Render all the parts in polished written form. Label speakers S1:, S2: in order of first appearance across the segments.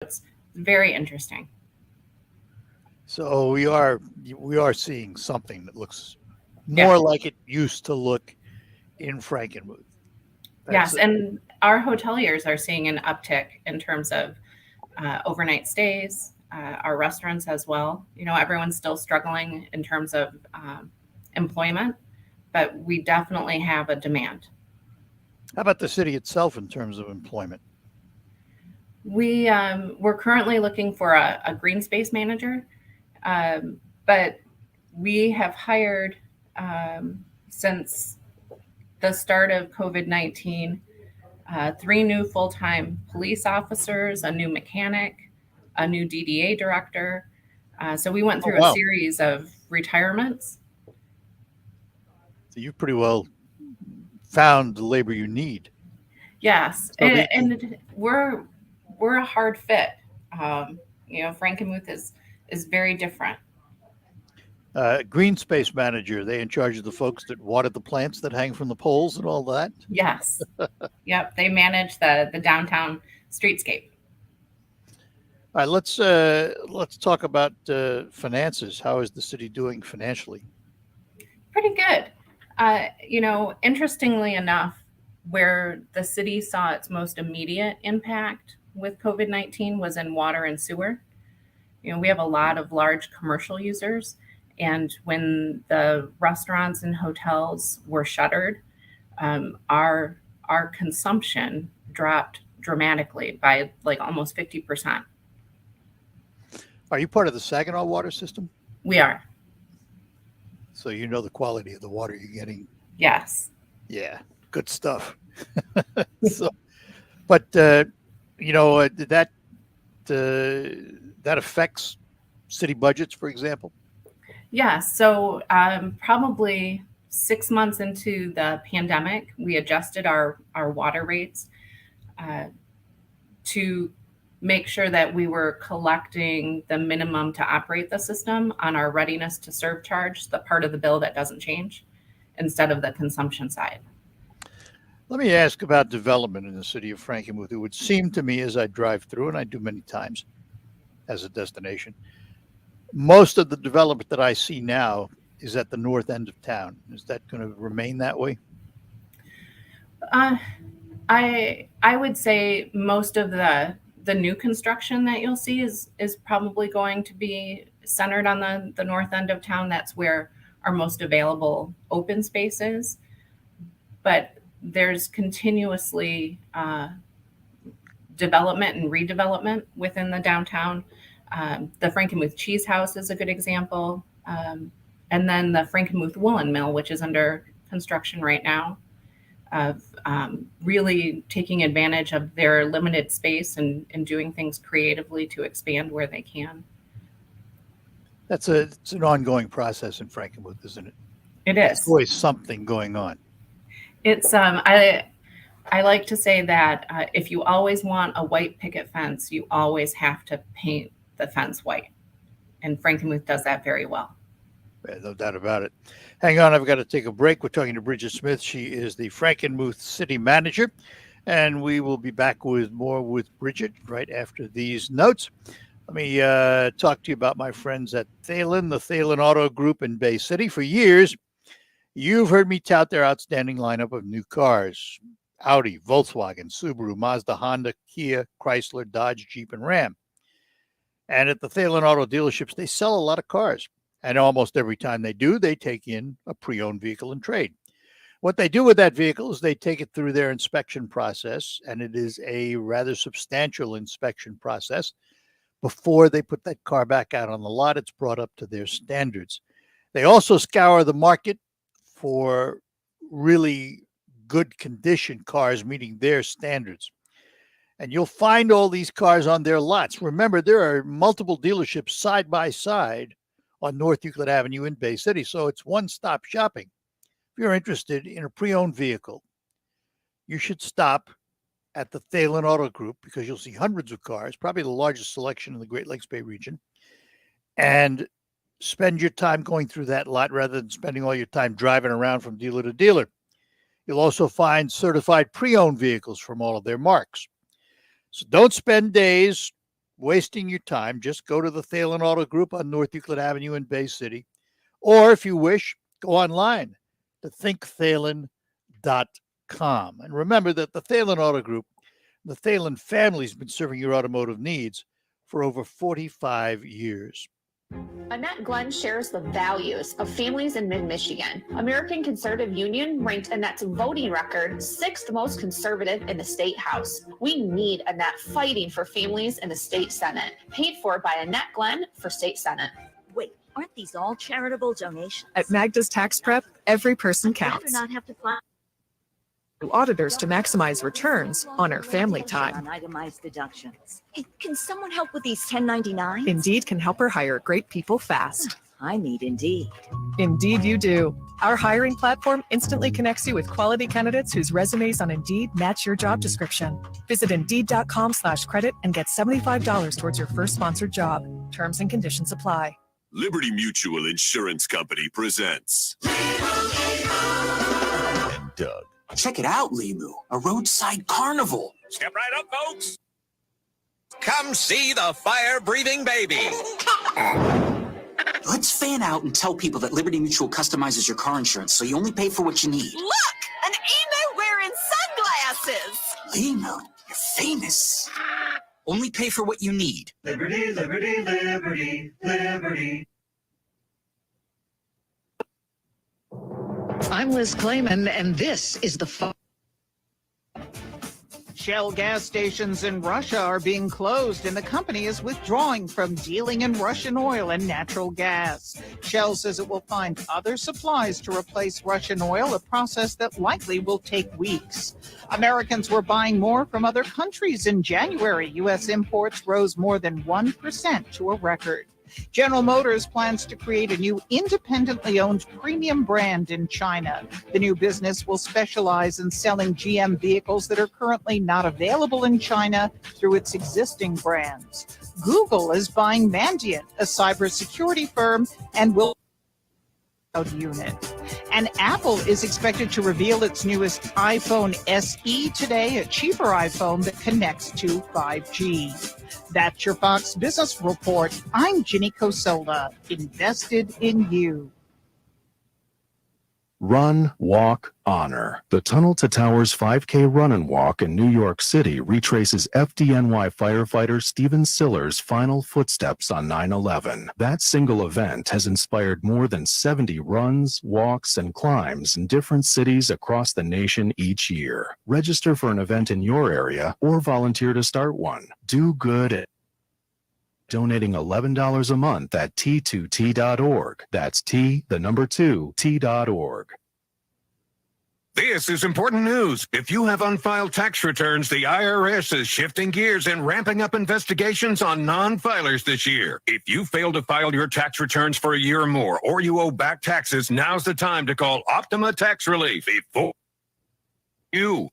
S1: it's very interesting.
S2: So we are seeing something that looks
S1: Yeah.
S2: more like it used to look in Frankenmuth. That's
S1: Yes. And our hoteliers are seeing an uptick in terms of overnight stays, our restaurants as well. Everyone's still struggling in terms of employment, but we definitely have a demand.
S2: how about the city itself in terms of employment?
S1: We're currently looking for a green space manager, but we have hired since the start of COVID-19 three new full-time police officers, a new mechanic, a new DDA director. So we went
S2: Oh,
S1: through a
S2: wow.
S1: series of retirements.
S2: So you've pretty well found the labor you need.
S1: Yes,
S2: So
S1: and we're a hard fit. Frankenmuth is very different.
S2: green space manager, they in charge of the folks that water the plants that hang from the poles and all that.
S1: Yes, yep. They manage the downtown streetscape.
S2: All right, let's talk about finances. How is the city doing financially?
S1: Pretty good. Interestingly enough, where the city saw its most immediate impact with COVID-19 was in water and sewer. We have a lot of large commercial users, and when the restaurants and hotels were shuttered, our consumption dropped dramatically by like almost 50%.
S2: Are you part of the Saginaw water system?
S1: We are.
S2: So you know the quality of the water you're getting.
S1: Yes.
S2: Yeah, good stuff. So, but that that affects city budgets, for example.
S1: Yes. So probably 6 months into the pandemic, we adjusted our water rates uh, to make sure that we were collecting the minimum to operate the system on our readiness to serve charge, the part of the bill that doesn't change, instead of the consumption side.
S2: Let me ask about development in the city of Frankenmuth. It would seem to me as I drive through, and I do many times as a destination, most of the development that I see now is at the north end of town. Is that going to remain that way?
S1: Uh, I would say most of the new construction that you'll see is probably going to be centered on the north end of town. That's where our most available open space is. But there's continuously development and redevelopment within the downtown. The Frankenmuth Cheese House is a good example. And then the Frankenmuth Woolen Mill, which is under construction right now, of really taking advantage of their limited space and doing things creatively to expand where they can.
S2: It's an ongoing process in Frankenmuth, isn't it?
S1: It
S2: There's
S1: is.
S2: always something going on.
S1: It's I like to say that if you always want a white picket fence, you always have to paint the fence white, and Frankenmuth does that very well.
S2: Yeah, no doubt about it. Hang on, I've got to take a break. We're talking to Bridget Smith. She is the Frankenmuth city manager, and we will be back with more with Bridget right after these notes. Let me talk to you about my friends at Thalen, the Thalen Auto Group in Bay City. For years, you've heard me tout their outstanding lineup of new cars: Audi, Volkswagen, Subaru, Mazda, Honda, Kia, Chrysler, Dodge, Jeep, and Ram. And at the Thalen Auto dealerships, they sell a lot of cars. And almost every time they do, they take in a pre-owned vehicle and trade. What they do with that vehicle is they take it through their inspection process, and it is a rather substantial inspection process. Before they put that car back out on the lot, it's brought up to their standards. They also scour the market for really good condition cars meeting their standards. And you'll find all these cars on their lots. Remember, there are multiple dealerships side by side on North Euclid Avenue in Bay City. So it's one-stop shopping. If you're interested in a pre-owned vehicle, you should stop at the Thalen Auto Group because you'll see hundreds of cars, probably the largest selection in the Great Lakes Bay region, and spend your time going through that lot rather than spending all your time driving around from dealer to dealer. You'll also find certified pre-owned vehicles from all of their marques. So don't spend days wasting your time, just go to the Thalen Auto Group on North Euclid Avenue in Bay City. Or if you wish, go online to thinkthalen.com. And remember that the Thalen Auto Group, the Thalen family, has been serving your automotive needs for over 45 years.
S3: Annette Glenn shares the values of families in mid-Michigan. American Conservative Union ranked Annette's voting record 6th most conservative in the state house. We need Annette fighting for families in the state senate. Paid for by Annette Glenn for state senate.
S4: Wait, aren't these all charitable donations?
S5: At Magda's Tax Prep, every person counts.
S4: Not have to file
S5: Auditors to maximize returns on our family time.
S4: on itemized deductions. Hey, can someone help with these 1099s?
S5: Indeed can help her hire great people fast.
S4: I need Indeed.
S5: Indeed you do. Our hiring platform instantly connects you with quality candidates whose resumes on Indeed match your job description. Visit Indeed.com/credit and get $75 towards your first sponsored job. Terms and conditions apply.
S6: Liberty Mutual Insurance Company presents and Doug.
S7: Check it out, Limu, a roadside carnival.
S6: Step right up, folks. Come see the fire-breathing baby.
S7: Let's fan out and tell people that Liberty Mutual customizes your car insurance so you only pay for what you need.
S4: Look, an emo wearing sunglasses.
S7: Limu, you're famous. Only pay for what you need.
S8: Liberty, liberty, liberty, liberty.
S9: I'm Liz Clayman, and this is the
S10: Shell gas stations in Russia are being closed, and the company is withdrawing from dealing in Russian oil and natural gas. Shell says it will find other supplies to replace Russian oil, a process that likely will take weeks. Americans were buying more from other countries in January. U.S. imports rose more than 1% to a record. General Motors plans to create a new independently owned premium brand in China. The new business will specialize in selling GM vehicles that are currently not available in China through its existing brands. Google is buying Mandiant, a cybersecurity firm, and will unit. And Apple is expected to reveal its newest iPhone SE today, a cheaper iPhone that connects to 5G. That's your Fox Business Report. I'm Ginny Cosola, invested in you.
S11: Run, Walk, Honor. The Tunnel to Towers 5K Run and Walk in New York City retraces FDNY firefighter Stephen Siller's final footsteps on 9/11. That single event has inspired more than 70 runs, walks, and climbs in different cities across the nation each year. Register for an event in your area or volunteer to start one. Do good at donating $11 a month at T2T.org. That's T2T.org.
S6: This is important news. If you have unfiled tax returns, the IRS is shifting gears and ramping up investigations on non-filers this year. If you failed to file your tax returns for a year or more, or you owe back taxes, now's the time to call Optima Tax Relief.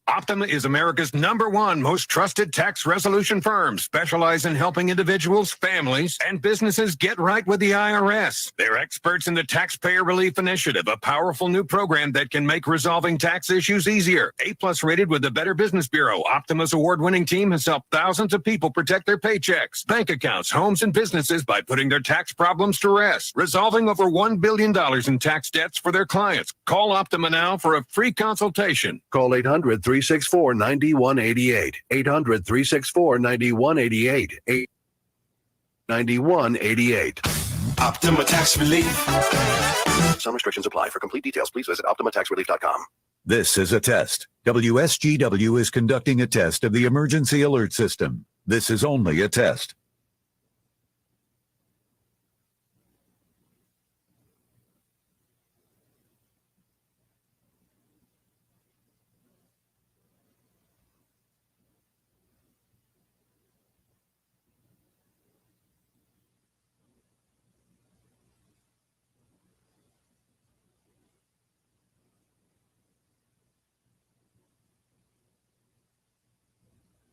S6: Optima is America's #1 most trusted tax resolution firm, specialized in helping individuals, families, and businesses get right with the IRS. They're experts in the Taxpayer Relief Initiative, a powerful new program that can make resolving tax issues easier. A+ rated with the Better Business Bureau, Optima's award-winning team has helped thousands of people protect their paychecks, bank accounts, homes, and businesses by putting their tax problems to rest, resolving over $1 billion in tax debts for their clients. Call Optima now for a free consultation.
S12: Call 800-364-9188. 800-364-9188. 9188.
S6: Optima Tax Relief.
S12: Some restrictions apply. For complete details, please visit OptimaTaxRelief.com.
S13: This is a test. WSGW is conducting a test of the emergency alert system. This is only a test.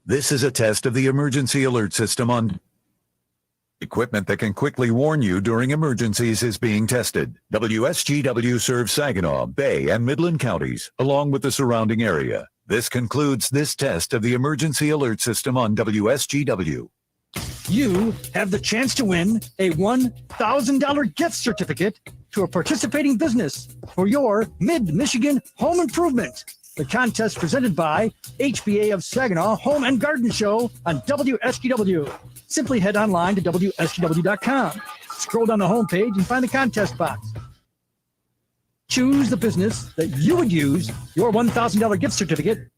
S13: This is a test of the emergency alert system on equipment that can quickly warn you during emergencies is being tested. WSGW serves Saginaw, Bay, and Midland counties, along with the surrounding area. This concludes this test of the emergency alert system on WSGW.
S14: you have the chance to win a $1,000 gift certificate to a participating business for your Mid-Michigan home improvement. The contest presented by HBA of Saginaw Home and Garden Show on WSGW. Simply head online to WSGW.com. Scroll down the homepage and find the contest box. Choose the business that you would use your $1,000 gift certificate.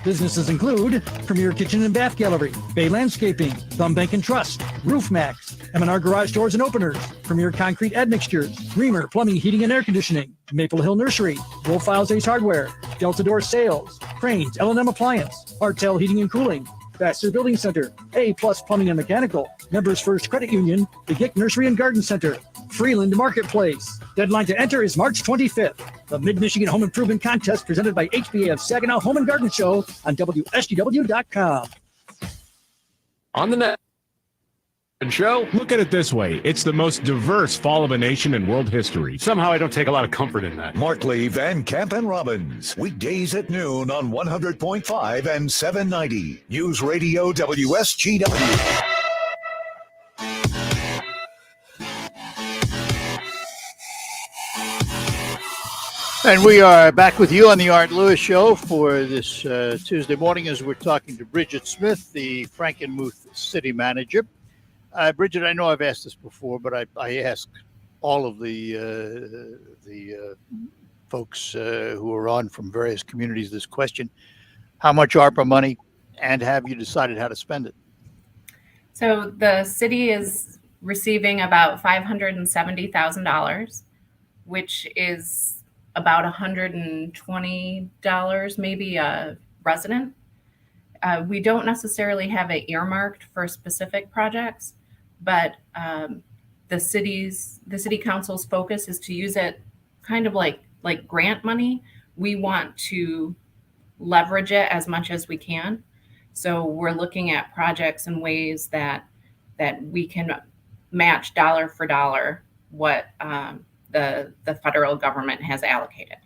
S14: Businesses include Premier Kitchen and Bath Gallery, Bay Landscaping, Thumb Bank and Trust, Roof Max, M&R Garage Doors and Openers, Premier Concrete Admixtures, Reamer Plumbing, Heating and Air Conditioning, Maple Hill Nursery, Wolf Files Ace Hardware, Delta Door Sales, Cranes, L&M Appliance, Artel Heating and Cooling, Baxter Building Center, A Plus Plumbing and Mechanical, Members First Credit Union, the Gick Nursery and Garden Center, Freeland Marketplace. Deadline to enter is March 25th. The Mid-Michigan Home Improvement Contest presented by HBA of Saginaw Home and Garden Show on WSGW.com.
S15: On the net show, look at it this way. It's the most diverse fall of a nation in world history. Somehow I don't take a lot of comfort in that.
S13: Markley, Van Camp, and Robbins. Weekdays at noon on 100.5 and 790. News Radio WSGW.
S2: And we are back with you on the Art Lewis Show for this Tuesday morning as we're talking to Bridget Smith, the Frankenmuth City Manager. Bridget, I know I've asked this before, but I ask all of the folks who are on from various communities this question. How much ARPA money, and have you decided how to spend it?
S1: So the city is receiving about $570,000, which is about $120 maybe a resident. We don't necessarily have it earmarked for specific projects, but the city council's focus is to use it kind of like grant money. We want to leverage it as much as we can. So we're looking at projects and ways that we can match dollar for dollar what the federal government has allocated.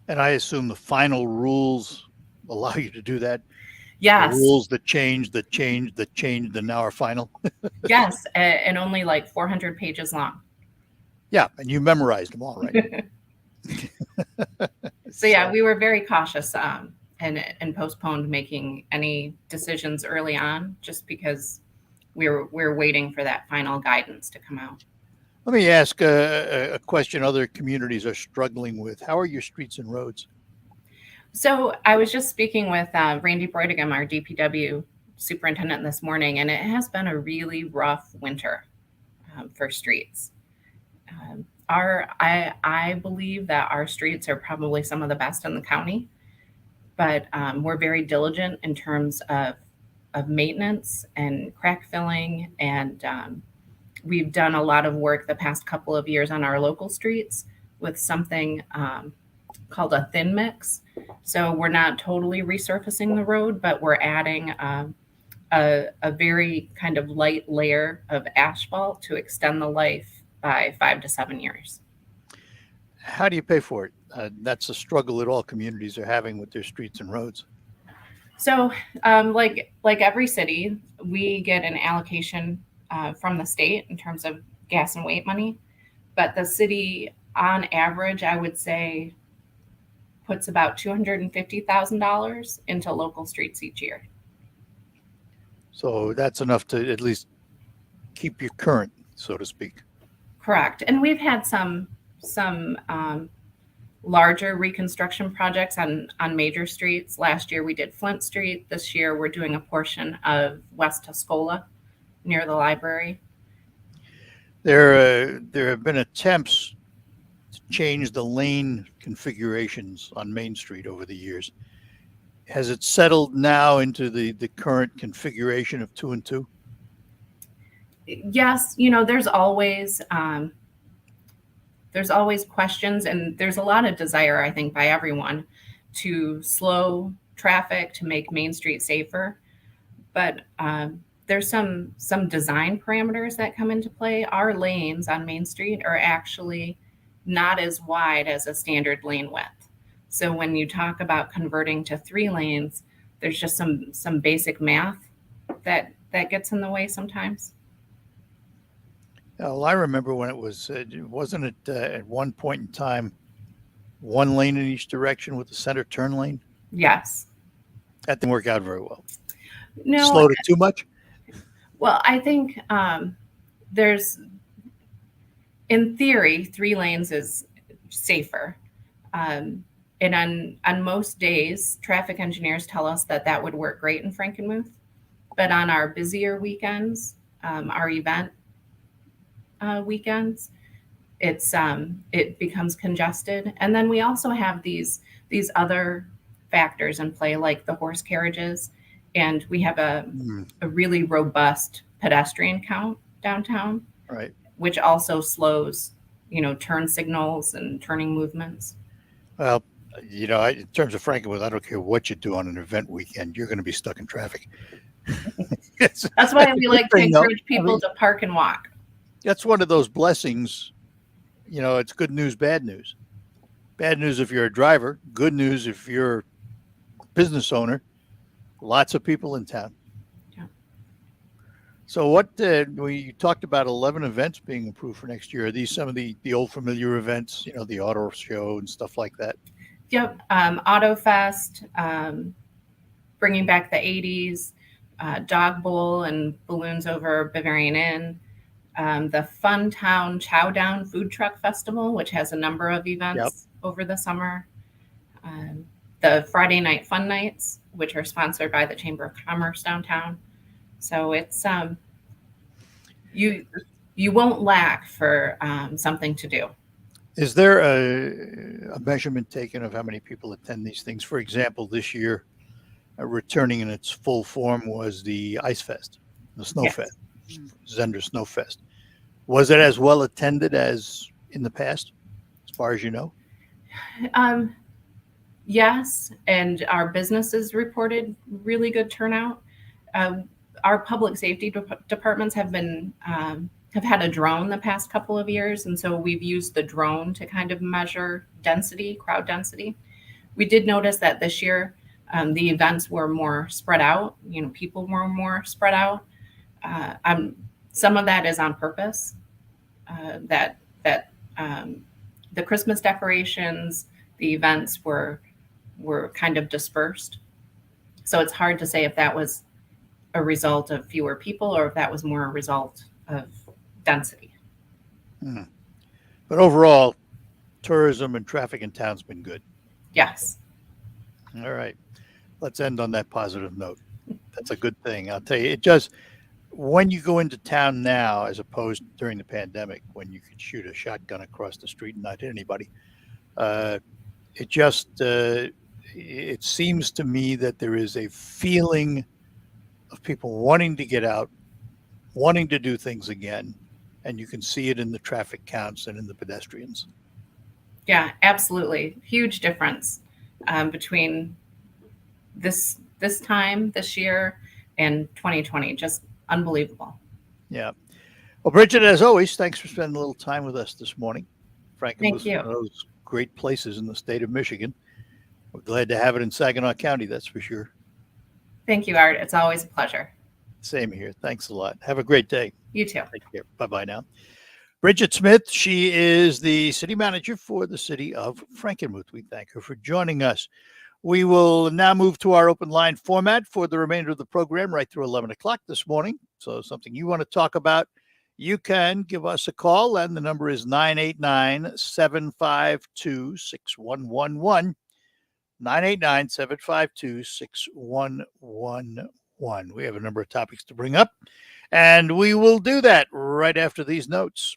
S2: And I assume the final rules allow you to do that?
S1: Yes.
S2: The rules that changed, and now are final?
S1: Yes, and only like 400 pages long.
S2: Yeah, and you memorized them all, right?
S1: So yeah, we were very cautious and postponed making any decisions early on just because we're waiting for that final guidance to come out.
S2: Let me ask a question other communities are struggling with. How are your streets and roads?
S1: So I was just speaking with Randy Broidegam, our DPW superintendent, this morning, and it has been a really rough winter for streets. I believe that our streets are probably some of the best in the county, but we're very diligent in terms of maintenance and crack filling, and we've done a lot of work the past couple of years on our local streets with something called a thin mix. So we're not totally resurfacing the road, but we're adding a very kind of light layer of asphalt to extend the life by 5 to 7 years.
S2: How do you pay for it? That's a struggle that all communities are having with their streets and roads.
S1: So like every city, we get an allocation from the state in terms of gas and weight money, but the city on average, I would say, puts about $250,000 into local streets each year.
S2: So that's enough to at least keep you current, so to speak.
S1: Correct. And we've had some larger reconstruction projects on major streets. Last year we did Flint Street. This year we're doing a portion of West Tuscola near the library.
S2: There have been attempts to change the lane configurations on Main Street over the years. Has it settled now into the current configuration of 2 and 2?
S1: Yes, there's always questions, and there's a lot of desire, I think, by everyone to slow traffic, to make Main Street safer. But there's some design parameters that come into play. Our lanes on Main Street are actually not as wide as a standard lane width. So when you talk about converting to 3 lanes, there's just some basic math that that gets in the way sometimes.
S2: Well, I remember when it was, wasn't it at one point in time, one lane in each direction with the center turn lane?
S1: Yes.
S2: That didn't work out very well.
S1: No.
S2: Slowed it too much?
S1: Well, I think there's, in theory, 3 lanes is safer. And on most days, traffic engineers tell us that that would work great in Frankenmuth. But on our busier weekends, our event weekends, it becomes congested. And then we also have these other factors in play, like the horse carriages, and we have a really robust pedestrian count downtown,
S2: right?
S1: Which also slows, turn signals and turning movements.
S2: Well, in terms of Frankenmuth, I don't care what you do on an event weekend, you're going to be stuck in traffic.
S1: That's why we like to encourage people to park and walk.
S2: That's one of those blessings. It's good news, bad news. Bad news if you're a driver, good news if you're a business owner. Lots of people in town.
S1: Yeah.
S2: So what we talked about 11 events being approved for next year. Are these some of the old familiar events, the auto show and stuff like that?
S1: Yep. Auto Fest, bringing back the 80s, Dog Bowl and balloons over Bavarian Inn, the Fun Town Chow Down Food Truck Festival, which has a number of events over the summer, the Friday Night Fun Nights, which are sponsored by the Chamber of Commerce downtown. So it's you won't lack for something to do.
S2: Is there a measurement taken of how many people attend these things? For example, this year, returning in its full form was the Ice Fest, the Snow Fest, Zender Snow Fest. Was it as well attended as in the past, as far as you know?
S1: Yes, and our businesses reported really good turnout. Our public safety departments have had a drone the past couple of years, and so we've used the drone to kind of measure density, crowd density. We did notice that this year the events were more spread out. People were more spread out. Some of that is on purpose. That the Christmas decorations, the events were kind of dispersed. So it's hard to say if that was a result of fewer people or if that was more a result of density.
S2: But overall, tourism and traffic in town's been good.
S1: Yes.
S2: All right. Let's end on that positive note. That's a good thing. I'll tell you, it just, when you go into town now, as opposed to during the pandemic, when you could shoot a shotgun across the street and not hit anybody, it seems to me that there is a feeling of people wanting to get out, wanting to do things again, and you can see it in the traffic counts and in the pedestrians.
S1: Yeah, absolutely. Huge difference between this time this year and 2020. Just unbelievable.
S2: Yeah. Well, Bridget, as always, thanks for spending a little time with us this morning.
S1: Thank you.
S2: One of those great places in the state of Michigan. We're glad to have it in Saginaw County, that's for sure.
S1: Thank you, Art. It's always a pleasure.
S2: Same here. Thanks a lot. Have a great day.
S1: You too.
S2: Take care. Bye-bye now. Bridget Smith, she is the city manager for the city of Frankenmuth. We thank her for joining us. We will now move to our open line format for the remainder of the program right through 11 o'clock this morning. So something you want to talk about, you can give us a call, and the number is 989-752-6111. 989-752-6111. We have a number of topics to bring up, and we will do that right after these notes.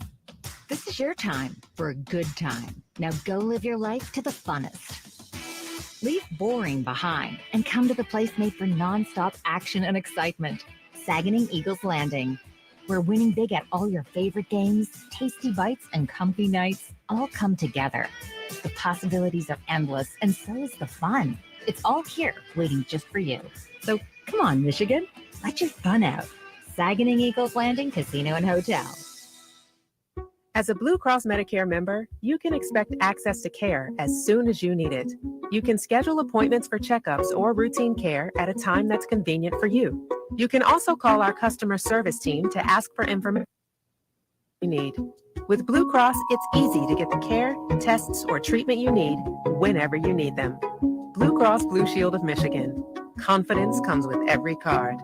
S4: This is your time for a good time. Now go live your life to the funnest. Leave boring behind and come to the place made for nonstop action and excitement. Saginaw Eagles Landing, where winning big at all your favorite games, tasty bites, and comfy nights all come together. The possibilities are endless, and so is the fun. It's all here, waiting just for you. So come on, Michigan, let your fun out. Saginaw Eagles Landing Casino and Hotel.
S16: As a Blue Cross Medicare member, you can expect access to care as soon as you need it. You can schedule appointments for checkups or routine care at a time that's convenient for you. You can also call our customer service team to ask for information you need. With Blue Cross, it's easy to get the care, tests, or treatment you need whenever you need them. Blue Cross Blue Shield of Michigan. Confidence comes with every card.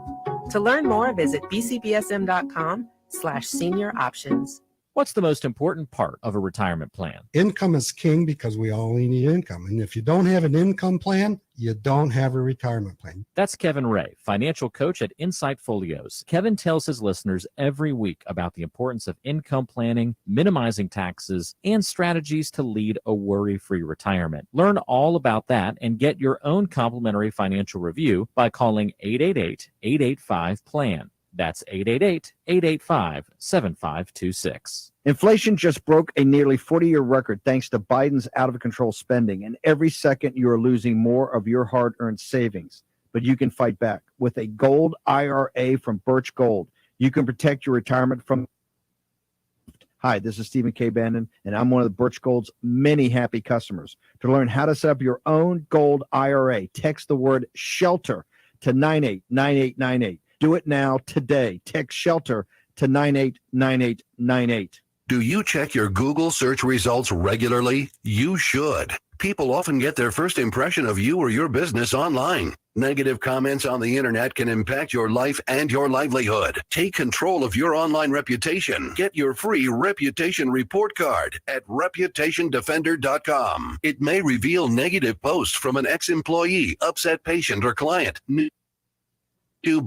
S16: To learn more, visit bcbsm.com/senior options.
S17: What's the most important part of a retirement plan?
S18: Income is king because we all need income. And if you don't have an income plan, you don't have a retirement plan.
S17: That's Kevin Ray, financial coach at Insight Folios. Kevin tells his listeners every week about the importance of income planning, minimizing taxes, and strategies to lead a worry-free retirement. Learn all about that and get your own complimentary financial review by calling 888-885-PLAN. That's 888-885-7526.
S19: Inflation just broke a nearly 40-year record thanks to Biden's out-of-control spending, and every second you are losing more of your hard-earned savings. But you can fight back. With a gold IRA from Birch Gold, you can protect your retirement from... Hi, this is Stephen K. Bannon, and I'm one of the Birch Gold's many happy customers. To learn how to set up your own gold IRA, text the word SHELTER to 989898. Do it now, today. Text SHELTER to 989898.
S12: Do you check your Google search results regularly? You should. People often get their first impression of you or your business online. Negative comments on the internet can impact your life and your livelihood. Take control of your online reputation. Get your free reputation report card at reputationdefender.com. It may reveal negative posts from an ex-employee, upset patient, or client,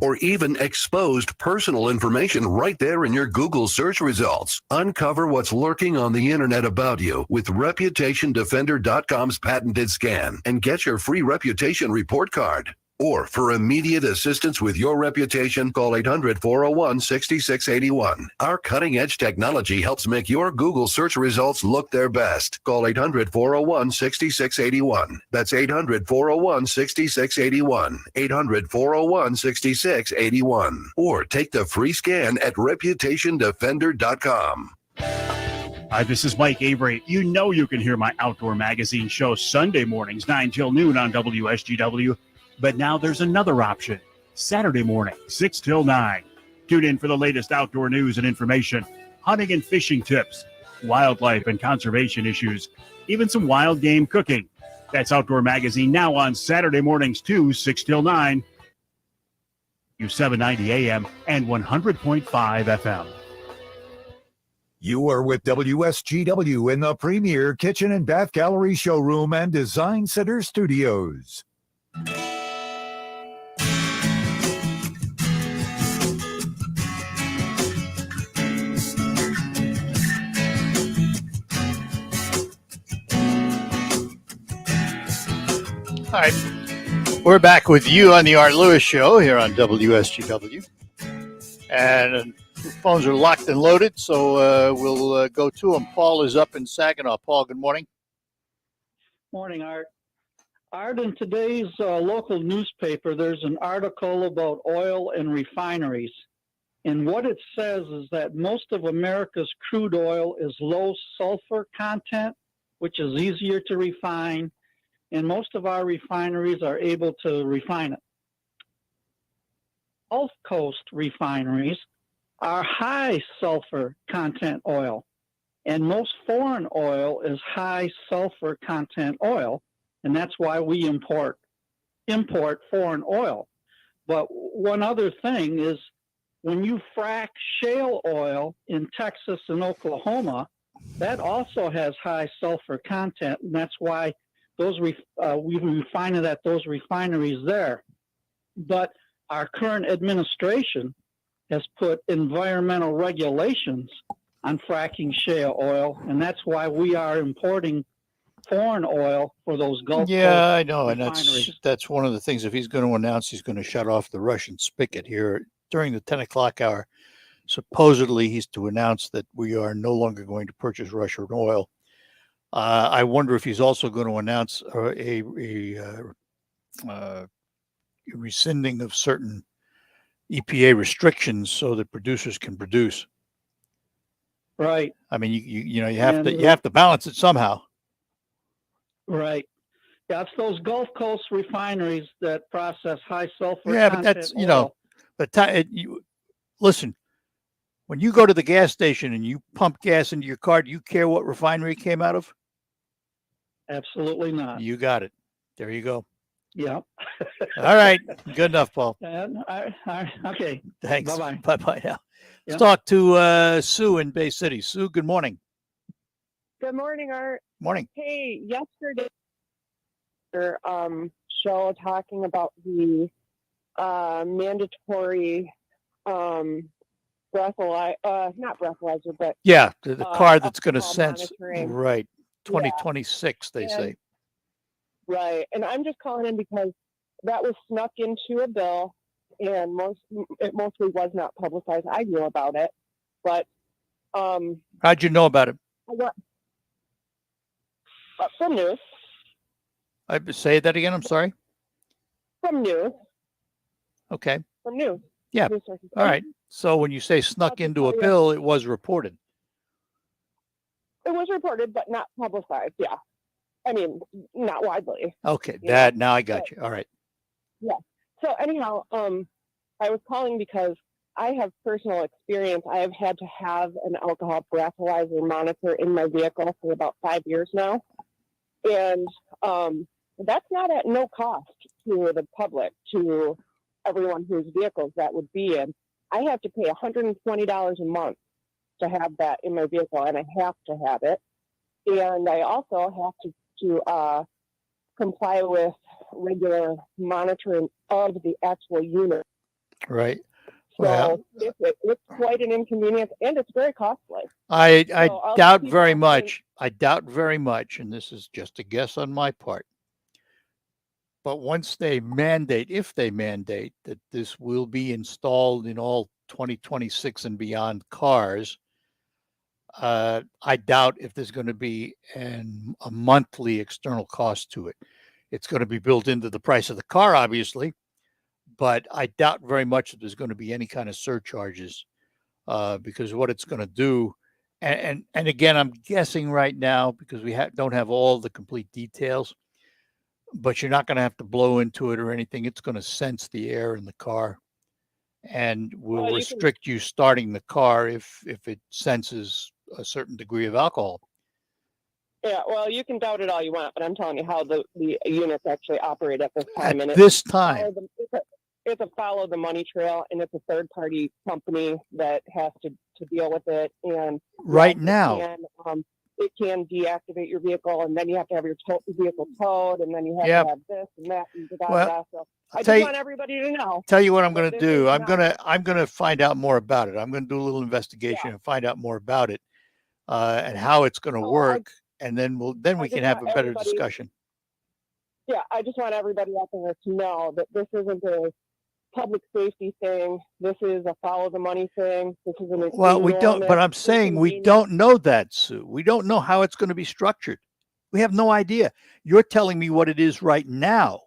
S12: or even exposed personal information right there in your Google search results. Uncover what's lurking on the internet about you with reputationdefender.com's patented scan and get your free reputation report card. Or for immediate assistance with your reputation, call 800-401-6681. Our cutting-edge technology helps make your Google search results look their best. Call 800-401-6681. That's 800-401-6681. 800-401-6681. Or take the free scan at reputationdefender.com.
S20: Hi, this is Mike Avery. You know you can hear my outdoor magazine show Sunday mornings, 9 till noon on WSGW. But now there's another option. Saturday morning, 6 till 9. Tune in for the latest outdoor news and information, hunting and fishing tips, wildlife and conservation issues, even some wild game cooking. That's Outdoor Magazine now on Saturday mornings too, 6 till 9. 790 AM and 100.5 FM.
S13: You are with WSGW in the premier kitchen and bath gallery showroom and design center studios.
S2: All right, we're back with you on the Art Lewis Show here on WSGW. And the phones are locked and loaded, so we'll go to them. Paul is up in Saginaw. Paul, good morning.
S21: Morning, Art. Art, in today's local newspaper, there's an article about oil and refineries. And what it says is that most of America's crude oil is low sulfur content, which is easier to refine. And most of our refineries are able to refine it. Gulf Coast refineries are high sulfur content oil, and most foreign oil is high sulfur content oil, and that's why we import foreign oil. But one other thing is when you frack shale oil in Texas and Oklahoma, that also has high sulfur content, and that's why we refine it at those refineries there. But our current administration has put environmental regulations on fracking shale oil, and that's why we are importing foreign oil for those Gulf Coast
S2: I know, and
S21: refineries.
S2: that's one of the things. If he's going to announce he's going to shut off the Russian spigot here during the 10 o'clock hour, supposedly he's to announce that we are no longer going to purchase Russian oil. I wonder if he's also going to announce a rescinding of certain EPA restrictions so that producers can produce.
S21: Right.
S2: I mean, you have to balance it somehow.
S21: Right. That's those Gulf Coast refineries that process high sulfur.
S2: Yeah, but that's listen. When you go to the gas station and you pump gas into your car, do you care what refinery it came out of?
S21: Absolutely not.
S2: You got it. There you go.
S21: Yeah.
S2: All right. Good enough, Paul.
S21: Okay.
S2: Thanks.
S21: Bye-bye.
S2: Bye-bye now.
S21: Yeah.
S2: Let's talk to Sue in Bay City. Sue, good morning.
S3: Good morning, Art.
S2: Morning.
S3: Hey, yesterday, show talking about the mandatory not breathalyzer, but
S2: Yeah, the car that's going to sense,
S3: monitoring.
S2: right, 2026, they say.
S3: Right. And I'm just calling in because that was snuck into a bill, and it mostly was not publicized. I knew about it, but
S2: how'd you know about it?
S3: From news.
S2: I say that again. I'm sorry.
S3: From news.
S2: Okay.
S3: From news.
S2: Yeah.
S3: News sources.
S2: All right. So when you say snuck into a bill, it was reported.
S3: It was reported, but not publicized. Yeah. I mean, not widely.
S2: Okay.
S3: Yeah.
S2: Now I got you. All right.
S3: Yeah. So anyhow, I was calling because I have personal experience. I have had to have an alcohol breathalyzer monitor in my vehicle for about 5 years now. And that's not at no cost to the public, to everyone whose vehicles that would be in. I have to pay $120 a month to have that in my vehicle, and I have to have it. And I also have to comply with regular monitoring of the actual unit.
S2: Right.
S3: So
S2: Well,
S3: it's quite an inconvenience, and it's very costly.
S2: I
S3: So
S2: doubt very much. I doubt very much, and this is just a guess on my part. But once they mandate, if they mandate that this will be installed in all 2026 and beyond cars, I doubt if there's going to be a monthly external cost to it. It's going to be built into the price of the car, obviously, but I doubt very much that there's going to be any kind of surcharges because what it's going to do, and again, I'm guessing right now because we don't have all the complete details, but you're not going to have to blow into it or anything. It's going to sense the air in the car and will restrict you starting the car if it senses a certain degree of alcohol.
S3: Yeah, well, you can doubt it all you want, but I'm telling you how the units actually operate at this time.
S2: At this time.
S3: It's a follow the money trail, and it's a third party company that has to deal with it. And
S2: right now,
S3: it can deactivate your vehicle, and then you have to have your vehicle towed, and then you have to have this and that and that. So I just want everybody to know.
S2: Tell you what I'm going to do. I'm going to find out more about it. I'm going to do a little investigation and find out more about it and how it's going to work, and then we can have a better discussion.
S3: Yeah, I just want everybody out there to know that this isn't a public safety thing. This is a follow the money thing. This is an
S2: well, we don't. But I'm saying we don't know that, Sue. We don't know how it's going to be structured. We have no idea. You're telling me what it is right now.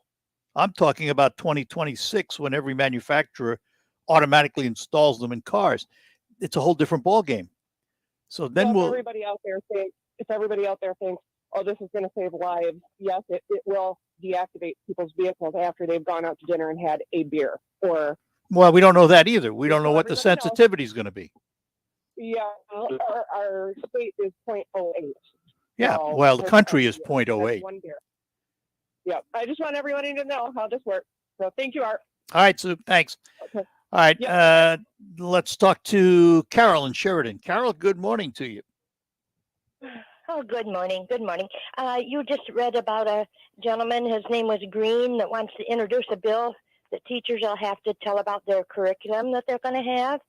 S2: I'm talking about 2026 when every manufacturer automatically installs them in cars. It's a whole different ballgame. So then
S3: if everybody out there thinks, oh, this is going to save lives, yes, it will deactivate people's vehicles after they've gone out to dinner and had a beer.
S2: Well, we don't know that either. We don't know what the sensitivity is going to be.
S3: Yeah, our state is 0.08.
S2: Yeah, well, the country is 0.08.
S3: One beer. Yeah, I just want everybody to know how this works. So thank you, Art.
S2: All right, Sue, thanks.
S3: Okay.
S2: All right, let's talk to Carol in Sheridan. Carol, good morning to you.
S22: Oh, good morning. Good morning. You just read about a gentleman, his name was Green, that wants to introduce a bill that teachers will have to tell about their curriculum that they're going to have.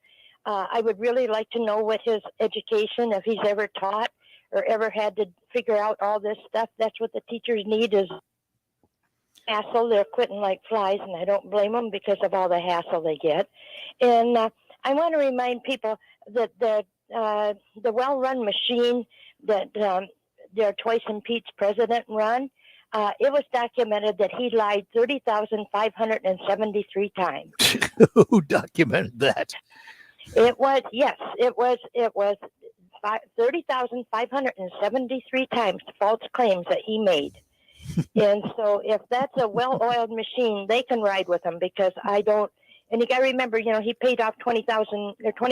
S22: I would really like to know what his education, if he's ever taught or ever had to figure out all this stuff. That's what the teachers need is hassle. They're quitting like flies, and I don't blame them because of all the hassle they get. And I want to remind people that the well-run machine that their Twice and Pete's president run, it was documented that he lied 30,573 times.
S2: Who documented that?
S22: It was 30,573 times false claims that he made. And so if that's a well-oiled machine, they can ride with him, because I don't. And you got to remember, he paid off $20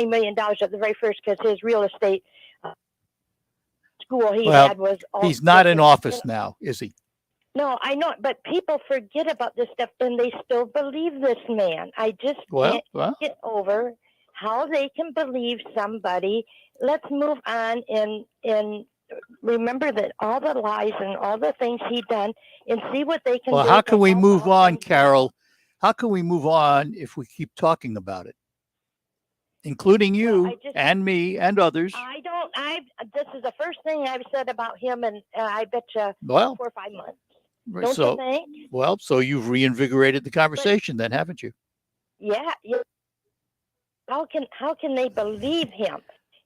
S22: million at the very first, because his real estate school he had was all.
S2: He's not in office now, is he?
S22: No, I know, but people forget about this stuff, and they still believe this man. I just can't get over how they can believe somebody. Let's move on and remember that all the lies and all the things he done, and see what they can do.
S2: Well, how can we move on, Carol? How can we move on if we keep talking about it, including you and me and others?
S22: This is the first thing I've said about him, and I bet you 4 or 5 months. Don't you think?
S2: Well, so you've reinvigorated the conversation, then, haven't you?
S22: Yeah. How can they believe him?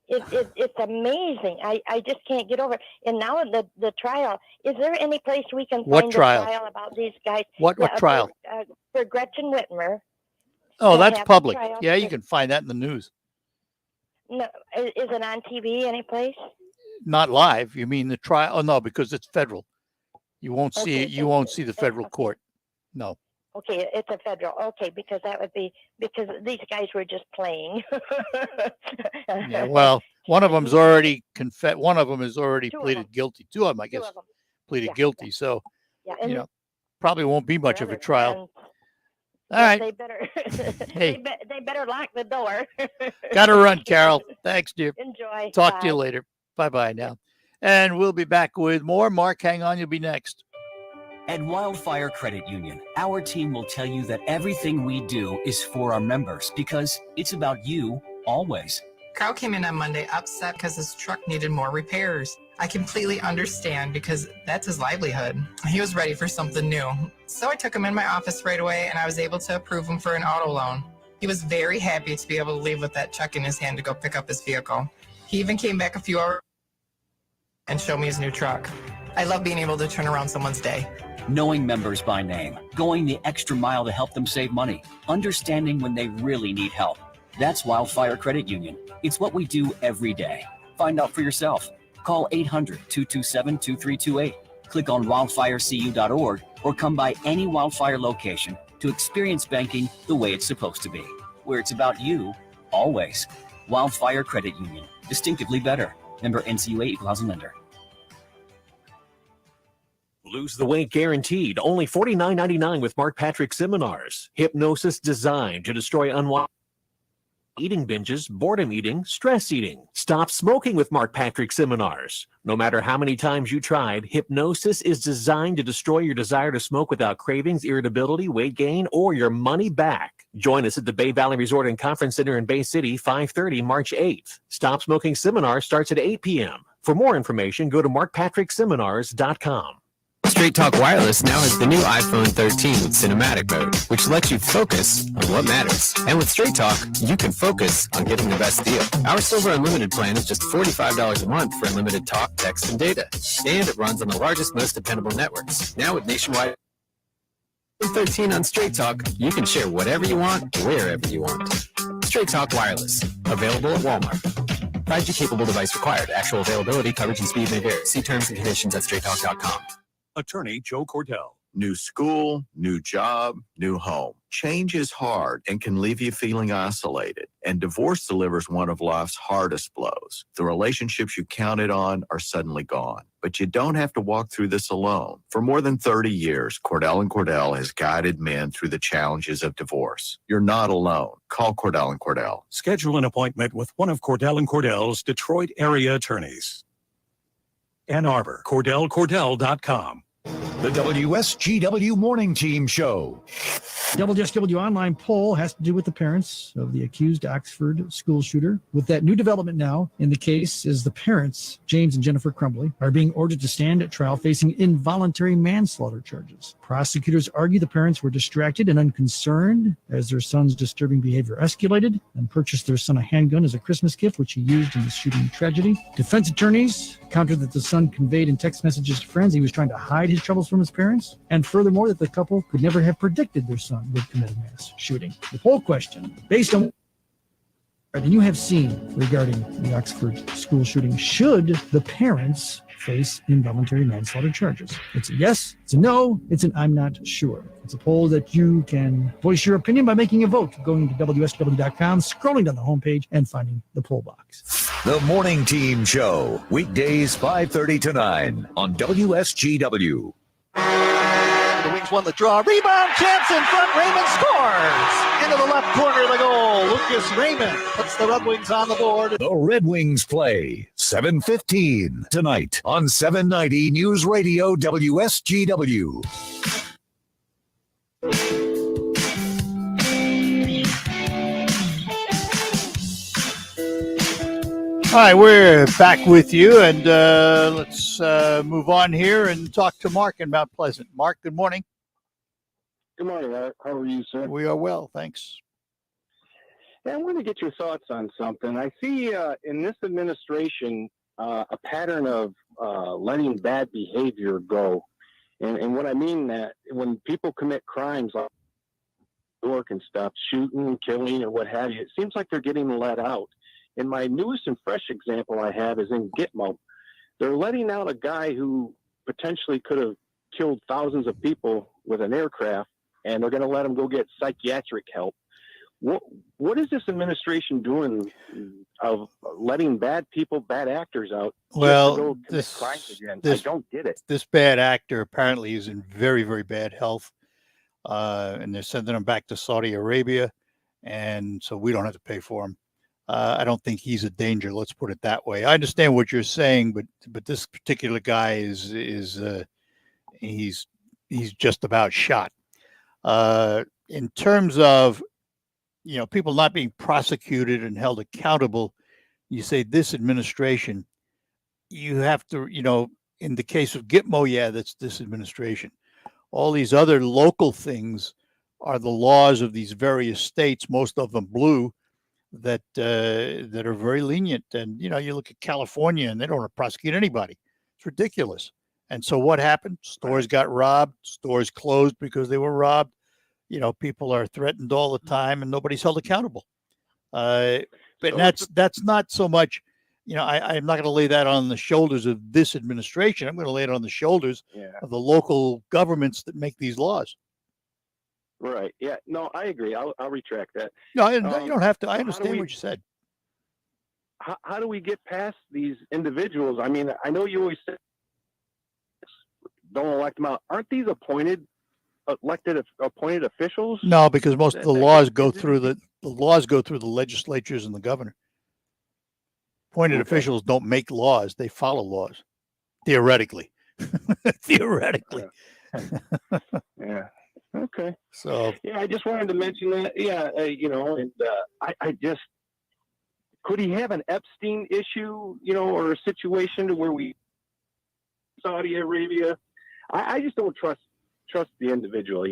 S22: It's amazing. I just can't get over it. And now the trial. Is there any place we can find a trial about these guys?
S2: What trial?
S22: For Gretchen Whitmer.
S2: Oh, that's public. Yeah, you can find that in the news.
S22: No, is it on TV any place?
S2: Not live. You mean the trial? Oh no, because it's federal. You won't see it. You won't see the federal court. No.
S22: Okay, it's a federal. Okay, because these guys were just playing.
S2: Yeah, well, one of them's already One of them has already pleaded guilty. Two of them, I guess, pleaded guilty. Yeah. So, probably won't be much of a trial. All right.
S22: They better.
S2: Hey,
S22: they better lock the door.
S2: Got to run, Carol. Thanks, dear.
S22: Enjoy.
S2: Talk to you later. Bye now. And we'll be back with more. Mark, hang on. You'll be next.
S5: At Wildfire Credit Union, our team will tell you that everything we do is for our members, because it's about you always.
S7: Kyle came in on Monday upset because his truck needed more repairs. I completely understand, because that's his livelihood. He was ready for something new. So I took him in my office right away, and I was able to approve him for an auto loan. He was very happy to be able to leave with that check in his hand to go pick up his vehicle. He even came back a few hours and showed me his new truck. I love being able to turn around someone's day.
S5: Knowing members by name, going the extra mile to help them save money, understanding when they really need help. That's Wildfire Credit Union. It's what we do every day. Find out for yourself. Call 800-227-2328. Click on wildfirecu.org or come by any Wildfire location to experience banking the way it's supposed to be, where it's about you always. Wildfire Credit Union. Distinctively better. Member NCUA Equal Housing Lender.
S23: Lose the weight guaranteed. Only $49.99 with Mark Patrick Seminars. Hypnosis designed to destroy unwanted eating binges, boredom eating, stress eating. Stop smoking with Mark Patrick Seminars. No matter how many times you tried, Hypnosis is designed to destroy your desire to smoke without cravings, irritability, weight gain, or your money back. Join us at the Bay Valley Resort and Conference Center in Bay City, 5:30, March 8th. Stop Smoking Seminar starts at 8 p.m. For more information, go to markpatrickseminars.com.
S24: Straight Talk Wireless now has the new iPhone 13 with cinematic mode, which lets you focus on what matters. And with Straight Talk, you can focus on getting the best deal. Our Silver Unlimited plan is just $45 a month for unlimited talk, text, and data. And it runs on the largest, most dependable networks. Now with nationwide 13 on Straight Talk, you can share whatever you want, wherever you want. Straight Talk Wireless, available at Walmart. 5G capable device required. Actual availability, coverage, and speed may vary. See terms and conditions at straighttalk.com.
S13: Attorney Joe Cordell. New school, new job, new home. Change is hard and can leave you feeling isolated. And divorce delivers one of life's hardest blows. The relationships you counted on are suddenly gone. But you don't have to walk through this alone. For more than 30 years, Cordell & Cordell has guided men through the challenges of divorce. You're not alone. Call Cordell & Cordell.
S20: Schedule an appointment with one of Cordell & Cordell's Detroit area attorneys. Ann Arbor, CordellCordell.com.
S13: The WSGW Morning Team Show.
S14: WSGW online poll has to do with the parents of the accused Oxford school shooter. With that new development now in the case is the parents, James and Jennifer Crumbly, are being ordered to stand at trial facing involuntary manslaughter charges. Prosecutors argue the parents were distracted and unconcerned as their son's disturbing behavior escalated and purchased their son a handgun as a Christmas gift, which he used in the shooting tragedy. Defense attorneys countered that the son conveyed in text messages to friends he was trying to hide his troubles from his parents, and furthermore that the couple could never have predicted their son would commit a mass shooting. The poll question, based on than you have seen regarding the Oxford school shooting should the parents face involuntary manslaughter charges. It's a yes, it's a no, it's an I'm not sure. It's a poll that you can voice your opinion by making a vote, going to WSW.com, scrolling down the homepage, and finding the poll box.
S13: The Morning Team Show, weekdays 5:30 to 9 on WSGW.
S2: The Wings won the draw. Rebound chance in front. Raymond scores. Into the left corner of the goal. Lucas Raymond puts the Red Wings on the board.
S13: The Red Wings play 7:15 tonight on 790 News Radio WSGW.
S2: All right, we're back with you, and let's move on here and talk to Mark in Mount Pleasant. Mark, good morning.
S8: Good morning, Art. How are you, sir?
S2: We are well, thanks.
S8: Yeah, I want to get your thoughts on something. I see in this administration a pattern of letting bad behavior go. And what I mean that when people commit crimes like work and stuff, shooting, killing, or what have you, it seems like they're getting let out. And my newest and fresh example I have is in Gitmo. They're letting out a guy who potentially could have killed thousands of people with an aircraft, and they're going to let him go get psychiatric help. What is this administration doing of letting bad people, bad actors out?
S2: Well,
S8: crimes again? I don't get it.
S2: This bad actor apparently is in very, very bad health, and they're sending him back to Saudi Arabia, and so we don't have to pay for him. I don't think he's a danger. Let's put it that way. I understand what you're saying, but this particular guy is he's just about shot. In terms of people not being prosecuted and held accountable, you say this administration. You have to, in the case of Gitmo, yeah, that's this administration. All these other local things are the laws of these various states, most of them blue, that are very lenient. And you look at California and they don't want to prosecute anybody. It's ridiculous. And so what happened? Stores got robbed, stores closed because they were robbed. People are threatened all the time and nobody's held accountable. But that's not so much, I'm not going to lay that on the shoulders of this administration. I'm going to lay it on the shoulders of the local governments that make these laws.
S8: Right. Yeah. No, I agree. I'll retract that.
S2: No, you don't have to. I understand what you said.
S8: How do we get past these individuals? I mean, I know you always say don't elect them out. Aren't these appointed officials?
S2: No, because most of the laws go through the legislatures and the governor. Appointed officials don't make laws; they follow laws, theoretically. Theoretically.
S8: Yeah. Okay.
S2: So
S8: I just wanted to mention that. I just could he have an Epstein issue, or a situation to where we Saudi Arabia? I just don't trust the individual.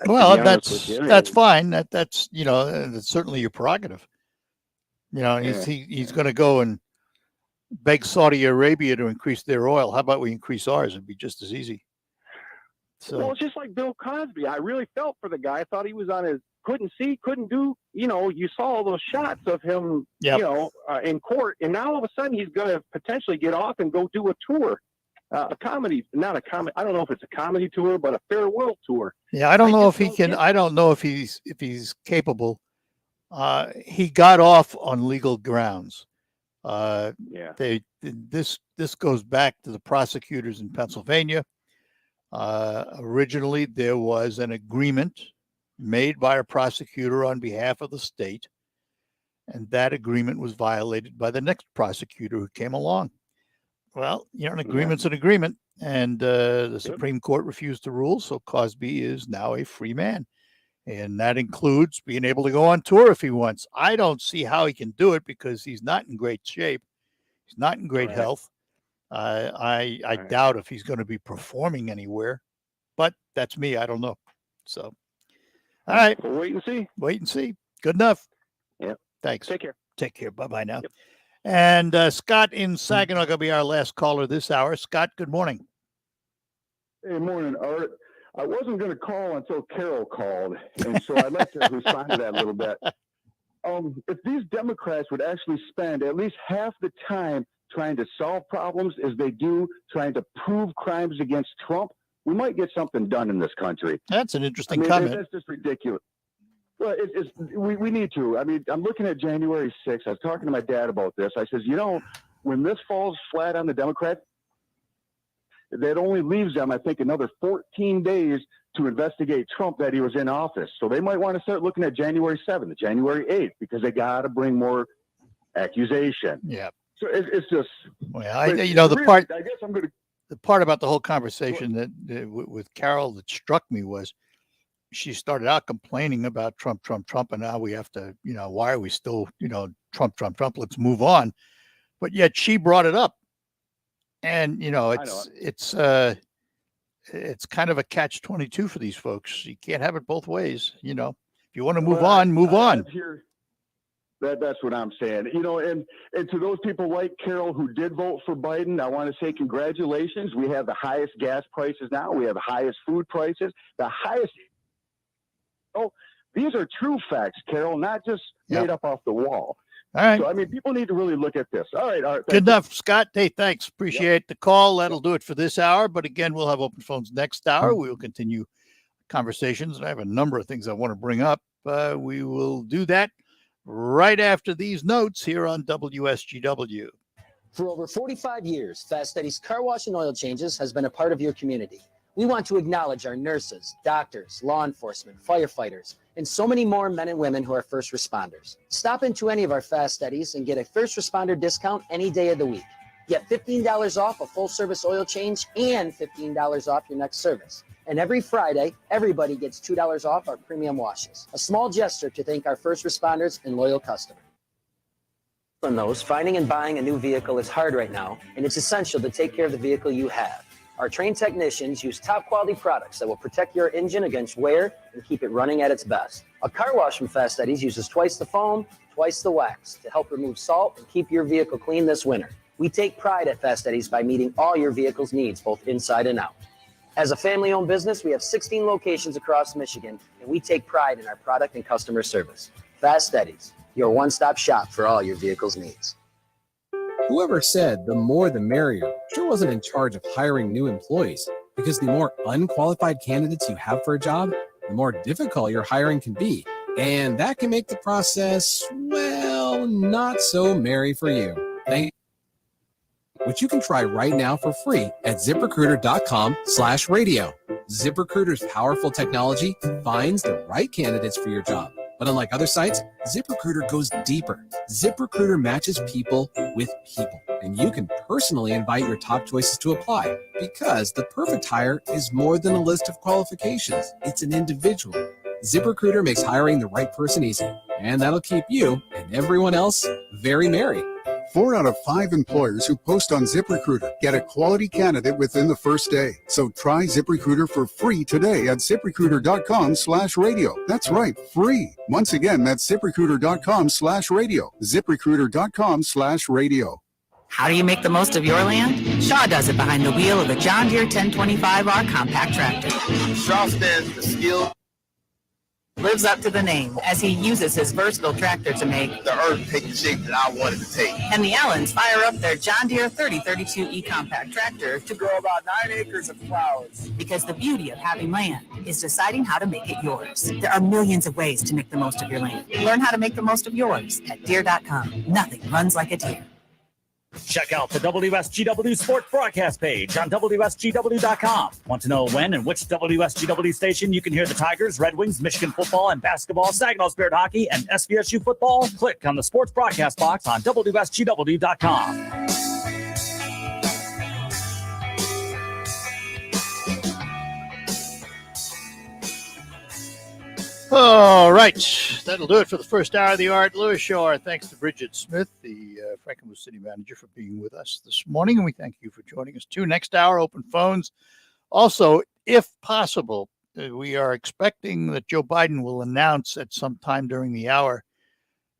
S2: Well, that's fine. That's certainly your prerogative. He's going to go and beg Saudi Arabia to increase their oil. How about we increase ours? It'd be just as easy. So,
S8: well, it's just like Bill Cosby. I really felt for the guy. I thought he was on his couldn't see, couldn't do. You saw all those shots of him, in court, and now all of a sudden he's going to potentially get off and go do a tour, a comedy, not a comedy. I don't know if it's a comedy tour, but a farewell tour.
S2: Yeah, I don't know if he can. I don't know if he's capable. He got off on legal grounds. This goes back to the prosecutors in Pennsylvania. Originally, there was an agreement made by a prosecutor on behalf of the state, and that agreement was violated by the next prosecutor who came along. Well, an agreement's an agreement, and the Supreme Court refused to rule, so Cosby is now a free man, and that includes being able to go on tour if he wants. I don't see how he can do it because he's not in great shape. He's not in great health. I doubt if he's going to be performing anywhere, but that's me. I don't know. So, all right.
S8: We'll wait and see.
S2: Wait and see. Good enough.
S8: Yeah.
S2: Thanks.
S8: Take care.
S2: Take care. Bye-bye now. Yep. And Scott in Saginaw going to be our last caller this hour. Scott, good morning.
S9: Hey, morning, Art. I wasn't going to call until Carol called, and so I'd like to respond to that a little bit. if these Democrats would actually spend at least half the time trying to solve problems as they do trying to prove crimes against Trump, we might get something done in this country.
S2: That's an interesting comment.
S9: That's just ridiculous. Well, we need to. I mean, I'm looking at January 6th. I was talking to my dad about this. I says, when this falls flat on the Democrats, that only leaves them, I think, another 14 days to investigate Trump that he was in office. So they might want to start looking at January 7th, January 8th, because they got to bring more accusation.
S2: Yeah.
S9: So it's just.
S2: Well,
S9: really, I guess I'm going to.
S2: The part about the whole conversation that with Carol that struck me was she started out complaining about Trump, and now we have to, why are we still, Trump, let's move on. But yet she brought it up. And, it's kind of a catch-22 for these folks. You can't have it both ways. If you want to move on, move on.
S9: That's what I'm saying. And to those people like Carol who did vote for Biden, I want to say congratulations. We have the highest gas prices now. We have the highest food prices, the highest. Oh, these are true facts, Carol, not just made up off the wall.
S2: All right.
S9: So, people need to really look at this. All right.
S2: Good enough, Scott. Hey, thanks. Appreciate the call. That'll do it for this hour. But again, we'll have open phones next hour. We will continue conversations. And I have a number of things I want to bring up. We will do that right after these notes here on WSGW.
S6: For over 45 years, Fast Eddie's Car Wash and Oil Changes has been a part of your community. We want to acknowledge our nurses, doctors, law enforcement, firefighters, and so many more men and women who are first responders. Stop into any of our Fast Eddies and get a first responder discount any day of the week. Get $15 off a full-service oil change and $15 off your next service. And every Friday, everybody gets $2 off our premium washes. A small gesture to thank our first responders and loyal customers. On those, finding and buying a new vehicle is hard right now, and it's essential to take care of the vehicle you have. Our trained technicians use top quality products that will protect your engine against wear and keep it running at its best. A car wash from Fast Eddie's uses twice the foam, twice the wax to help remove salt and keep your vehicle clean this winter. We take pride at Fast Eddie's by meeting all your vehicle's needs, both inside and out. As a family-owned business, we have 16 locations across Michigan, and we take pride in our product and customer service. Fast Eddie's, your one-stop shop for all your vehicle's needs.
S24: Whoever said the more the merrier sure wasn't in charge of hiring new employees, because the more unqualified candidates you have for a job, the more difficult your hiring can be. And that can make the process, well, not so merry for you. Which you can try right now for free at ZipRecruiter.com/radio. ZipRecruiter's powerful technology finds the right candidates for your job. But unlike other sites, ZipRecruiter goes deeper. ZipRecruiter matches people with people, and you can personally invite your top choices to apply, because the perfect hire is more than a list of qualifications. It's an individual. ZipRecruiter makes hiring the right person easy, and that'll keep you and everyone else very merry.
S10: 4 out of 5 employers who post on ZipRecruiter get a quality candidate within the first day. So try ZipRecruiter for free today at ZipRecruiter.com/radio. That's right, free. Once again, that's ZipRecruiter.com/radio. ZipRecruiter.com/radio.
S11: How do you make the most of your land? Shaw does it behind the wheel of a John Deere 1025R compact tractor. Shaw stands for skill. Lives up to the name as he uses his versatile tractor to make the earth take the shape that I wanted to take. And the Allens fire up their John Deere 3032E compact tractor to grow about 9 acres of flowers. Because the beauty of having land is deciding how to make it yours. There are millions of ways to make the most of your land. Learn how to make the most of yours at Deere.com. Nothing runs like a Deere.
S15: Check out the WSGW Sports Broadcast page on WSGW.com. Want to know when and which WSGW station you can hear the Tigers, Red Wings, Michigan football and basketball, Saginaw Spirit hockey, and SVSU football? Click on the Sports Broadcast box on WSGW.com.
S2: All right, that'll do it for the first hour of the Art Lewis Show. Our thanks to Bridget Smith, the Frankenmuth City Manager, for being with us this morning, and we thank you for joining us too. Next hour, open phones. Also, if possible, we are expecting that Joe Biden will announce at some time during the hour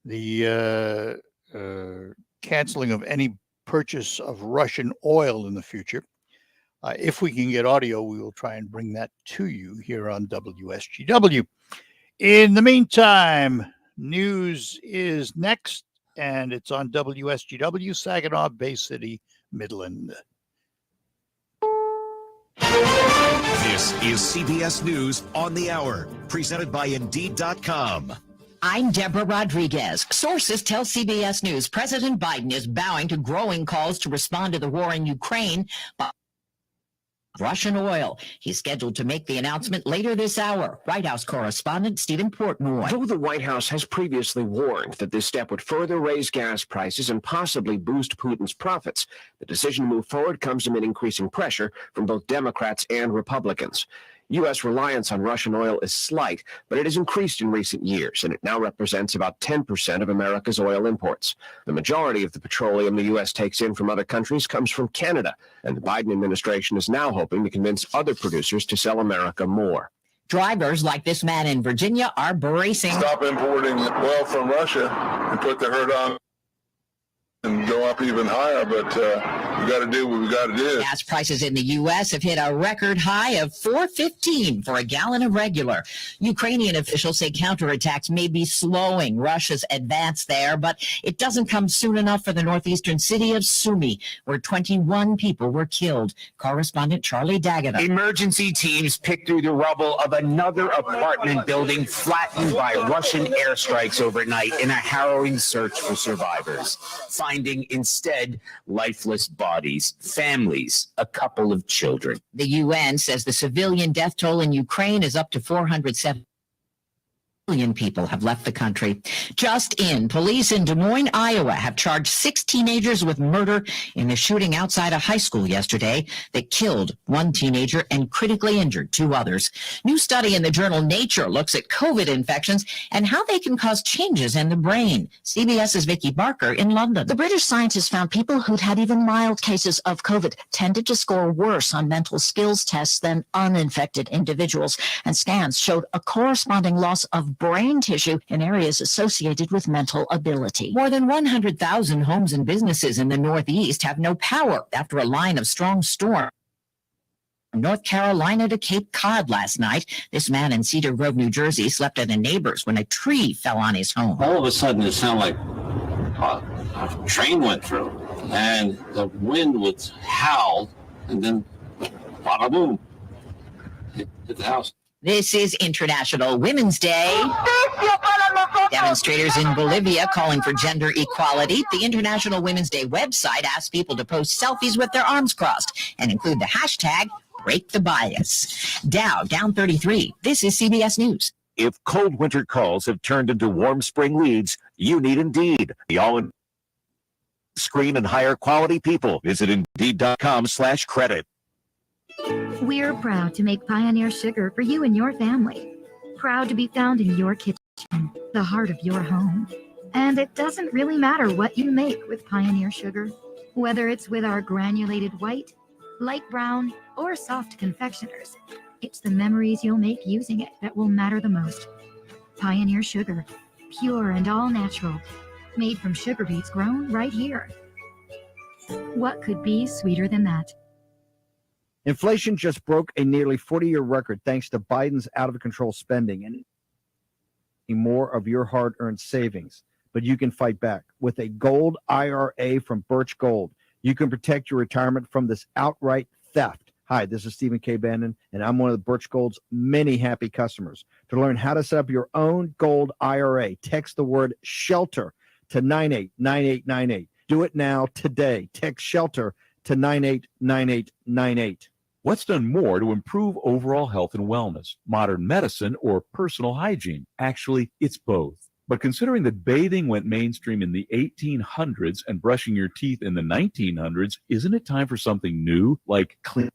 S2: the canceling of any purchase of Russian oil in the future. If we can get audio, we will try and bring that to you here on WSGW. In the meantime, News is next, and it's on WSGW, Saginaw, Bay City, Midland.
S1: This is CBS News on the Hour, presented by Indeed.com.
S4: I'm Deborah Rodriguez. Sources tell CBS News President Biden is bowing to growing calls to respond to the war in Ukraine by Russian oil. He's scheduled to make the announcement later this hour. White House correspondent Stephen Portnoy.
S16: Though the White House has previously warned that this step would further raise gas prices and possibly boost Putin's profits, the decision to move forward comes amid increasing pressure from both Democrats and Republicans. U.S. reliance on Russian oil is slight, but it has increased in recent years, and it now represents about 10% of America's oil imports. The majority of the petroleum the U.S. takes in from other countries comes from Canada, and the Biden administration is now hoping to convince other producers to sell America more.
S4: Drivers like this man in Virginia are bracing.
S18: Stop importing oil from Russia and put the hurt on and go up even higher, but we got to do what we got to do.
S4: Gas prices in the U.S. have hit a record high of $4.15 for a gallon of regular. Ukrainian officials say counterattacks may be slowing Russia's advance there, but it doesn't come soon enough for the northeastern city of Sumy, where 21 people were killed. Correspondent Charlie Daggett.
S25: Emergency teams picked through the rubble of another apartment building flattened by Russian airstrikes overnight in a harrowing search for survivors, finding instead lifeless bodies, families, a couple of children.
S4: The UN says the civilian death toll in Ukraine is up to 407 million people have left the country. Just in, police in Des Moines, Iowa have charged 6 teenagers with murder in the shooting outside a high school yesterday that killed 1 teenager and critically injured 2 others. New study in the journal Nature looks at COVID infections and how they can cause changes in the brain. CBS's Vicky Barker in London.
S26: The British scientists found people who'd had even mild cases of COVID tended to score worse on mental skills tests than uninfected individuals, and scans showed a corresponding loss of brain tissue in areas associated with mental ability.
S4: More than 100,000 homes and businesses in the Northeast have no power after a line of strong storms from North Carolina to Cape Cod last night. This man in Cedar Grove, New Jersey, slept at a neighbor's when a tree fell on his home.
S27: All of a sudden, it sounded like a train went through, and the wind would howl, and then bada boom, hit the house.
S4: This is International Women's Day. Demonstrators in Bolivia calling for gender equality. The International Women's Day website asks people to post selfies with their arms crossed and include the hashtag Break the Bias. Dow down 33. This is CBS News.
S23: If cold winter calls have turned into warm spring leads, you need Indeed. The all screen and higher quality people. Visit Indeed.com/credit.
S28: We're proud to make Pioneer Sugar for you and your family. Proud to be found in your kitchen, the heart of your home. And it doesn't really matter what you make with Pioneer Sugar, whether it's with our granulated white, light brown, or soft confectioners. It's the memories you'll make using it that will matter the most. Pioneer Sugar, pure and all natural, made from sugar beets grown right here. What could be sweeter than that?
S19: Inflation just broke a nearly 40-year record thanks to Biden's out-of-control spending and more of your hard-earned savings. But you can fight back. With a gold IRA from Birch Gold, you can protect your retirement from this outright theft. Hi, this is Stephen K. Bannon, and I'm one of the Birch Gold's many happy customers. To learn how to set up your own gold IRA, text the word SHELTER to 989898. Do it now, today. Text SHELTER to 989898.
S29: What's done more to improve overall health and wellness, modern medicine or personal hygiene? Actually, it's both. But considering that bathing went mainstream in the 1800s and brushing your teeth in the 1900s, isn't it time for something new, like clean?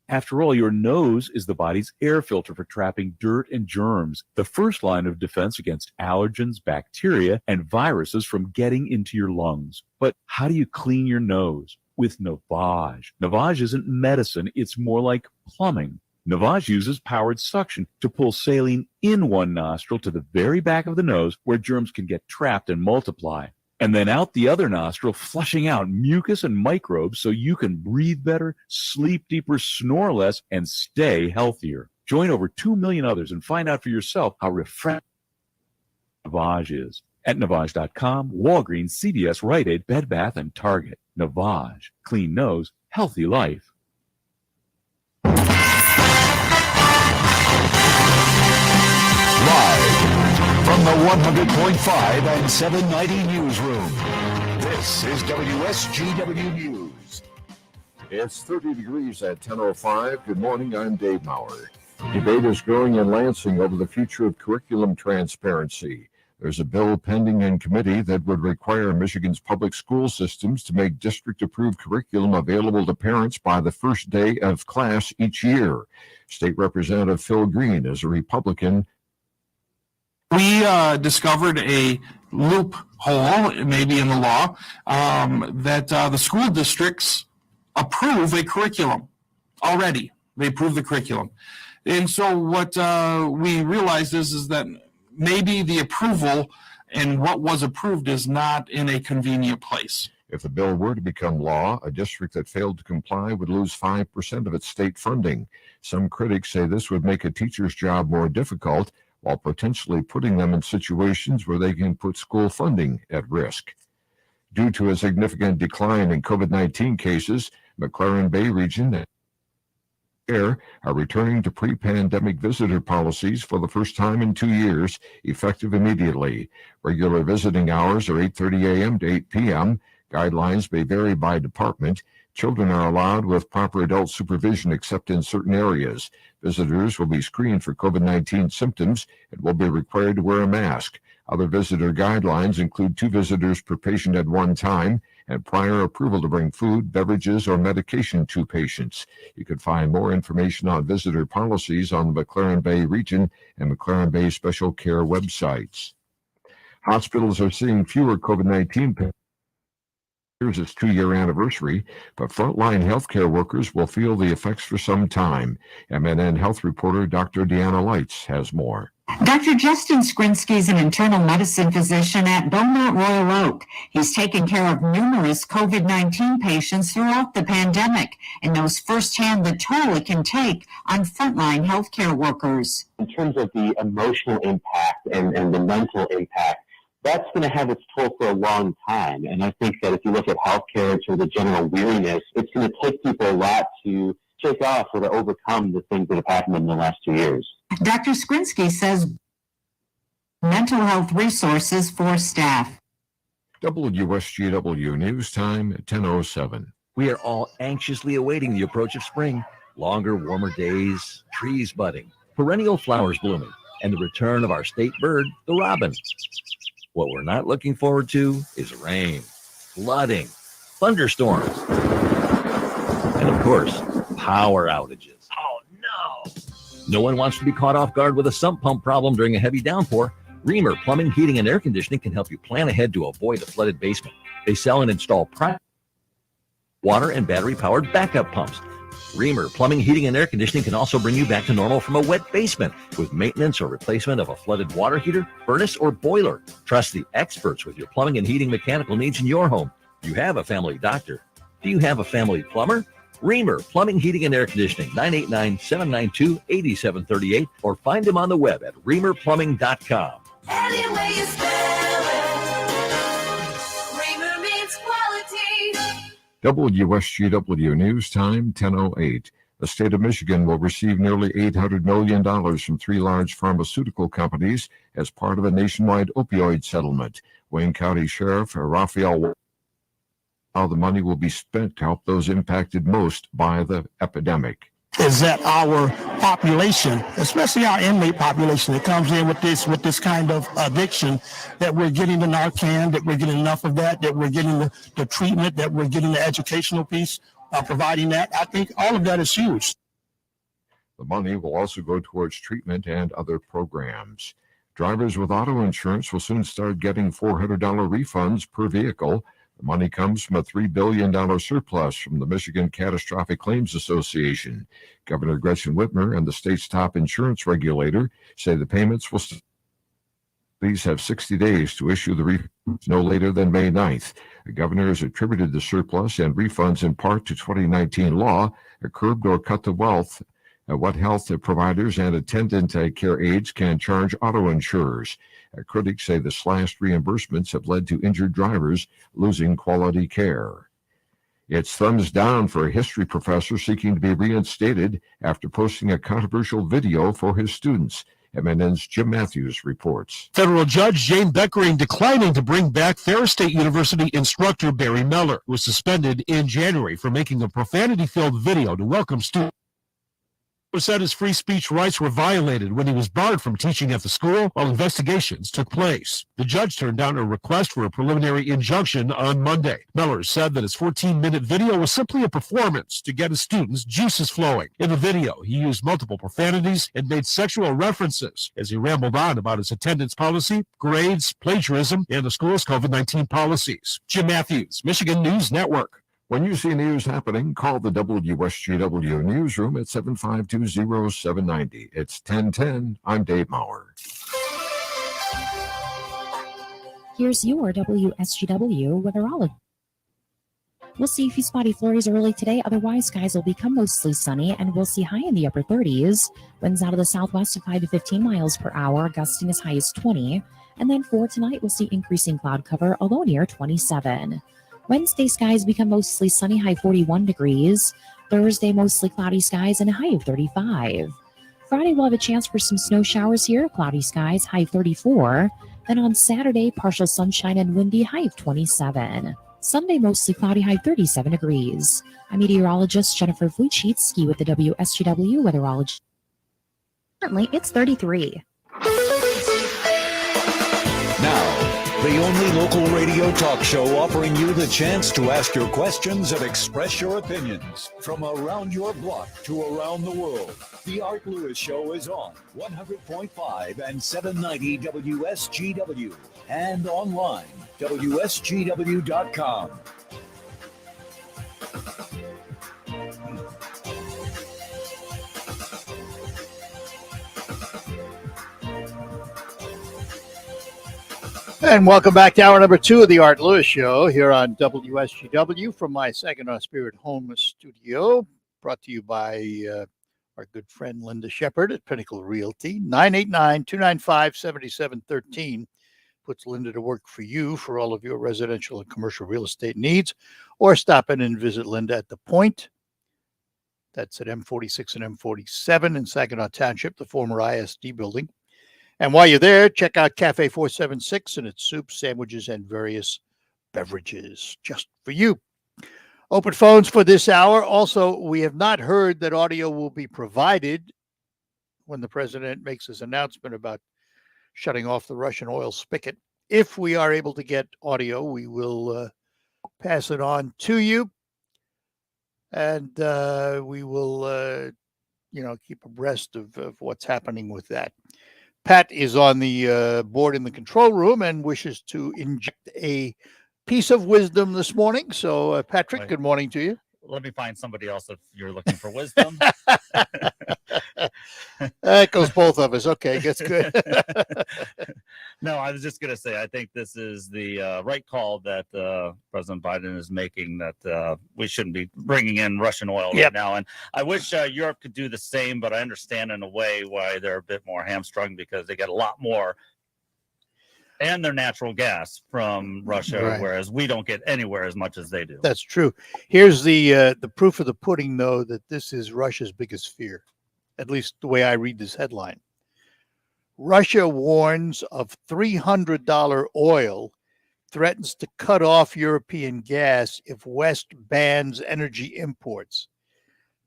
S29: After all, your nose is the body's air filter for trapping dirt and germs, the first line of defense against allergens, bacteria, and viruses from getting into your lungs. But how do you clean your nose? With Navage. Navage isn't medicine, it's more like plumbing. Navage uses powered suction to pull saline in one nostril to the very back of the nose where germs can get trapped and multiply, and then out the other nostril, flushing out mucus and microbes so you can breathe better, sleep deeper, snore less, and stay healthier. Join over 2 million others and find out for yourself how refreshing Navage is. At Navage.com, Walgreens, CVS, Rite Aid, Bed Bath, and Target. Navage. Clean nose, healthy life.
S13: Live from the 100.5 and 790 newsroom, this is WSGW News.
S3: It's 30 degrees at 10:05. Good morning, I'm Dave Maurer. Debate is growing in Lansing over the future of curriculum transparency. There's a bill pending in committee that would require Michigan's public school systems to make district-approved curriculum available to parents by the first day of class each year. State Representative Phil Green is a Republican.
S5: We discovered a loophole, maybe in the law, that the school districts approve a curriculum already. They approve the curriculum. And so what we realized is that maybe the approval and what was approved is not in a convenient place.
S3: If the bill were to become law, a district that failed to comply would lose 5% of its state funding. Some critics say this would make a teacher's job more difficult, while potentially putting them in situations where they can put school funding at risk. Due to a significant decline in COVID-19 cases, McLaren Bay region are returning to pre-pandemic visitor policies for the first time in 2 years, effective immediately. Regular visiting hours are 8:30 a.m. to 8 p.m. Guidelines may vary by department. Children are allowed with proper adult supervision except in certain areas. Visitors will be screened for COVID-19 symptoms and will be required to wear a mask. Other visitor guidelines include 2 visitors per patient at one time and prior approval to bring food, beverages, or medication to patients. You can find more information on visitor policies on the McLaren Bay region and McLaren Bay Special Care websites. Hospitals are seeing fewer COVID-19 patients. Here's its 2-year anniversary, but frontline healthcare workers will feel the effects for some time. MNN health reporter Dr. Deanna Lights has more.
S7: Dr. Justin Skrinsky is an internal medicine physician at Beaumont Royal Oak. He's taken care of numerous COVID-19 patients throughout the pandemic and knows firsthand the toll it can take on frontline healthcare workers.
S12: In terms of the emotional impact and the mental impact, that's going to have its toll for a long time. And I think that if you look at healthcare to the general weariness, it's going to take people a lot to shake off or to overcome the things that have happened in the last 2 years.
S7: Dr. Skrinsky says mental health resources for staff.
S3: WSGW News Time at 10:07.
S14: We are all anxiously awaiting the approach of spring. Longer, warmer days, trees budding, perennial flowers blooming, and the return of our state bird, the robin. What we're not looking forward to is rain, flooding, thunderstorms, and of course, power outages. Oh no! No one wants to be caught off guard with a sump pump problem during a heavy downpour. Reamer Plumbing, Heating, and Air Conditioning can help you plan ahead to avoid a flooded basement. They sell and install water and battery-powered backup pumps. Reamer Plumbing, Heating, and Air Conditioning can also bring you back to normal from a wet basement with maintenance or replacement of a flooded water heater, furnace, or boiler. Trust the experts with your plumbing and heating mechanical needs in your home. You have a family doctor. Do you have a family plumber? Reamer Plumbing, Heating, and Air Conditioning, 989-792-8738, or find them on the web at reamerplumbing.com.
S17: Any way you spell it, Reamer means quality.
S3: WSGW News Time, 10:08. The state of Michigan will receive nearly $800 million from 3 large pharmaceutical companies as part of a nationwide opioid settlement. Wayne County Sheriff Raphael, how the money will be spent to help those impacted most by the epidemic.
S20: Is that our population, especially our inmate population that comes in with this kind of addiction, that we're getting the Narcan, that we're getting enough of that we're getting the treatment, that we're getting the educational piece, providing that. I think all of that is huge.
S3: The money will also go towards treatment and other programs. Drivers with auto insurance will soon start getting $400 refunds per vehicle. The money comes from a $3 billion surplus from the Michigan Catastrophic Claims Association. Governor Gretchen Whitmer and the state's top insurance regulator say the payments will please have 60 days to issue the refunds no later than May 9th. The governor has attributed the surplus and refunds in part to 2019 law, a curbed or cut the wealth what health providers and attendant care aides can charge auto insurers. Critics say the slashed reimbursements have led to injured drivers losing quality care. It's thumbs down for a history professor seeking to be reinstated after posting a controversial video for his students. MNN's Jim Matthews reports.
S6: Federal Judge Jane Beckering declining to bring back Ferris State University instructor Barry Meller, who was suspended in January for making a profanity-filled video to welcome students. Said his free speech rights were violated when he was barred from teaching at the school while investigations took place. The judge turned down a request for a preliminary injunction on Monday. Miller said that his 14-minute video was simply a performance to get his students' juices flowing. In the video, he used multiple profanities and made sexual references as he rambled on about his attendance policy, grades, plagiarism, and the school's COVID-19 policies. Jim Matthews, Michigan News Network.
S3: When you see news happening, call the WSGW newsroom at 752-0790. It's 1010. I'm Dave Maurer.
S8: Here's your WSGW Weatherology. We'll see a few spotty flurries early today. Otherwise, skies will become mostly sunny, and we'll see high in the upper 30s. Winds out of the southwest of 5 to 15 miles per hour, gusting as high as 20. And then for tonight, we'll see increasing cloud cover, although near 27. Wednesday, skies become mostly sunny, high 41 degrees. Thursday, mostly cloudy skies and a high of 35. Friday, we'll have a chance for some snow showers here, cloudy skies, high 34. Then on Saturday, partial sunshine and windy, high of 27. Sunday, mostly cloudy, high 37 degrees. I'm meteorologist Jennifer Vujicic with the WSGW Weatherology.
S28: Currently, it's 33.
S13: Now, the only local radio talk show offering you the chance to ask your questions and express your opinions from around your block to around the world. The Art Lewis Show is on 100.5 and 790 WSGW and online, WSGW.com.
S2: And welcome back to hour number 2 of the Art Lewis Show here on WSGW from my Saginaw Spirit Home studio, brought to you by our good friend Linda Shepard at Pinnacle Realty. 989-295-7713 puts Linda to work for you for all of your residential and commercial real estate needs, or stop in and visit Linda at The Point. That's at M46 and M47 in Saginaw Township, the former ISD building. And while you're there, check out Cafe 476 and its soups, sandwiches, and various beverages just for you. Open phones for this hour. Also, we have not heard that audio will be provided when the president makes his announcement about shutting off the Russian oil spigot. If we are able to get audio, we will pass it on to you. And we will, keep abreast of what's happening with that. Pat is on the board in the control room and wishes to inject a piece of wisdom this morning. So, Patrick, good morning to you.
S9: Let me find somebody else if you're looking for wisdom.
S2: That goes both of us. Okay, that's good.
S9: No, I was just going to say, I think this is the right call that President Biden is making, that we shouldn't be bringing in Russian oil right now. And I wish Europe could do the same, but I understand in a way why they're a bit more hamstrung, because they get a lot more and their natural gas from Russia,
S2: Right.
S9: whereas we don't get anywhere as much as they do.
S2: That's true. Here's the proof of the pudding, though, that this is Russia's biggest fear, at least the way I read this headline. Russia warns of $300 oil, threatens to cut off European gas if West bans energy imports.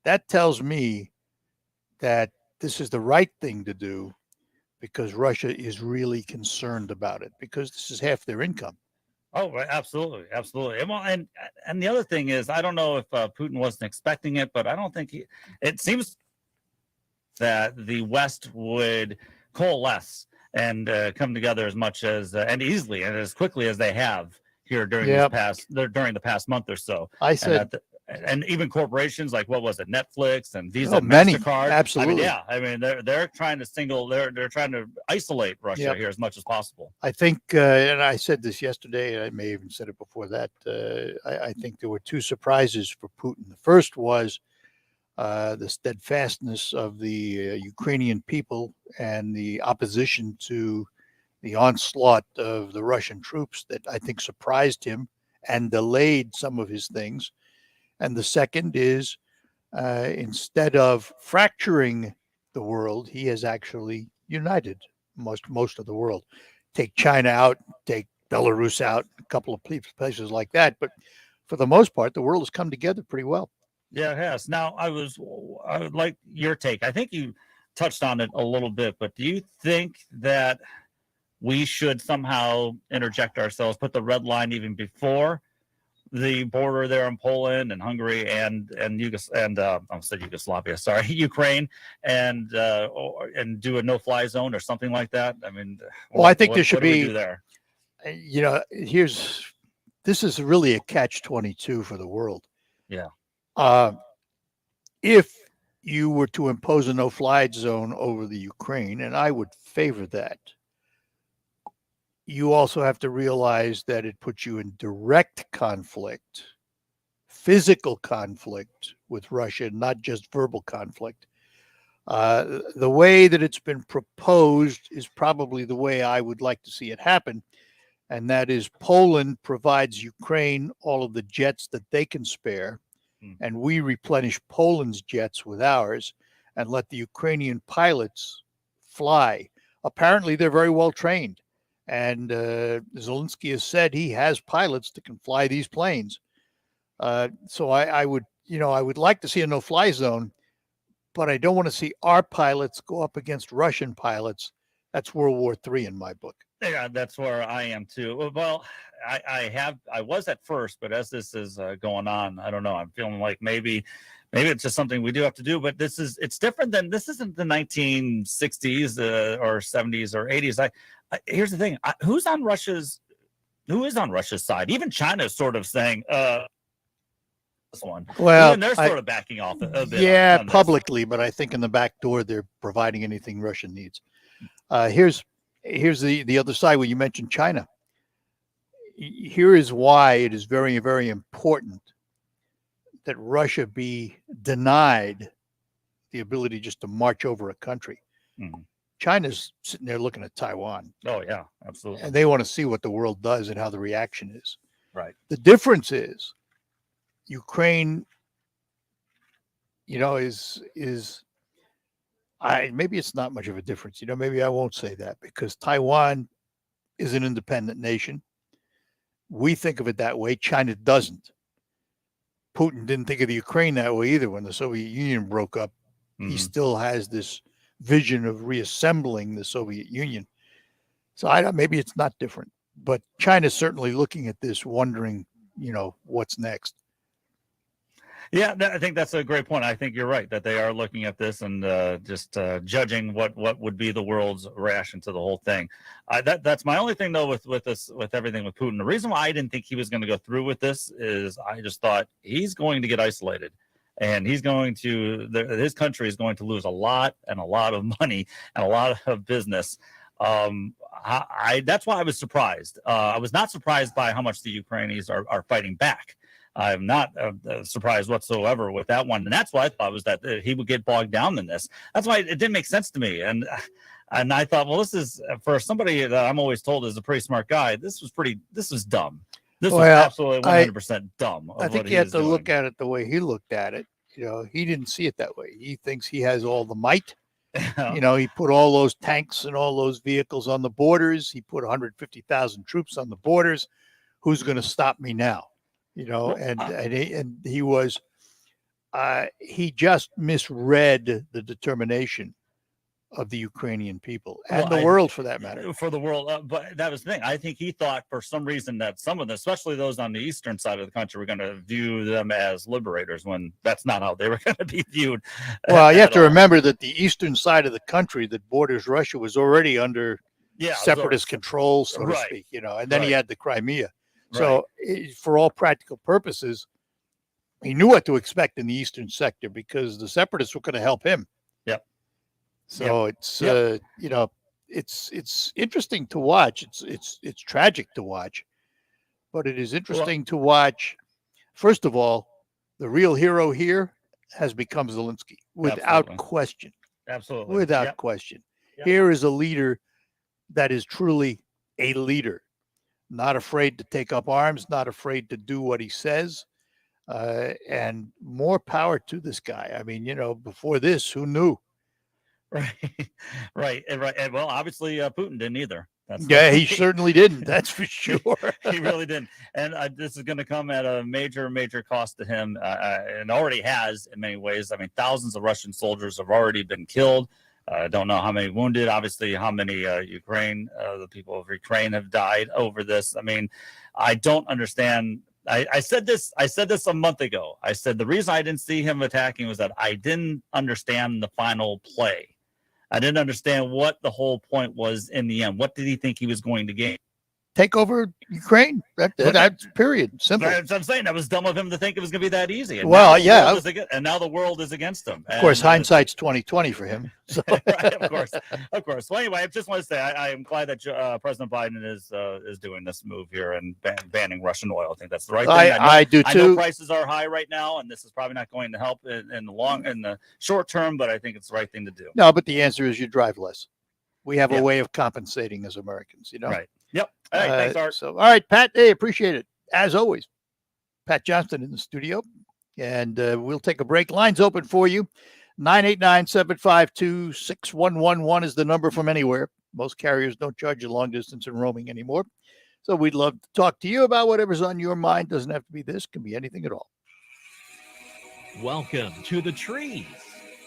S2: That tells me that this is the right thing to do, because Russia is really concerned about it, because this is half their income.
S9: Oh, right, absolutely, absolutely. And, well, and the other thing is, I don't know if Putin wasn't expecting it, but I don't think it seems that the West would coalesce and come together as much as and easily and as quickly as they have here during during the past month or so.
S2: I said.
S9: And even corporations like, what was it, Netflix and Visa,
S2: many,
S9: MasterCard.
S2: absolutely.
S9: They're trying to they're trying to isolate Russia here as much as possible.
S2: I think, and I said this yesterday, and I may have even said it before that, I think there were two surprises for Putin. The first was the steadfastness of the Ukrainian people and the opposition to the onslaught of the Russian troops that I think surprised him and delayed some of his things. And the second is instead of fracturing the world, he has actually united most of the world. Take China out, take Belarus out, a couple of places like that. But for the most part, the world has come together pretty well.
S9: Yeah, it has. Now, I would like your take. I think you touched on it a little bit, but do you think that we should somehow interject ourselves, put the red line even before the border there in Poland and Hungary and I said Yugoslavia, sorry, Ukraine, and do a no-fly zone or something like that? I mean,
S2: well, I think there should
S9: what do we
S2: be
S9: do there.
S2: You know, this is really a catch-22 for the world.
S9: Yeah.
S2: If you were to impose a no-fly zone over the Ukraine, and I would favor that, you also have to realize that it puts you in direct conflict, physical conflict with Russia, not just verbal conflict. The way that it's been proposed is probably the way I would like to see it happen. And that is Poland provides Ukraine all of the jets that they can spare, and we replenish Poland's jets with ours and let the Ukrainian pilots fly. Apparently, they're very well trained. And Zelensky has said he has pilots that can fly these planes. So I would like to see a no-fly zone, but I don't want to see our pilots go up against Russian pilots. That's World War III in my book.
S9: Yeah, that's where I am too. Well, I was at first, but as this is going on, I don't know. I'm feeling like maybe it's just something we do have to do. But it's different than this. Isn't the 1960s or 70s or 80s? Here's the thing: who is on Russia's side? Even China is sort of saying, this one.
S2: Well,
S9: even they're sort of backing off a bit.
S2: Yeah,
S9: on this.
S2: publicly, but I think in the back door they're providing anything Russia needs. Here's the other side where you mentioned China. Here is why it is very, very important that Russia be denied the ability just to march over a country.
S9: Mm-hmm.
S2: China's sitting there looking at Taiwan.
S9: Oh yeah, absolutely.
S2: And they want to see what the world does and how the reaction is.
S9: Right.
S2: The difference is Ukraine, is maybe it's not much of a difference. Maybe I won't say that because Taiwan is an independent nation. We think of it that way. China doesn't. Putin didn't think of the Ukraine that way either when the Soviet Union broke up.
S9: Mm-hmm.
S2: He still has this vision of reassembling the Soviet Union. So maybe it's not different, but China's certainly looking at this, wondering, what's next.
S9: Yeah, I think that's a great point. I think you're right that they are looking at this and just judging what would be the world's reaction to the whole thing. That's my only thing though with everything with Putin. The reason why I didn't think he was going to go through with this is I just thought he's going to get isolated, and his country is going to lose a lot of money and a lot of business. That's why I was surprised. I was not surprised by how much the Ukrainians are fighting back. I'm not surprised whatsoever with that one. And that's why I thought was that he would get bogged down in this. That's why it didn't make sense to me. And I thought, well, this is for somebody that I'm always told is a pretty smart guy. This was dumb. This was absolutely 100% dumb.
S2: I think you have to look at it the way he looked at it. He didn't see it that way. He thinks he has all the might. He put all those tanks and all those vehicles on the borders. He put 150,000 troops on the borders. Who's going to stop me now? And he just misread the determination of the Ukrainian people and the world, for that matter.
S9: For the world, but that was the thing. I think he thought for some reason that some of them, especially those on the eastern side of the country, were going to view them as liberators when that's not how they were going to be viewed.
S2: Well, you have to remember that the eastern side of the country that borders Russia was already under separatist control, so to speak. And then he had the Crimea. So for all practical purposes, he knew what to expect in the eastern sector because the separatists were going to help him.
S9: Yep.
S2: So it's it's interesting to watch. It's tragic to watch, but it is interesting to watch. First of all, the real hero here has become Zelensky without question.
S9: Absolutely.
S2: Without question. Yep. Here is a leader that is truly a leader, not afraid to take up arms, not afraid to do what he says. And more power to this guy. I mean, before this, who knew?
S9: Right, right. And well, obviously, Putin didn't either.
S2: He certainly didn't. That's for sure.
S9: He really didn't. And this is going to come at a major, major cost to him, and already has in many ways. I mean, thousands of Russian soldiers have already been killed. I don't know how many wounded. Obviously, how many the people of Ukraine have died over this. I mean, I don't understand. I said this a month ago. I said the reason I didn't see him attacking was that I didn't understand the final play. I didn't understand what the whole point was in the end. What did he think he was going to gain?
S2: Take over Ukraine. That's period. Simple.
S9: That's what I'm saying. That was dumb of him to think it was going to be that easy. And
S2: well,
S9: and now the world is against him.
S2: Of course, hindsight's 20/20 for him. So.
S9: Right, of course. Well, anyway, I just want to say I am glad that President Biden is doing this move here and banning Russian oil. I think that's the right thing.
S2: I do too.
S9: I know prices are high right now, and this is probably not going to help in the short term. But I think it's the right thing to do.
S2: No, but the answer is you drive less. We have a way of compensating as Americans.
S9: Right. Yep. All right, thanks, Art.
S2: So, all right, Pat. Hey, appreciate it. As always, Pat Johnston in the studio. And we'll take a break. Lines open for you. 989-752-6111 is the number from anywhere. Most carriers don't charge you long distance and roaming anymore. So we'd love to talk to you about whatever's on your mind. Doesn't have to be this. Can be anything at all.
S23: Welcome to the trees.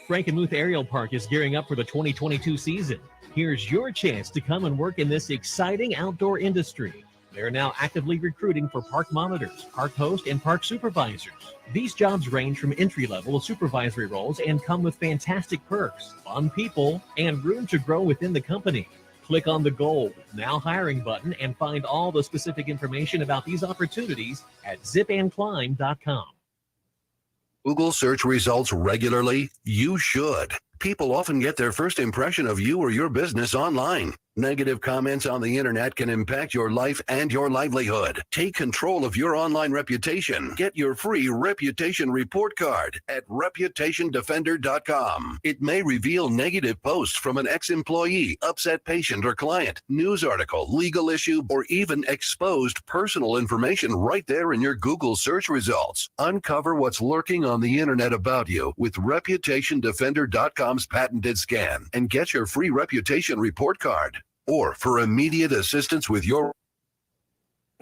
S23: Frankenmuth Aerial Park is gearing up for the 2022 season. Here's your chance to come and work in this exciting outdoor industry. They're now actively recruiting for park monitors, park hosts, and park supervisors. These jobs range from entry-level supervisory roles and come with fantastic perks, fun people, and room to grow within the company. Click on the Gold Now Hiring button and find all the specific information about these opportunities at zipandclimb.com.
S1: Google search results regularly? You should. People often get their first impression of you or your business online. Negative comments on the internet can impact your life and your livelihood. Take control of your online reputation. Get your free reputation report card at reputationdefender.com. It may reveal negative posts from an ex-employee, upset patient or client, news article, legal issue, or even exposed personal information right there in your Google search results. Uncover what's lurking on the internet about you with reputationdefender.com's patented scan and get your free reputation report card. Or for immediate assistance with your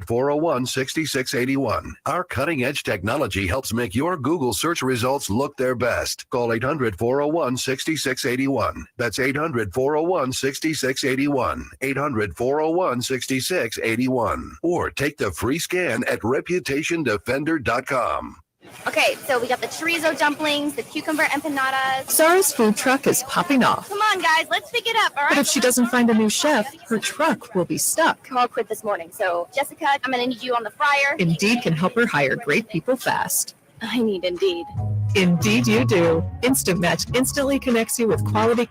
S1: 401-6681. Our cutting-edge technology helps make your Google search results look their best. Call 800-401-6681. That's 800-401-6681. 800-401-6681. Or take the free scan at reputationdefender.com.
S10: Okay, so we got the chorizo dumplings, the cucumber empanadas.
S11: Sarah's food truck is popping off.
S10: Come on, guys, let's pick it up, all right?
S11: But if she doesn't find a new chef, her truck will be stuck.
S10: Carl quit this morning, so Jessica, I'm going to need you on the fryer.
S11: Indeed can help her hire great people fast.
S10: I need Indeed.
S11: Indeed you do. Instant Match instantly connects you with quality.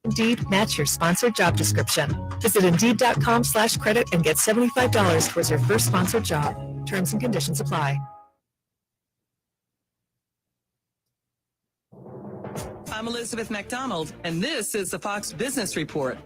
S11: Indeed, match your sponsored job description. Visit Indeed.com/credit and get $75 towards your first sponsored job. Terms and conditions apply.
S15: I'm Elizabeth McDonald, and this is the Fox Business Report.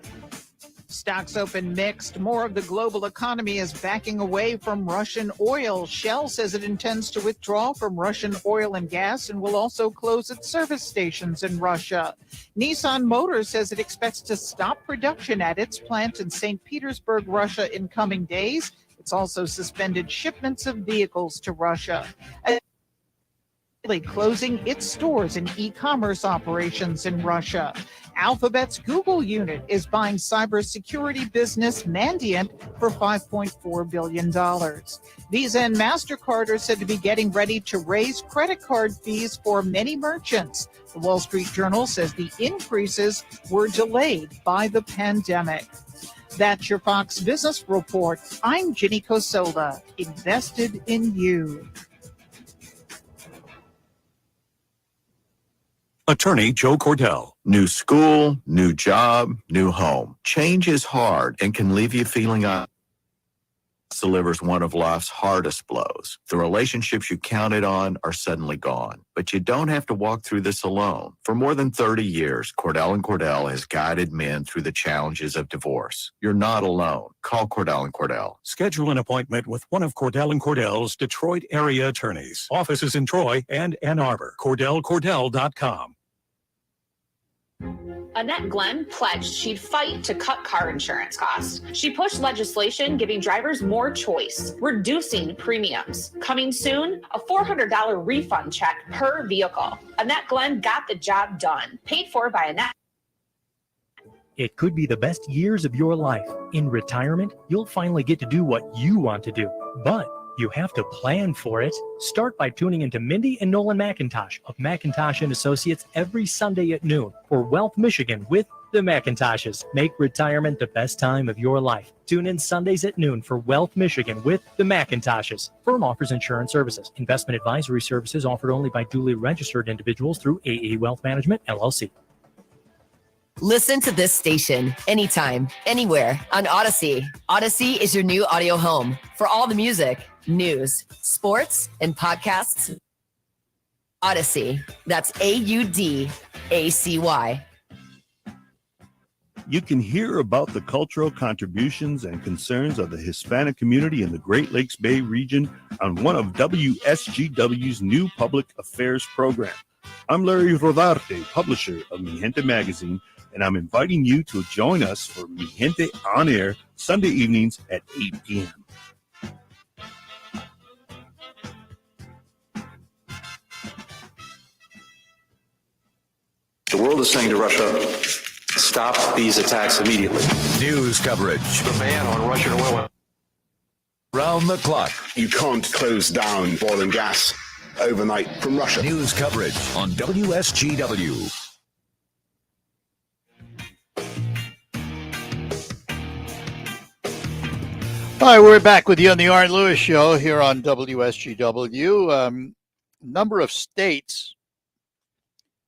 S16: Stocks open mixed. More of the global economy is backing away from Russian oil. Shell says it intends to withdraw from Russian oil and gas and will also close its service stations in Russia. Nissan Motors says it expects to stop production at its plant in St. Petersburg, Russia in coming days. It's also suspended shipments of vehicles to Russia. Closing its stores and e-commerce operations in Russia. Alphabet's Google unit is buying cybersecurity business Mandiant for $5.4 billion. Visa and MasterCard are said to be getting ready to raise credit card fees for many merchants. The Wall Street Journal says the increases were delayed by the pandemic. That's your Fox Business Report. I'm Ginny Cosola, invested in you.
S18: Attorney Joe Cordell. New school, new job, new home. Change is hard and can leave you feeling delivers one of life's hardest blows. The relationships you counted on are suddenly gone. But you don't have to walk through this alone. For more than 30 years, Cordell & Cordell has guided men through the challenges of divorce. You're not alone. Call Cordell & Cordell. Schedule an appointment with one of Cordell & Cordell's Detroit area attorneys. Offices in Troy and Ann Arbor. CordellCordell.com.
S4: Annette Glenn pledged she'd fight to cut car insurance costs. She pushed legislation giving drivers more choice, reducing premiums. Coming soon, a $400 refund check per vehicle. Annette Glenn got the job done. Paid for by Annette.
S19: It could be the best years of your life. In retirement, you'll finally get to do what you want to do. But you have to plan for it. Start by tuning into Mindy and Nolan McIntosh of McIntosh and Associates every Sunday at noon for Wealth Michigan with the McIntoshes. Make retirement the best time of your life. Tune in Sundays at noon for Wealth Michigan with the McIntoshes. Firm offers insurance services. Investment advisory services offered only by duly registered individuals through AE Wealth Management, LLC.
S21: Listen to this station anytime, anywhere on Odyssey. Odyssey is your new audio home for all the music, news, sports, and podcasts. Odyssey. That's AUDACY.
S22: You can hear about the cultural contributions and concerns of the Hispanic community in the Great Lakes Bay region on one of WSGW's new public affairs program. I'm Larry Rodarte, publisher of Mi Gente magazine, and I'm inviting you to join us for Mi Gente On Air Sunday evenings at 8 p.m.
S24: The world is saying to Russia, stop these attacks immediately.
S13: News coverage.
S24: The ban on Russian oil.
S13: Round the clock.
S25: You can't close down oil and gas overnight from Russia.
S13: News coverage on WSGW.
S2: All right, we're back with you on the Art Lewis Show here on WSGW. Number of states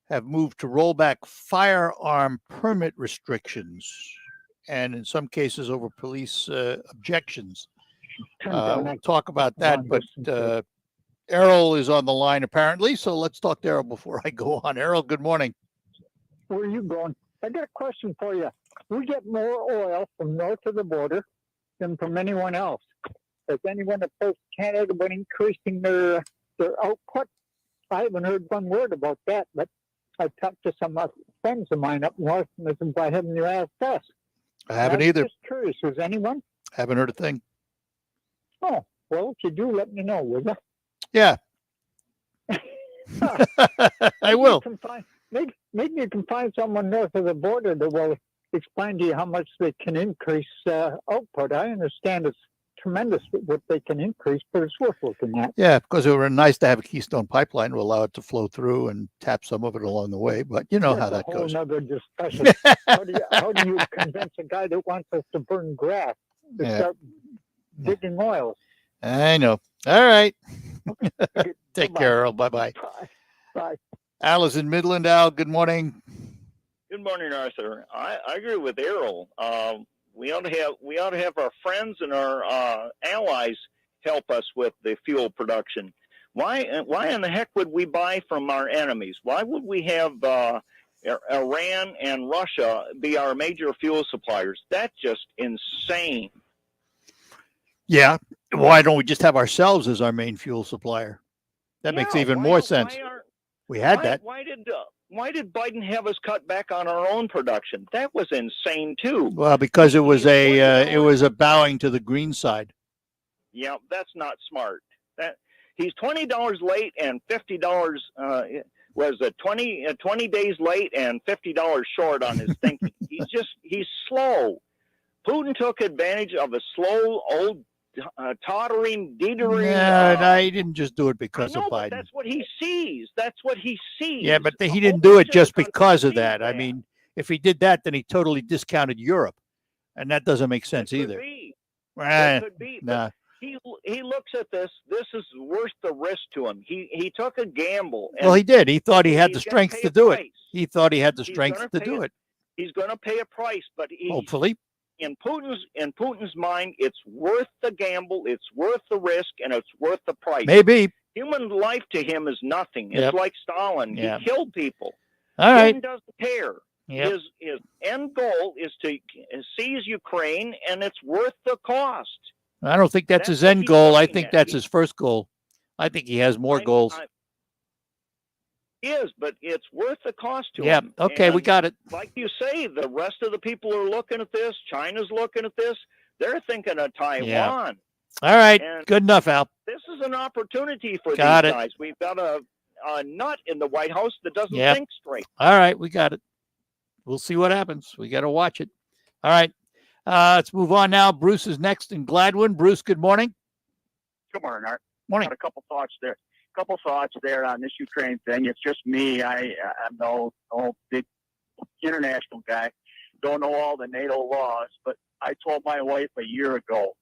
S2: have moved to roll back firearm permit restrictions, and in some cases over police objections. We'll talk about that, but Errol is on the line apparently, so let's talk to Errol before I go on. Errol, good morning.
S26: Where are you going? I got a question for you. We get more oil from north of the border than from anyone else. Has anyone approached Canada about increasing their output? I haven't heard one word about that, but I've talked to some friends of mine up north, and it's why haven't you asked us?
S2: I haven't either.
S26: Just curious, was anyone?
S2: Haven't heard a thing.
S26: Oh, well, if you do, let me know, will you?
S2: Yeah. I will.
S26: Maybe you can find someone north of the border that will explain to you how much they can increase output. I understand it's tremendous what they can increase, but it's worth looking at.
S2: Yeah, because it would be nice to have a Keystone pipeline to allow it to flow through and tap some of it along the way, but you know how that goes.
S26: Another discussion. how do you convince a guy that wants us to burn grass to start digging oil?
S2: I know. All right. Take care, Earl. Bye-bye.
S26: Bye.
S2: Al is in Midland. Al, good morning.
S27: Good morning, Arthur. I agree with Errol. We ought to have our friends and our allies help us with the fuel production. Why in the heck would we buy from our enemies? Why would we have Iran and Russia be our major fuel suppliers? That's just insane.
S2: Yeah. Why don't we just have ourselves as our main fuel supplier? That makes even more sense. We had that.
S27: Why did Biden have us cut back on our own production? That was insane too.
S2: Well, because it was a bowing to the green side.
S27: Yeah, that's not smart. That he's $20 late and $50 was a 20 days late and $50 short on his thinking. He's slow. Putin took advantage of a slow old tottering, teetering.
S2: No, he didn't just do it because of Biden.
S27: That's what he sees. That's what he sees.
S2: Yeah, but he didn't do it just because of that. I mean, if he did that, then he totally discounted Europe, and that doesn't make sense either.
S27: It could be. Nah. He looks at this. This is worth the risk to him. He took a gamble.
S2: Well, he did. He thought he had the strength to do it. He thought he had the strength to do it.
S27: He's going to pay a price, but
S2: hopefully.
S27: in Putin's mind, it's worth the gamble, it's worth the risk, and it's worth the price.
S2: Maybe.
S27: Human life to him is nothing.
S2: Yep.
S27: It's like Stalin.
S2: Yep.
S27: He killed people.
S2: All right.
S27: Putin doesn't care.
S2: Yep.
S27: His end goal is to seize Ukraine, and it's worth the cost.
S2: I don't think that's his end goal. I think that's his first goal. I think he has more goals.
S27: Is, but it's worth the cost to
S2: Yeah.
S27: him.
S2: Okay, we
S27: And
S2: got it.
S27: like you say, the rest of the people are looking at this. China's looking at this. They're thinking of Taiwan.
S2: All right.
S27: And
S2: Good enough, Al.
S27: this is an opportunity for
S2: Got
S27: these
S2: it.
S27: guys. We've got a nut in the White House that doesn't
S2: Yep.
S27: think straight.
S2: All right, we got it. We'll see what happens. We got to watch it. All right. Let's move on now. Bruce is next in Gladwin. Bruce, good morning.
S3: Good morning, Art.
S2: Morning.
S3: Got a couple thoughts there on this Ukraine thing. It's just me. I'm no big international guy. Don't know all the NATO laws, but I told my wife a year ago,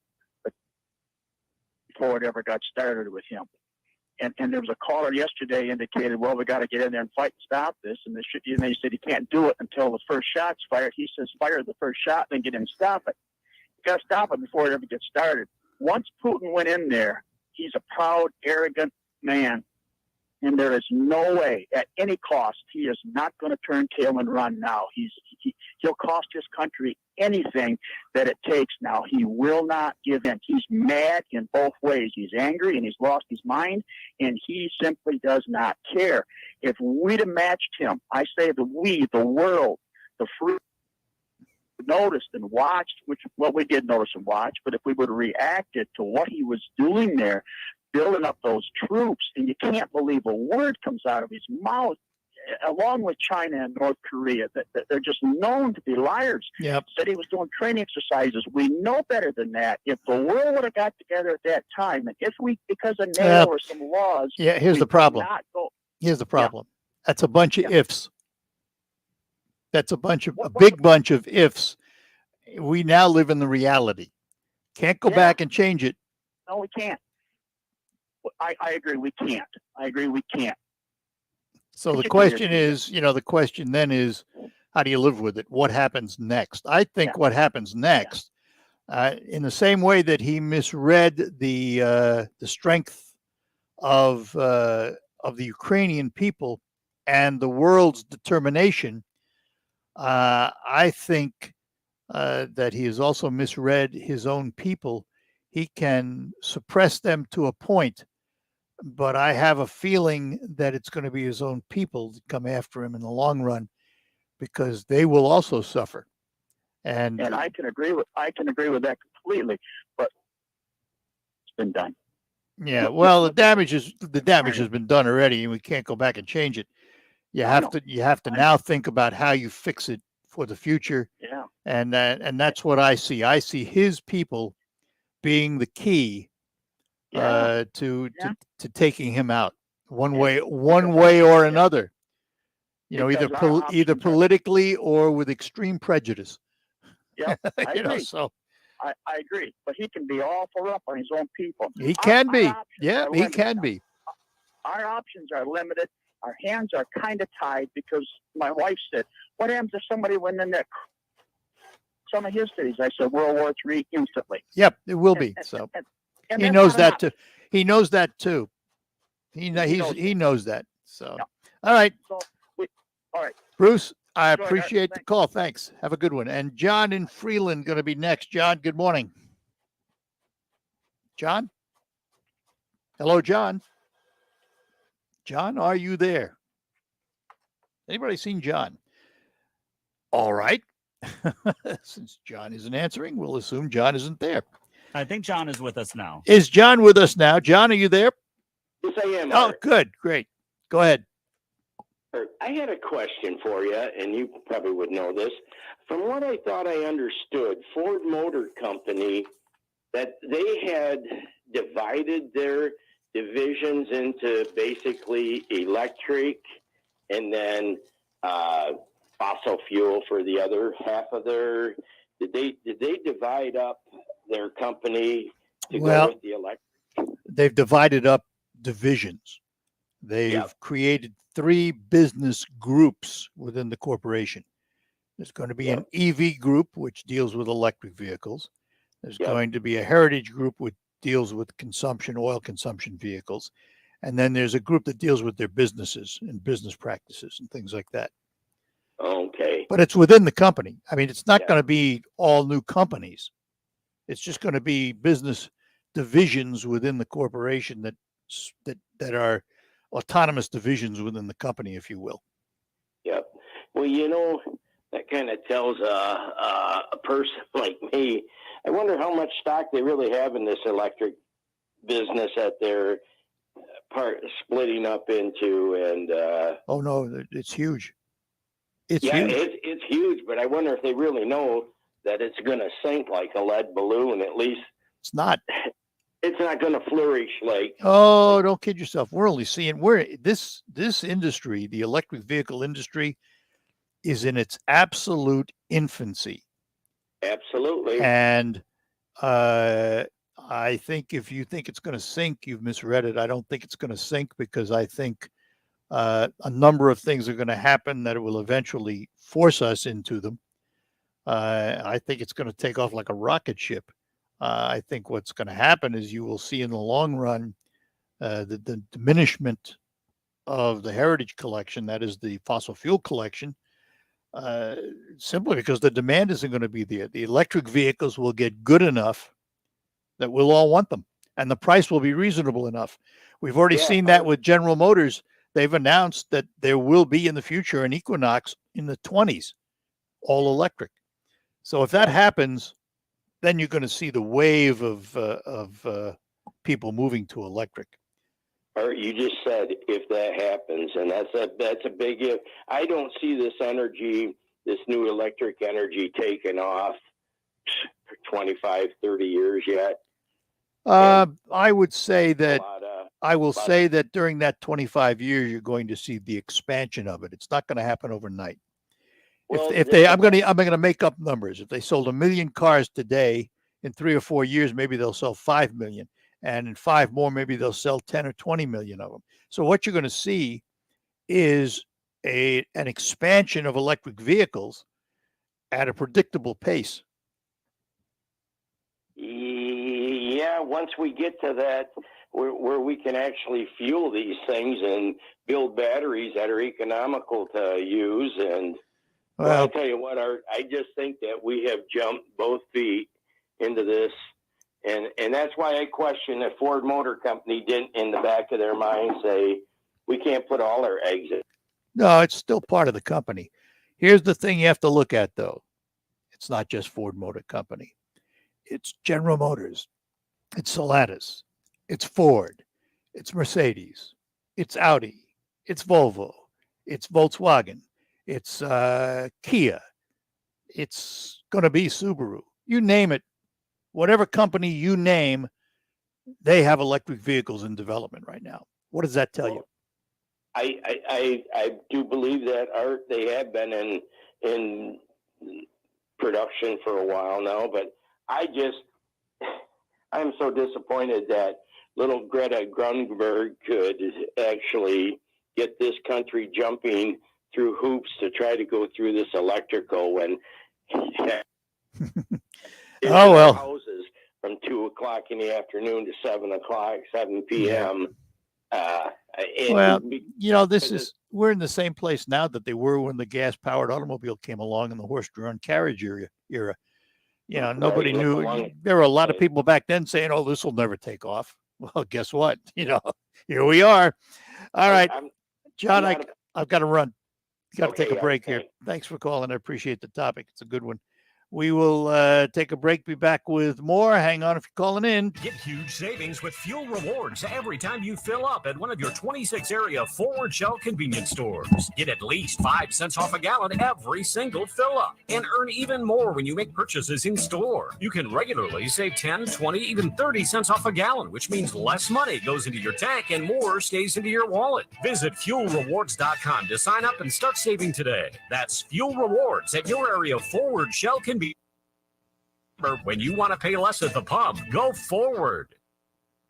S3: before it ever got started with him. And there was a caller yesterday indicated, well, we got to get in there and fight and stop this. And they said he can't do it until the first shot's fired. He says, fire the first shot, then get in and stop it. You got to stop it before it ever gets started. Once Putin went in there, he's a proud, arrogant man. And there is no way, at any cost, he is not going to turn tail and run now. He'll cost his country anything that it takes now. He will not give in. He's mad in both ways. He's angry and he's lost his mind, and he simply does not care. If we'd have matched him, I say the world, the free noticed and watched, we did notice and watch, but if we would have reacted to what he was doing there, building up those troops, and you can't believe a word comes out of his mouth, along with China and North Korea, that they're just known to be liars.
S2: Yep.
S3: Said he was doing training exercises. We know better than that. If the world would have got together at that time, and if we, because of NATO or some laws,
S2: here's the problem. Here's the problem. That's a bunch of ifs. That's a big bunch of ifs. We now live in the reality. Can't go back and change it.
S3: No, we can't. I agree. We can't. I agree. We can't.
S2: So the question is, the question then is, how do you live with it? What happens next? I think what happens next, in the same way that he misread the strength of the Ukrainian people and the world's determination, I think that he has also misread his own people. He can suppress them to a point, but I have a feeling that it's going to be his own people that come after him in the long run, because they will also suffer. And
S3: I can agree with that completely, but it's been done.
S2: Yeah, well, the damage has been done already, and we can't go back and change it. You have to now think about how you fix it for the future.
S3: Yeah.
S2: And that's what I see. I see his people being the key to taking him out one way or another. Either politically or with extreme prejudice.
S3: Yeah, I agree.
S2: So
S3: I agree, but he can be awful up on his own people.
S2: He can be. Yeah, he can be.
S3: Our options are limited. Our hands are kind of tied, because my wife said, what happens if somebody went in there? Some of his cities, I said, World War III instantly.
S2: Yep, it will be. So
S3: and
S2: he knows that too. He knows that too. He knows that. So, all right.
S3: All right.
S2: Bruce, I appreciate the call. Thanks. Have a good one. And John in Freeland going to be next. John, good morning. John? Hello, John. John, are you there? Anybody seen John? All right. Since John isn't answering, we'll assume John isn't there.
S9: I think John is with us now.
S2: Is John with us now? John, are you there?
S5: Yes, I am.
S2: Oh, good. Great. Go ahead.
S5: I had a question for you, and you probably would know this. From what I thought I understood, Ford Motor Company, that they had divided their divisions into basically electric and then fossil fuel for the other half of their. Did they divide up their company to go with the electric?
S2: They've divided up divisions. They've created 3 business groups within the corporation. There's going to be an EV group, which deals with electric vehicles. There's going to be a heritage group, which deals with oil consumption vehicles. And then there's a group that deals with their businesses and business practices and things like that.
S5: Okay.
S2: But it's within the company. I mean, it's not going to be all new companies. It's just going to be business divisions within the corporation that are autonomous divisions within the company, if you will.
S5: Yep. Well, that kind of tells a person like me, I wonder how much stock they really have in this electric business that they're splitting up into. And
S2: oh no, it's huge. It's huge.
S5: It's huge, but I wonder if they really know that it's going to sink like a lead balloon. At least
S2: it's not.
S5: It's not going to flourish like.
S2: Oh, don't kid yourself. We're only seeing this industry, the electric vehicle industry, is in its absolute infancy.
S5: Absolutely.
S2: And I think if you think it's going to sink, you've misread it. I don't think it's going to sink because I think a number of things are going to happen that it will eventually force us into them. I think it's going to take off like a rocket ship. I think what's going to happen is you will see in the long run the diminishment of the heritage collection, that is the fossil fuel collection, simply because the demand isn't going to be there. The electric vehicles will get good enough that we'll all want them, and the price will be reasonable enough. We've already seen that with General Motors. They've announced that there will be in the future an Equinox in the 20s, all electric. So if that happens, then you're going to see the wave of people moving to electric.
S5: Or you just said if that happens, and that's a big if. I don't see this new electric energy taking off for 25, 30 years yet.
S2: I would say that say that during that 25 years, you're going to see the expansion of it. It's not going to happen overnight. Well, I'm going to make up numbers. If they sold 1 million cars today, in 3 or 4 years, maybe they'll sell 5 million. And in 5 more, maybe they'll sell 10 or 20 million of them. So what you're going to see is an expansion of electric vehicles at a predictable pace.
S5: Yeah, once we get to that, where we can actually fuel these things and build batteries that are economical to use. And well, I'll tell you what, Art, I just think that we have jumped both feet into this. And that's why I question if Ford Motor Company didn't, in the back of their mind, say, we can't put all our eggs in.
S2: No, it's still part of the company. Here's the thing you have to look at, though. It's not just Ford Motor Company. It's General Motors. It's Stellantis. It's Ford. It's Mercedes. It's Audi. It's Volvo. It's Volkswagen. It's Kia. It's going to be Subaru. You name it. Whatever company you name, they have electric vehicles in development right now. What does that tell you?
S5: I do believe that, Art, they have been in production for a while now, but I'm so disappointed that little Greta Grunberg could actually get this country jumping through hoops to try to go through this electrical when houses from 2 o'clock in the afternoon to 7 p.m.
S2: Well, we're in the same place now that they were when the gas-powered automobile came along in the horse-drawn carriage era. Nobody knew. There were a lot of people back then saying, "Oh, this will never take off." Well, guess what? Here we are. All right, John, I've got to run. Got to take a break here. Thanks for calling. I appreciate the topic. It's a good one. We will take a break, be back with more. Hang on if you're calling in.
S23: Get huge savings with fuel rewards every time you fill up at one of your 26 area Forward Shell convenience stores. Get at least 5 cents off a gallon every single fill up and earn even more when you make purchases in store. You can regularly save 10, 20, even 30 cents off a gallon, which means less money goes into your tank and more stays into your wallet. Visit fuelrewards.com to sign up and start saving today. That's Fuel Rewards at your area Forward Shell convenience. When you want to pay less at the pump, go Forward.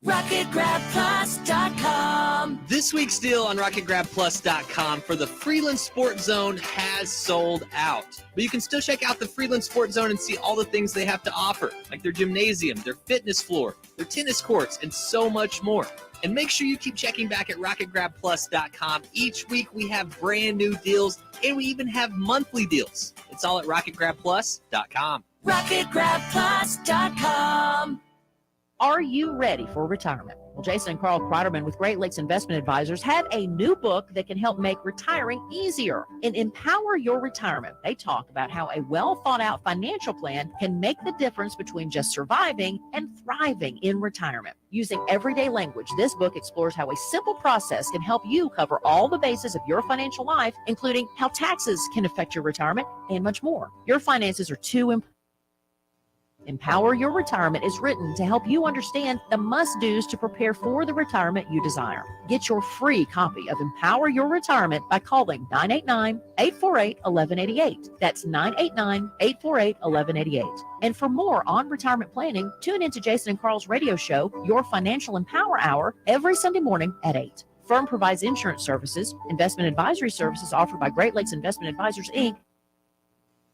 S6: RocketGrabPlus.com. This week's deal on RocketGrabPlus.com for the Freeland Sport Zone has sold out. But you can still check out the Freeland Sport Zone and see all the things they have to offer, like their gymnasium, their fitness floor, their tennis courts, and so much more. And make sure you keep checking back at RocketGrabPlus.com. Each week we have brand new deals, and we even have monthly deals. It's all at RocketGrabPlus.com.
S7: RocketGrabPlus.com. Are you ready for retirement? Well, Jason and Carl Kreiderman with Great Lakes Investment Advisors have a new book that can help make retiring easier. In Empower Your Retirement, they talk about how a well-thought-out financial plan can make the difference between just surviving and thriving in retirement. Using everyday language, this book explores how a simple process can help you cover all the bases of your financial life, including how taxes can affect your retirement and much more. Your finances are too important. Empower Your Retirement is written to help you understand the must-dos to prepare for the retirement you desire. Get your free copy of Empower Your Retirement by calling 989-848-1188. That's 989-848-1188. And for more on retirement planning, tune into Jason and Carl's radio show, Your Financial Empower Hour, every Sunday morning at 8. Firm provides insurance services, investment advisory services offered by Great Lakes Investment Advisors, Inc.,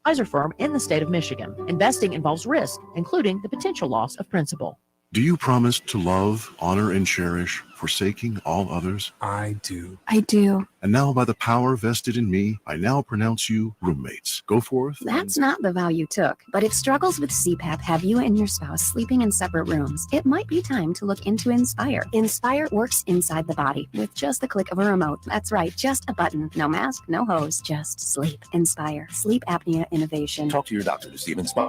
S7: advisor firm in the state of Michigan. Investing involves risk, including the potential loss of principal.
S8: Do you promise to love, honor, and cherish, forsaking all others?
S12: I do.
S8: I do. And now, by the power vested in me, I now pronounce you roommates. Go forth.
S14: That's not the vow you took. But if struggles with CPAP have you and your spouse sleeping in separate rooms, it might be time to look into Inspire. Inspire works inside the body with just the click of a remote. That's right, just a button. No mask, no hose, just sleep. Inspire. Sleep apnea innovation.
S17: Talk to your doctor to see if Inspire.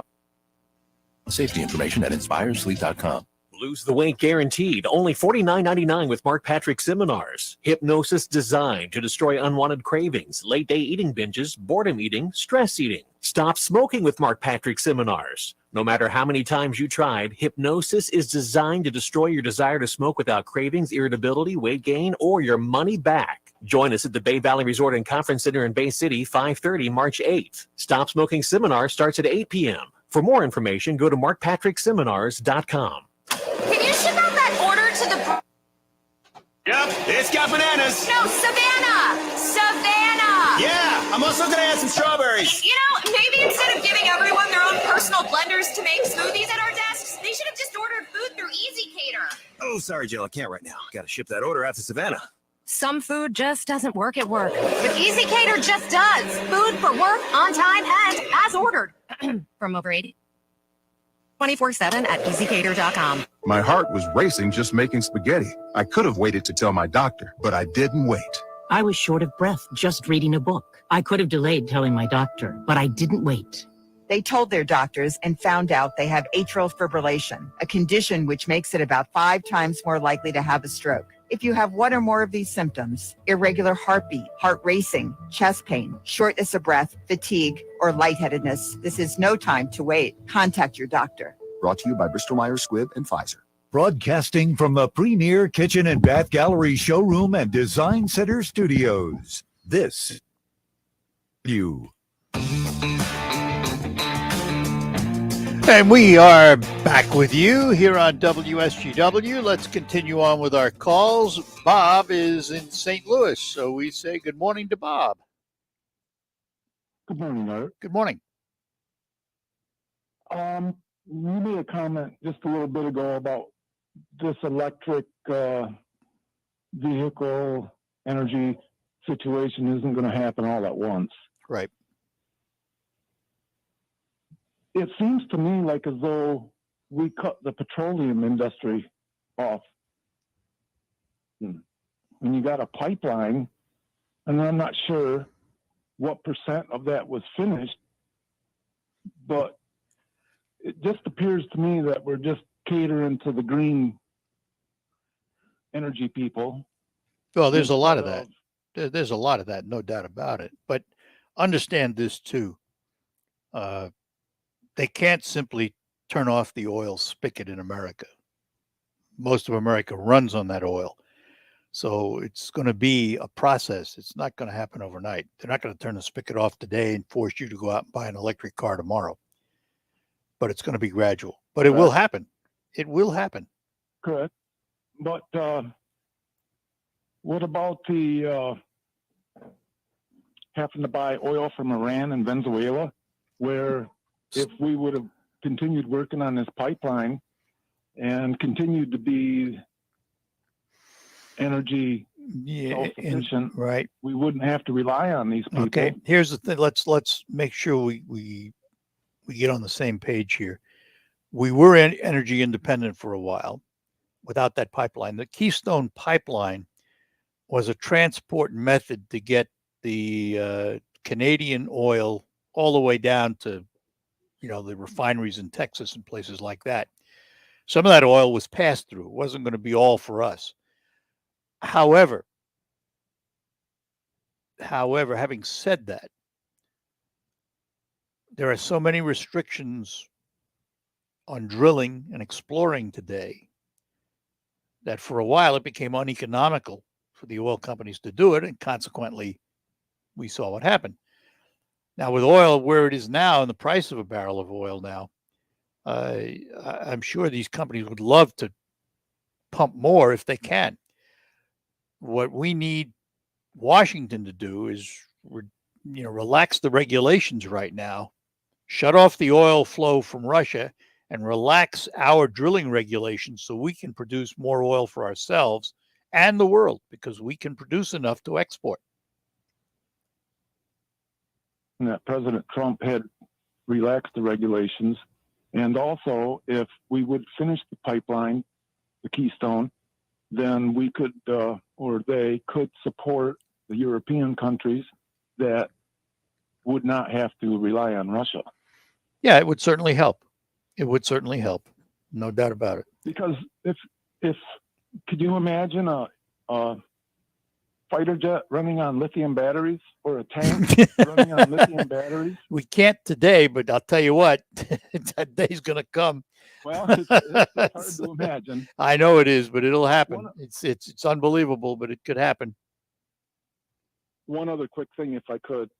S17: Safety information at inspiresleep.com.
S23: Lose the weight guaranteed. Only $49.99 with Mark Patrick Seminars. Hypnosis designed to destroy unwanted cravings, late day eating binges, boredom eating, stress eating. Stop smoking with Mark Patrick Seminars. No matter how many times you tried, Hypnosis is designed to destroy your desire to smoke without cravings, irritability, weight gain, or your money back. Join us at the Bay Valley Resort and Conference Center in Bay City, 5:30, March 8th. Stop Smoking Seminar starts at 8 p.m. For more information, go to markpatrickseminars.com.
S10: Can you ship out that order to the...
S20: Yep, it's got bananas.
S10: No, Savannah! Savannah!
S20: Yeah, I'm also going to add some strawberries.
S10: You know, maybe instead of giving everyone their own personal blenders to make smoothies at our desks, they should have just ordered food through Easy Cater.
S20: Oh, sorry, Jill, I can't right now. Got to ship that order out to Savannah.
S10: Some food just doesn't work at work. But Easy Cater just does. Food for work, on time, and as ordered. From over 80. 24/7 at easycater.com.
S25: My heart was racing just making spaghetti. I could have waited to tell my doctor, but I didn't wait.
S28: I was short of breath just reading a book. I could have delayed telling my doctor, but I didn't wait.
S29: They told their doctors and found out they have atrial fibrillation, a condition which makes it about 5 times more likely to have a stroke. If you have one or more of these symptoms, irregular heartbeat, heart racing, chest pain, shortness of breath, fatigue, or lightheadedness, this is no time to wait. Contact your doctor.
S30: Brought to you by Bristol-Myers Squibb and Pfizer.
S13: Broadcasting from the premier kitchen and bath gallery showroom and design center studios. This you.
S2: And we are back with you here on WSGW. Let's continue on with our calls. Bob is in St. Louis, so we say good morning to Bob.
S31: Good morning, Art.
S2: Good morning.
S31: You made a comment just a little bit ago about this electric vehicle energy situation isn't going to happen all at once.
S2: Right.
S31: It seems to me like as though we cut the petroleum industry off. When you got a pipeline, and I'm not sure what % of that was finished, but it just appears to me that we're just catering to the green energy people.
S2: Well, there's a lot of that. There's a lot of that, no doubt about it. But understand this too. They can't simply turn off the oil spigot in America. Most of America runs on that oil. So it's going to be a process. It's not going to happen overnight. They're not going to turn the spigot off today and force you to go out and buy an electric car tomorrow. But it's going to be gradual. But it will happen. It will happen.
S31: Correct. But What about the having to buy oil from Iran and Venezuela, where if we would have continued working on this pipeline and continued to be energy self-sufficient,
S2: right,
S31: we wouldn't have to rely on these people.
S2: Okay, here's the thing. Let's make sure we get on the same page here. We were energy independent for a while without that pipeline. The Keystone Pipeline was a transport method to get the Canadian oil all the way down to, the refineries in Texas and places like that. Some of that oil was passed through. It wasn't going to be all for us. However, having said that, there are so many restrictions on drilling and exploring today that for a while it became uneconomical for the oil companies to do it, and consequently, we saw what happened. Now, with oil where it is now and the price of a barrel of oil now, I'm sure these companies would love to pump more if they can. What we need Washington to do is, relax the regulations right now, shut off the oil flow from Russia, and relax our drilling regulations so we can produce more oil for ourselves and the world, because we can produce enough to export.
S31: And that President Trump had relaxed the regulations. And also, if we would finish the pipeline, the Keystone, then we could, or they could support the European countries that would not have to rely on Russia.
S2: Yeah, it would certainly help. It would certainly help. No doubt about it.
S31: Because if could you imagine a fighter jet running on lithium batteries, or a tank running on lithium batteries?
S2: We can't today, but I'll tell you what, that day's going to come.
S31: Well, it's hard to imagine.
S2: I know it is, but it'll happen. It's unbelievable, but it could happen.
S31: One other quick thing, if I could.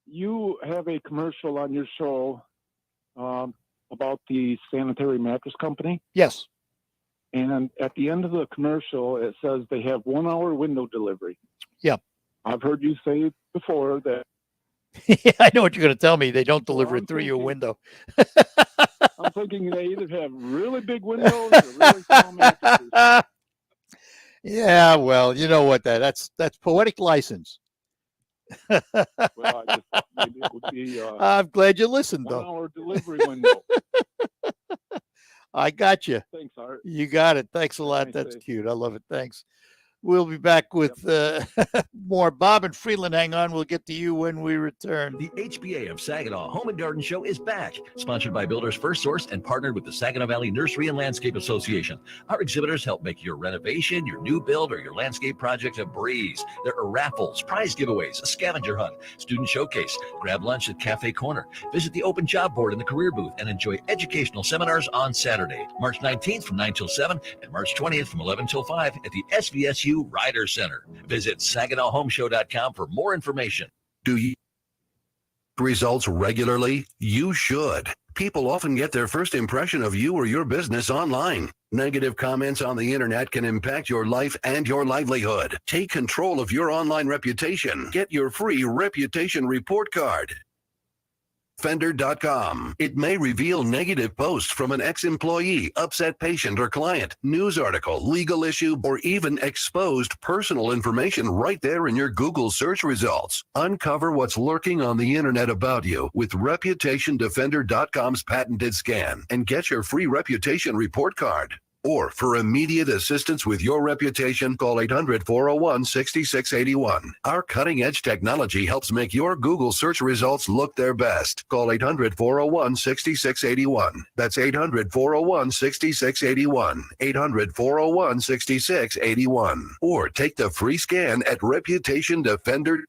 S31: You have a commercial on your show about the sanitary mattress company.
S2: Yes.
S31: And at the end of the commercial, it says they have 1 hour window delivery.
S2: Yeah.
S31: I've heard you say before that.
S2: Yeah, I know what you're going to tell me. They don't deliver it through your window.
S31: I'm thinking they either have really big windows or really small mattresses.
S2: Yeah, well, you know what? That's poetic license.
S31: Well, I just thought maybe it would be
S2: I'm glad you listened,
S31: 1
S2: though.
S31: hour delivery window.
S2: I got you.
S31: Thanks, Art.
S2: You got it. Thanks a lot. That's cute. I love it. Thanks. We'll be back with more. Bob and Freeland, hang on. We'll get to you when we return.
S1: The HBA of Saginaw Home and Garden Show is back, sponsored by Builders First Source and partnered with the Saginaw Valley Nursery and Landscape Association. Our exhibitors help make your renovation, your new build, or your landscape project a breeze. There are raffles, prize giveaways, a scavenger hunt, student showcase, grab lunch at Cafe Corner, visit the open job board in the career booth, and enjoy educational seminars on Saturday, March 19th from 9 till 7 and March 20th from 11 till 5 at the SVSU Rider Center. Visit SaginawHomeshow.com for more information.
S4: Do you results regularly? You should. People often get their first impression of you or your business online. Negative comments on the internet can impact your life and your livelihood. Take control of your online reputation. Get your free reputation report card. Fender.com. It may reveal negative posts from an ex-employee, upset patient or client, news article, legal issue, or even exposed personal information right there in your Google search results. Uncover what's lurking on the internet about you with ReputationDefender.com's patented scan and get your free reputation report card. Or for immediate assistance with your reputation, call 800-401-6681. Our cutting-edge technology helps make your Google search results look their best. Call 800-401-6681. That's 800-401-6681. 800-401-6681. Or take the free scan at Reputation Defender.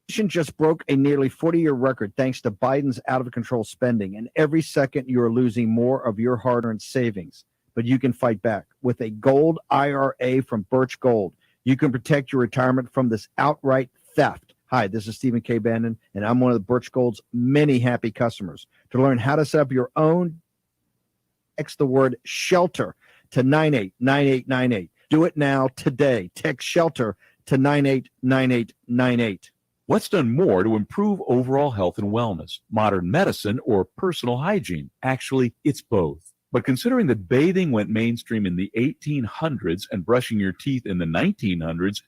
S11: Just broke a nearly 40-year record thanks to Biden's out-of-control spending, and every second you are losing more of your hard-earned savings. But you can fight back. With a gold IRA from Birch Gold, you can protect your retirement from this outright theft. Hi, this is Stephen K. Bannon, and I'm one of the Birch Gold's many happy customers. To learn how to set up your own, text the word SHELTER to 989898. Do it now, today. Text SHELTER to 989898.
S3: What's done more to improve overall health and wellness? Modern medicine or personal hygiene? Actually, it's both. But considering that bathing went mainstream in the 1800s and brushing your teeth in the 1900s,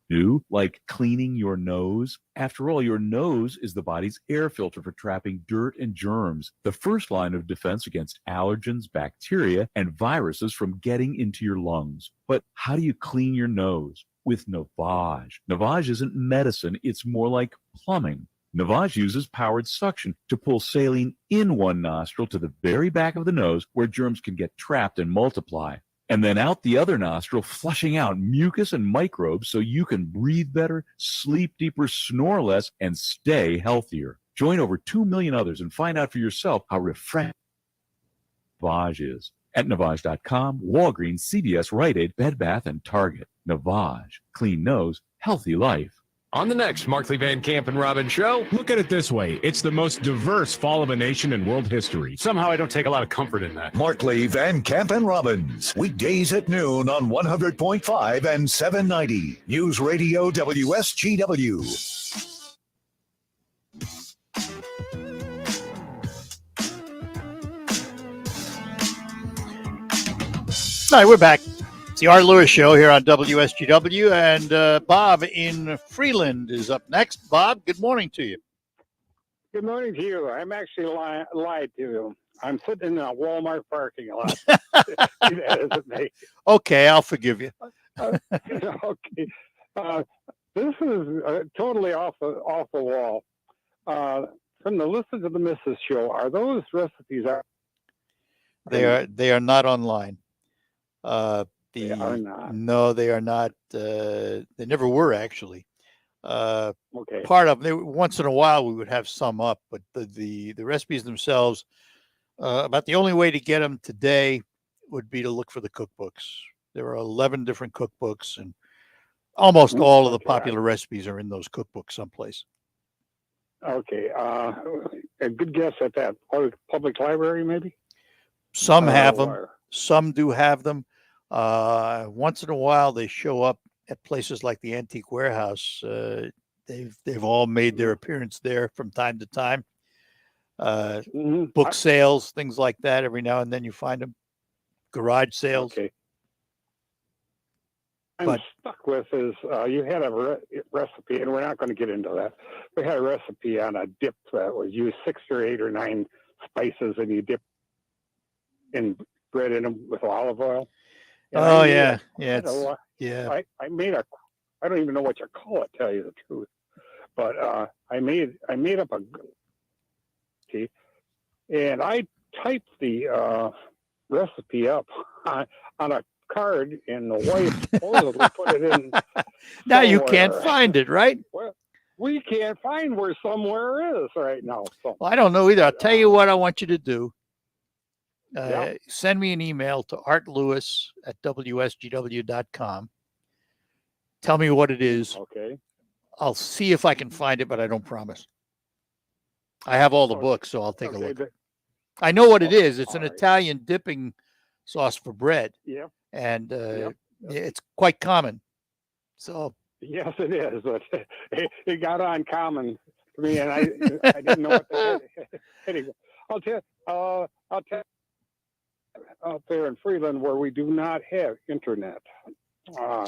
S3: new, like cleaning your nose. After all, your nose is the body's air filter for trapping dirt and germs, the first line of defense against allergens, bacteria, and viruses from getting into your lungs. But how do you clean your nose? With Navage. Navage isn't medicine, it's more like plumbing. Navage uses powered suction to pull saline in one nostril to the very back of the nose where germs can get trapped and multiply, and then out the other nostril, flushing out mucus and microbes so you can breathe better, sleep deeper, snore less, and stay healthier. Join over 2 million others and find out for yourself how refreshing Navage is. At Navage.com, Walgreens, CVS, Rite Aid, Bed Bath, and Target. Navage. Clean nose, healthy life.
S12: On the next Markley Van Camp and Robbins show, look at it this way. It's the most diverse fall of a nation in world history. Somehow I don't take a lot of comfort in that.
S13: Markley, Van Camp, and Robbins. Weekdays at noon on 100.5 and 790. News Radio WSGW.
S2: All right, we're back. It's the Art Lewis Show here on WSGW, and Bob in Freeland is up next. Bob, good morning to you.
S15: Good morning to you. I'm actually lied to you. I'm sitting in a Walmart parking lot. That isn't me.
S2: Okay, I'll forgive you.
S15: Okay. This is totally off the wall. From the Listen to the Missus show, are those recipes?
S2: They are not online.
S15: They are not.
S2: No, they are not. They never were, actually.
S15: Okay.
S2: Part of them, once in a while we would have some up, but the recipes themselves, about the only way to get them today would be to look for the cookbooks. There are 11 different cookbooks, and almost all of the popular recipes are in those cookbooks someplace.
S15: Okay. A good guess at that. Public library, maybe?
S2: Some have them. Some do have them. Once in a while, they show up at places like the Antique Warehouse. They've all made their appearance there from time to time. Book sales, things like that. Every now and then you find them. Garage sales.
S15: Okay. I'm stuck with is you had a recipe, and we're not going to get into that. We had a recipe on a dip that was used 6 or 8 or 9 spices, and you dip in bread in them with olive oil. And I made a, I don't even know what you call it, tell you the truth, but I made up a recipe, and I typed the recipe up on a card, and the wife supposedly put it in.
S2: Now you can't find it, right?
S15: Well, we can't find where somewhere is right now. So.
S2: Well, I don't know either. I'll tell you what I want you to do. Send me an email to artlewis@wsgw.com. Tell me what it is.
S15: Okay.
S2: I'll see if I can find it, but I don't promise. I have all the books, so I'll take a look. I know what it is. It's an Italian dipping sauce for bread.
S15: Yeah.
S2: And it's quite common. So.
S15: Yes, it is. But it got uncommon to me, and I didn't know what to do. Anyway, I'll tell out there in Freeland where we do not have internet.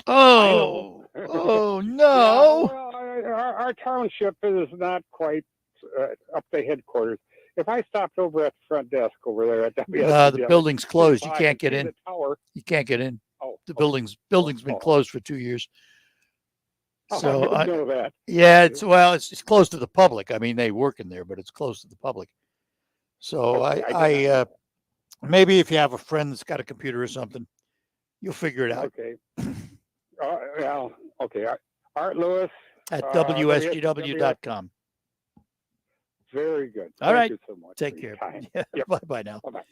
S2: No!
S15: Yeah, well, our township is not quite up the headquarters. If I stopped over at the front desk over there at WSGW,
S2: the building's closed. You can't get in.
S15: Tower.
S2: You can't get in.
S15: Oh,
S2: the building's been closed for 2 years. So
S15: I didn't know that.
S2: Yeah, it's closed to the public. I mean, they work in there, but it's closed to the public. So I maybe if you have a friend that's got a computer or something, you'll figure it out.
S15: Okay. Well, okay. Art Lewis
S2: at WSGW.com.
S15: Very good.
S2: All right.
S15: Thank you so much.
S2: Take care.
S15: Yeah. Yep.
S2: Bye now.
S15: Bye-bye.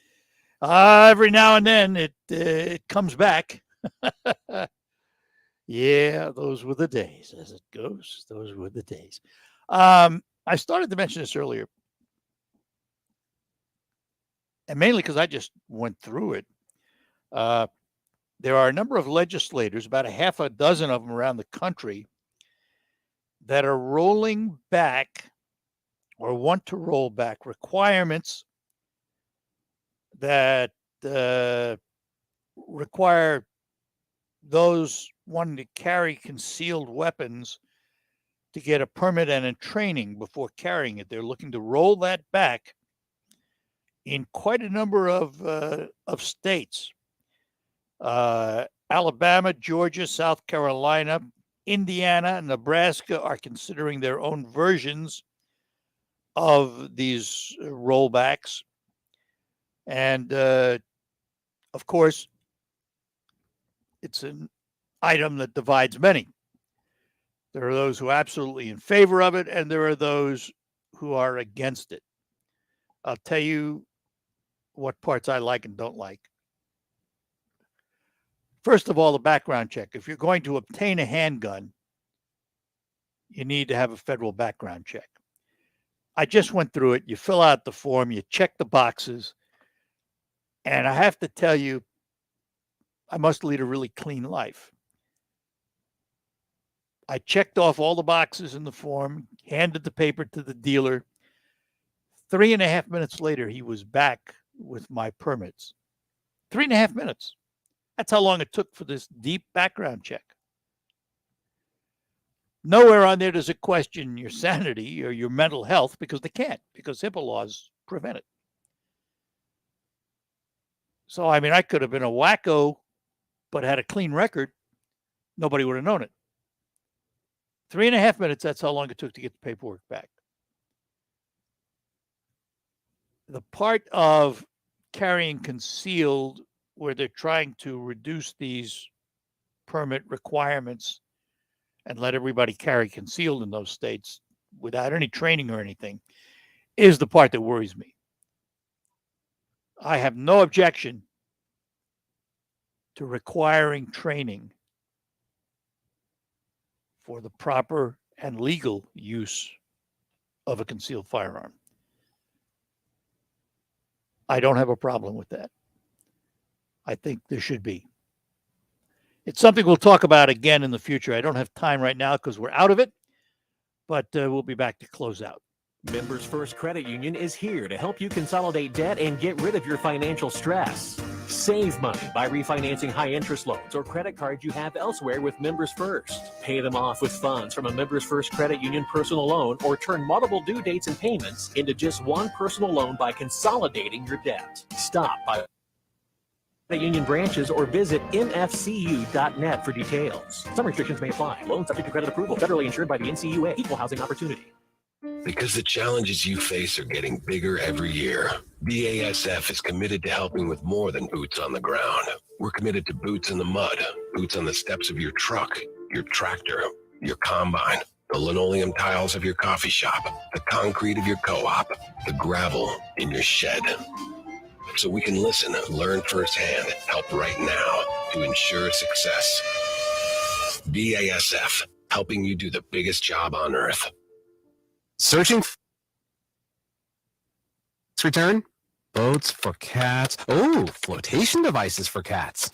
S2: Every now and then it comes back. Yeah, those were the days, as it goes. Those were the days. I started to mention this earlier, and mainly because I just went through it. there are a number of legislators, about a half a dozen of them around the country, that are rolling back or want to roll back requirements that require those wanting to carry concealed weapons to get a permit and a training before carrying it. They're looking to roll that back in quite a number of states. Alabama, Georgia, South Carolina, Indiana, and Nebraska are considering their own versions of these rollbacks. And of course, it's an item that divides many. There are those who are absolutely in favor of it, and there are those who are against it. I'll tell you what parts I like and don't like. First of all, the background check. If you're going to obtain a handgun, you need to have a federal background check. I just went through it. You fill out the form, you check the boxes, and I have to tell you, I must lead a really clean life. I checked off all the boxes in the form, handed the paper to the dealer. 3.5 minutes later, he was back with my permits. 3.5 minutes. That's how long it took for this deep background check. Nowhere on there does it question your sanity or your mental health, because they can't, because HIPAA laws prevent it. So, I mean, I could have been a wacko, but had a clean record. Nobody would have known it. 3.5 minutes, that's how long it took to get the paperwork back. The part of carrying concealed, where they're trying to reduce these permit requirements and let everybody carry concealed in those states without any training or anything, is the part that worries me. I have no objection to requiring training for the proper and legal use of a concealed firearm. I don't have a problem with that. I think there should be. It's something we'll talk about again in the future. I don't have time right now because we're out of it, but we'll be back to close out.
S23: Members First Credit Union is here to help you consolidate debt and get rid of your financial stress. Save money by refinancing high-interest loans or credit cards you have elsewhere with Members First. Pay them off with funds from a Members First Credit Union personal loan, or turn multiple due dates and payments into just one personal loan by consolidating your debt. Stop by Credit Union branches or visit mfcu.net for details. Some restrictions may apply. Loan subject to credit approval. Federally insured by the NCUA. Equal housing opportunity.
S4: Because the challenges you face are getting bigger every year, BASF is committed to helping with more than boots on the ground. We're committed to boots in the mud, boots on the steps of your truck, your tractor, your combine, the linoleum tiles of your coffee shop, the concrete of your co-op, the gravel in your shed. So we can listen, learn firsthand, help right now to ensure success. BASF, helping you do the biggest job on earth.
S20: Searching return? Boats for cats. Oh, flotation devices for cats.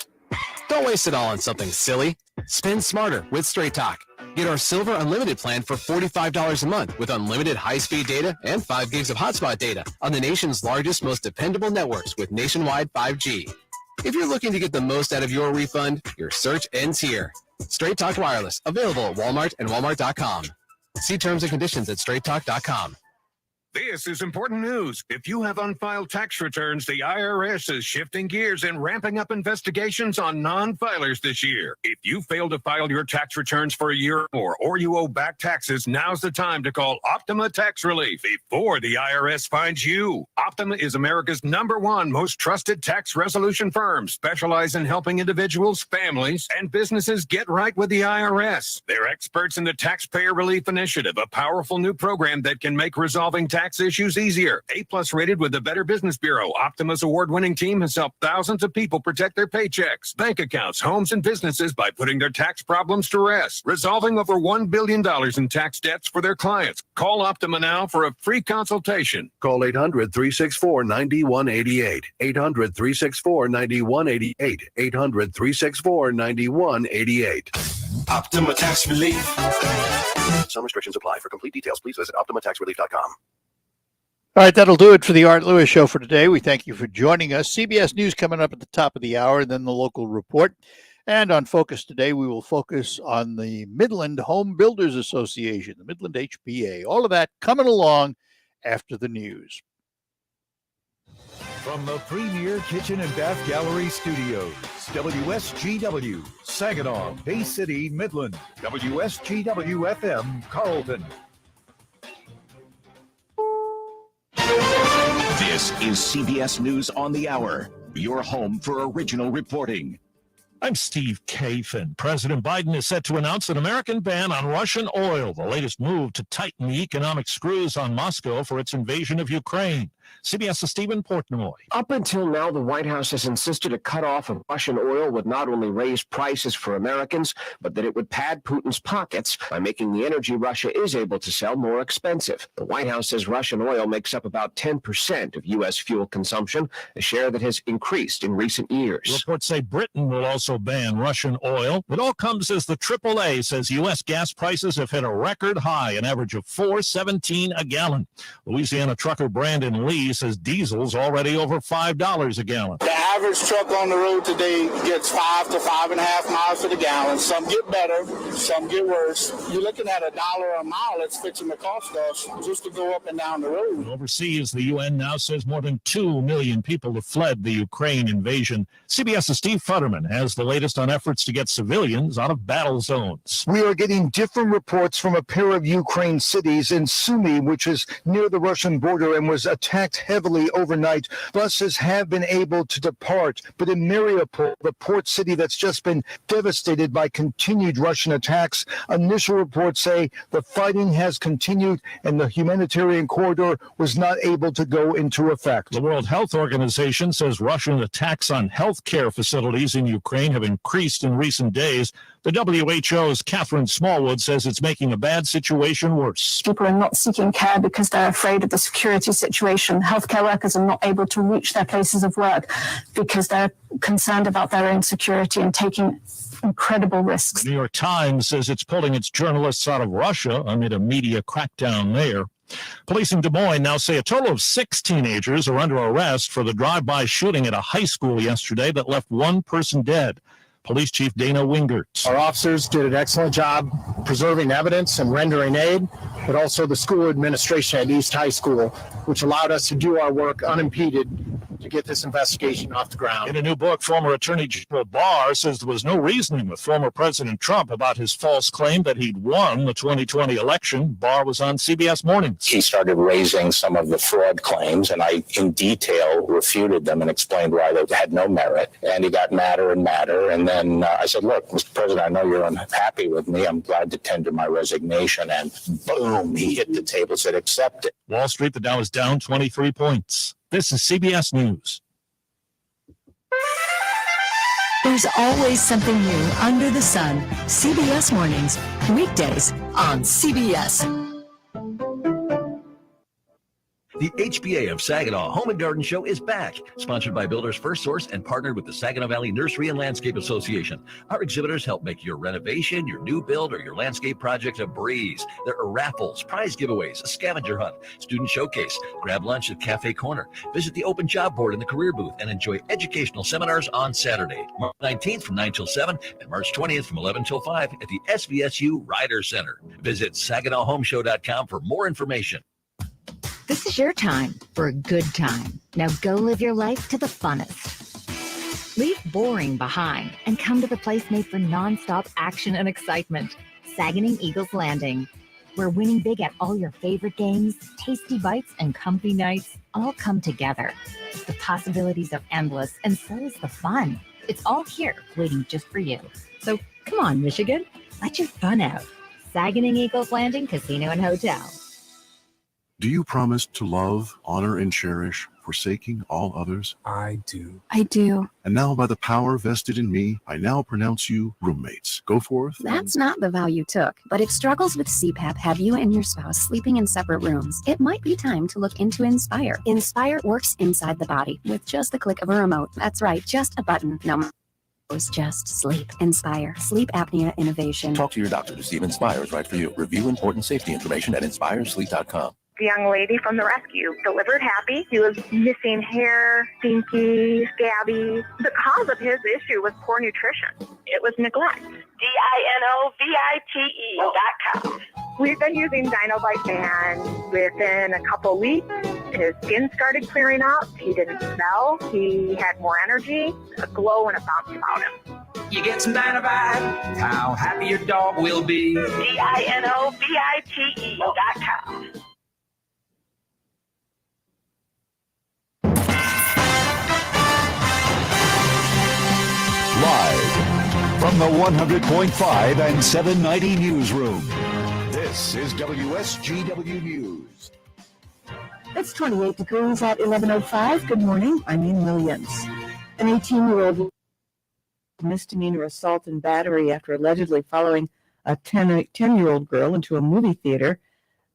S20: Don't waste it all on something silly. Spend smarter with Straight Talk. Get our Silver Unlimited plan for $45 a month with unlimited high-speed data and 5 gigs of hotspot data on the nation's largest, most dependable networks with nationwide 5G. If you're looking to get the most out of your refund, your search ends here. Straight Talk Wireless, available at Walmart and Walmart.com. See terms and conditions at straighttalk.com.
S5: This is important news. If you have unfiled tax returns, the IRS is shifting gears and ramping up investigations on non-filers this year. If you fail to file your tax returns for a year or you owe back taxes, now's the time to call Optima Tax Relief before the IRS finds you. Optima is America's #1 most trusted tax resolution firm, specialized in helping individuals, families, and businesses get right with the IRS. They're experts in the Taxpayer Relief Initiative, a powerful new program that can make resolving tax tax issues easier. A-plus rated with the Better Business Bureau, Optima's award-winning team has helped thousands of people protect their paychecks, bank accounts, homes, and businesses by putting their tax problems to rest, resolving over $1 billion in tax debts for their clients. Call Optima now for a free consultation.
S4: Call 800-364-9188. 800-364-9188. 800-364-9188.
S17: Optima Tax Relief.
S4: Some restrictions apply. For complete details, please visit OptimaTaxRelief.com.
S2: All right, that'll do it for the Art Lewis Show for today. We thank you for joining us. CBS News coming up at the top of the hour, then the local report. And on Focus today, we will focus on the Midland Home Builders Association, the Midland HBA. All of that coming along after the news.
S13: From the Premier Kitchen and Bath Gallery Studios, WSGW, Saginaw, Bay City, Midland, WSGW FM, Carlton.
S6: This is CBS News on the Hour, your home for original reporting.
S7: I'm Steve Kafin. President Biden is set to announce an American ban on Russian oil, the latest move to tighten the economic screws on Moscow for its invasion of Ukraine. CBS's Stephen Portnoy.
S9: Up until now, the White House has insisted a cutoff of Russian oil would not only raise prices for Americans, but that it would pad Putin's pockets by making the energy Russia is able to sell more expensive. The White House says Russian oil makes up about 10% of U.S. fuel consumption, a share that has increased in recent years.
S7: Reports say Britain will also ban Russian oil. It all comes as the AAA says U.S. gas prices have hit a record high, an average of $4.17 a gallon. Louisiana trucker Brandon Lee says diesel's already over $5 a gallon.
S16: The average truck on the road today gets 5 to 5.5 miles to the gallon. Some get better, some get worse. You're looking at $1 a mile. It's fixing to cost us just to go up and down the road.
S7: Overseas, the UN now says more than 2 million people have fled the Ukraine invasion. CBS's Steve Futterman has the latest on efforts to get civilians out of battle zones.
S18: We are getting different reports from a pair of Ukraine cities. In Sumy, which is near the Russian border and was attacked heavily overnight, buses have been able to depart. But in Mariupol, the port city that's just been devastated by continued Russian attacks, initial reports say the fighting has continued and the humanitarian corridor was not able to go into effect.
S7: The World Health Organization says Russian attacks on health care facilities in Ukraine have increased in recent days. The WHO's Catherine Smallwood says it's making a bad situation worse.
S19: People are not seeking care because they're afraid of the security situation. Healthcare workers are not able to reach their places of work because they're concerned about their own security and taking incredible risks.
S7: The New York Times says it's pulling its journalists out of Russia amid a media crackdown there. Police in Des Moines now say a total of 6 teenagers are under arrest for the drive-by shooting at a high school yesterday that left one person dead. Police Chief Dana Wingert.
S21: Our officers did an excellent job preserving evidence and rendering aid, but also the school administration at East High School, which allowed us to do our work unimpeded to get this investigation off the ground.
S7: In a new book, former Attorney General Barr says there was no reasoning with former President Trump about his false claim that he'd won the 2020 election. Barr was on CBS Mornings.
S22: He started raising some of the fraud claims, and I, in detail, refuted them and explained why they had no merit. And he got madder and madder. And then I said, look, Mr. President, I know you're unhappy with me. I'm glad to tender my resignation. And boom, he hit the table, said, accept it.
S7: Wall Street, the Dow is down 23 points. This is CBS News.
S24: There's always something new under the sun. CBS Mornings, weekdays on CBS.
S1: The HBA of Saginaw Home and Garden Show is back, sponsored by Builders First Source and partnered with the Saginaw Valley Nursery and Landscape Association. Our exhibitors help make your renovation, your new build, or your landscape project a breeze. There are raffles, prize giveaways, a scavenger hunt, student showcase, grab lunch at Cafe Corner, visit the open job board in the career booth, and enjoy educational seminars on Saturday, March 19th from 9 till 7 and March 20th from 11 till 5 at the SVSU Rider Center. Visit SaginawHomeshow.com for more information.
S26: This is your time for a good time. Now go live your life to the funnest. Leave boring behind and come to the place made for nonstop action and excitement. Sagging Eagles Landing, where winning big at all your favorite games, tasty bites, and comfy nights all come together. The possibilities are endless, and so is the fun. It's all here waiting just for you. So come on, Michigan, let your fun out. Sagging Eagles Landing Casino and Hotel.
S3: Do you promise to love, honor, and cherish, forsaking all others?
S8: I do.
S24: I do.
S3: And now, by the power vested in me, I now pronounce you roommates. Go forth.
S10: That's not the vow you took. But if struggles with CPAP have you and your spouse sleeping in separate rooms, it might be time to look into Inspire. Inspire works inside the body with just the click of a remote. That's right, just a button. No, it's just sleep. Inspire. Sleep apnea innovation.
S17: Talk to your doctor to see if Inspire is right for you. Review important safety information at inspiresleep.com.
S11: The young lady from the rescue delivered happy. He was missing hair, stinky, scabby. The cause of his issue was poor nutrition. It was neglect. DINOVITE.com. We've been using Dinovite, and within a couple weeks, his skin started clearing up. He didn't smell. He had more energy, a glow, and a bounce about him.
S14: You get some Dinovite, how happy your dog will be.
S11: DINOVITE.com.
S13: Live from the 100.5 and 790 newsroom, this is WSGW News.
S25: It's 28 degrees at 11:05. Good morning. I'm Ian Williams. An 18-year-old misdemeanor assault and battery after allegedly following a 10-year-old girl into a movie theater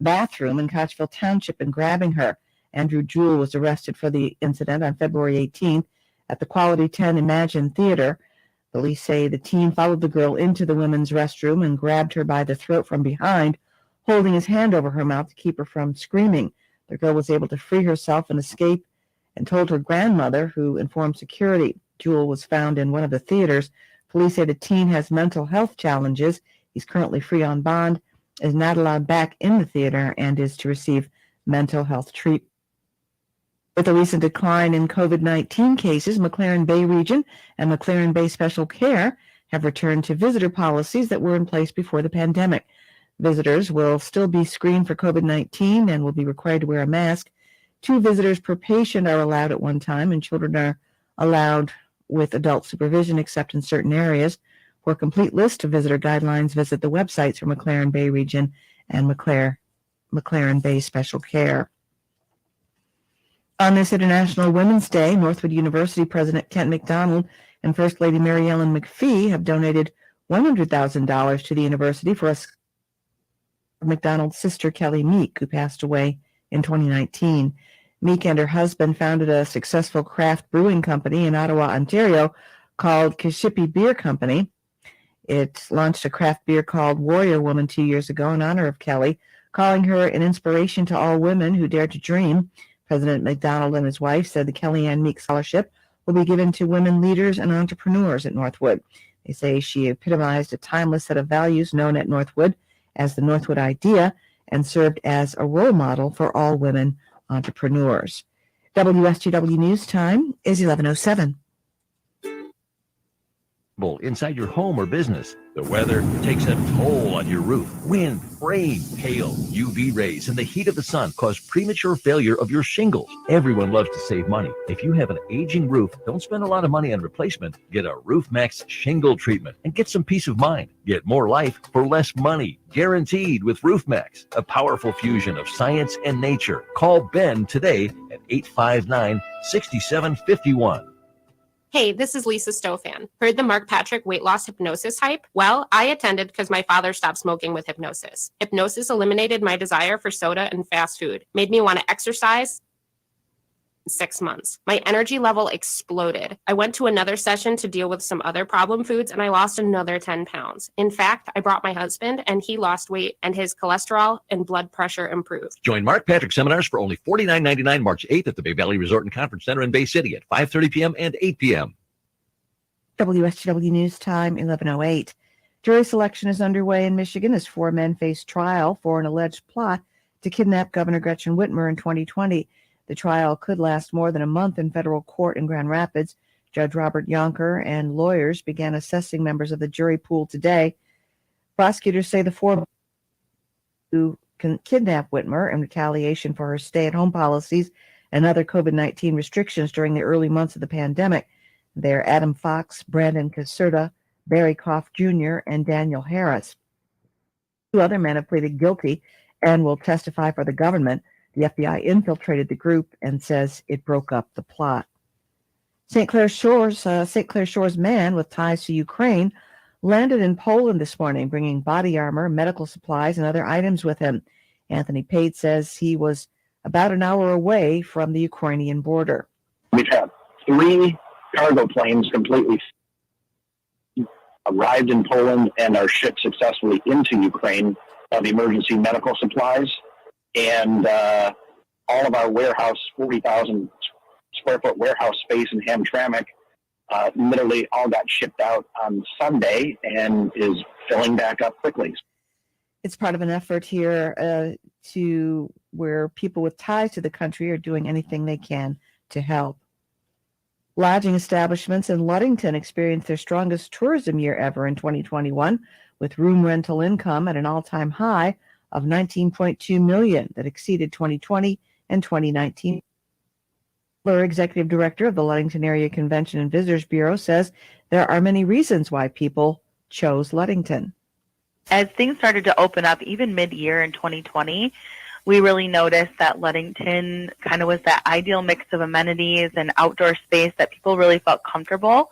S25: bathroom in Kochville Township and grabbing her. Andrew Jewell was arrested for the incident on February 18th at the Quality 10 Imagine Theater. Police say the teen followed the girl into the women's restroom and grabbed her by the throat from behind, holding his hand over her mouth to keep her from screaming. The girl was able to free herself and escape and told her grandmother, who informed security. Jewell was found in one of the theaters. Police say the teen has mental health challenges. He's currently free on bond, is not allowed back in the theater, and is to receive mental health treatment. With a recent decline in COVID-19 cases, McLaren Bay Region and McLaren Bay Special Care have returned to visitor policies that were in place before the pandemic. Visitors will still be screened for COVID-19 and will be required to wear a mask. 2 visitors per patient are allowed at one time, and children are allowed with adult supervision except in certain areas. For a complete list of visitor guidelines, visit the websites for McLaren Bay Region and McLaren Bay Special Care. On this International Women's Day, Northwood University President Kent McDonald and First Lady Mary Ellen McPhee have donated $100,000 to the university for McDonald's sister Kelly Meek, who passed away in 2019. Meek and her husband founded a successful craft brewing company in Ottawa, Ontario, called Kishippi Beer Company. It launched a craft beer called Warrior Woman 2 years ago in honor of Kelly, calling her an inspiration to all women who dare to dream. President McDonald and his wife said the Kellyanne Meek Scholarship will be given to women leaders and entrepreneurs at Northwood. They say she epitomized a timeless set of values known at Northwood as the Northwood Idea and served as a role model for all women entrepreneurs. WSGW News Time is 11:07.
S1: Inside your home or business. The weather takes a toll on your roof. Wind, rain, hail, UV rays, and the heat of the sun cause premature failure of your shingles. Everyone loves to save money. If you have an aging roof, don't spend a lot of money on replacement. Get a Roof Max shingle treatment and get some peace of mind. Get more life for less money. Guaranteed with Roof Max, a powerful fusion of science and nature. Call Ben today at 859-6751.
S27: Hey, this is Lisa Stofan. Heard the Mark Patrick weight loss hypnosis hype? Well, I attended because my father stopped smoking with hypnosis. Hypnosis eliminated my desire for soda and fast food, made me want to exercise. 6 months. My energy level exploded. I went to another session to deal with some other problem foods, and I lost another 10 pounds. In fact, I brought my husband, and he lost weight, and his cholesterol and blood pressure improved.
S1: Join Mark Patrick seminars for only $49.99 March 8th at the Bay Valley Resort and Conference Center in Bay City at 5:30 p.m. and 8 p.m.
S25: WSGW News Time, 11:08. Jury selection is underway in Michigan as 4 men face trial for an alleged plot to kidnap Governor Gretchen Whitmer in 2020. The trial could last more than a month in federal court in Grand Rapids. Judge Robert Yonker and lawyers began assessing members of the jury pool today. Prosecutors say the 4 who can kidnap Whitmer in retaliation for her stay-at-home policies and other COVID-19 restrictions during the early months of the pandemic. They're Adam Fox, Brandon Caserta, Barry Koff Jr., and Daniel Harris. 2 other men have pleaded guilty and will testify for the government. The FBI infiltrated the group and says it broke up the plot. St. Clair Shores man with ties to Ukraine landed in Poland this morning, bringing body armor, medical supplies, and other items with him. Anthony Pate says he was about an hour away from the Ukrainian border.
S4: We've had 3 cargo planes completely arrived in Poland and are shipped successfully into Ukraine of emergency medical supplies. And all of our warehouse, 40,000 square foot warehouse space in Hamtramck, literally all got shipped out on Sunday and is filling back up quickly.
S25: It's part of an effort here to where people with ties to the country are doing anything they can to help. Lodging establishments in Ludington experienced their strongest tourism year ever in 2021, with room rental income at an all-time high of $19.2 million that exceeded 2020 and 2019. The executive director of the Ludington Area Convention and Visitors Bureau says there are many reasons why people chose Ludington.
S5: As things started to open up, even mid-year in 2020, we really noticed that Ludington kind of was that ideal mix of amenities and outdoor space that people really felt comfortable.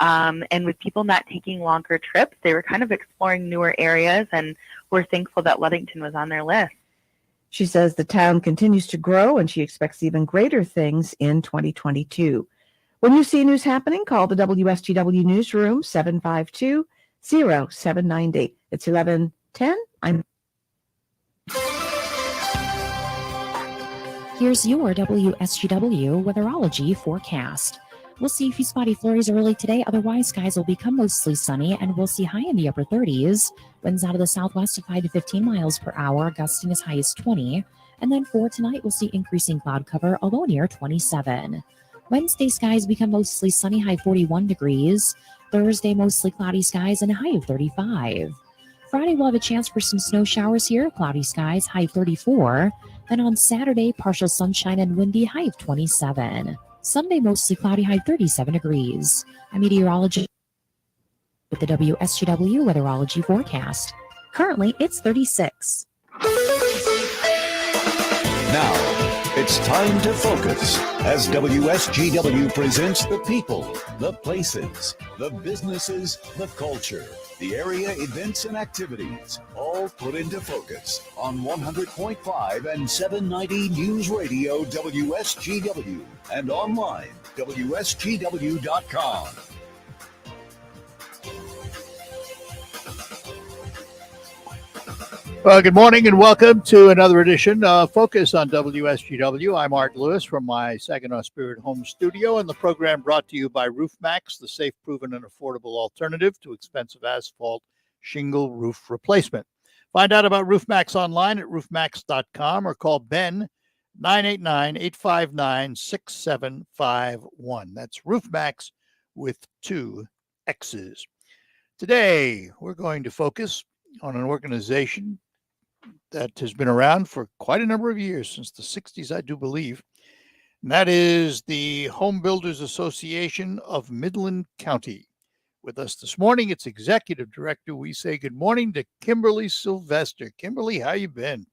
S5: And with people not taking longer trips, they were kind of exploring newer areas, and we're thankful that Ludington was on their list.
S25: She says the town continues to grow, and she expects even greater things in 2022. When you see news happening, call the WSGW Newsroom, 752-0790. It's 11:10.
S8: Here's your WSGW Weatherology forecast. We'll see a few spotty flurries early today. Otherwise, skies will become mostly sunny, and we'll see high in the upper 30s. Winds out of the southwest of 5 to 15 miles per hour, gusting as high as 20. And then for tonight, we'll see increasing cloud cover, although near 27. Wednesday, skies become mostly sunny, high 41 degrees. Thursday, mostly cloudy skies and a high of 35. Friday, we'll have a chance for some snow showers here, cloudy skies, high 34. Then on Saturday, partial sunshine and windy, high of 27. Sunday, mostly cloudy, high 37 degrees. I'm meteorologist with the WSGW Weatherology forecast. Currently, it's 36.
S6: Now, it's time to focus as WSGW presents the people, the places, the businesses, the culture, the area events and activities, all put into focus on 100.5 and 790 News Radio WSGW and online WSGW.com.
S2: Well, good morning and welcome to another edition of Focus on WSGW. I'm Art Lewis from my Saginaw Spirit Home Studio, and the program brought to you by RoofMax, the safe, proven, and affordable alternative to expensive asphalt shingle roof replacement. Find out about RoofMax online at roofmax.com or call Ben 989-859-6751. That's RoofMax with 2 X's. Today, we're going to focus on an organization that has been around for quite a number of years, since the 60s, I do believe. And that is the Home Builders Association of Midland County. With us this morning, its executive director. We say good morning to Kimberly Sylvester. Kimberly, how you been?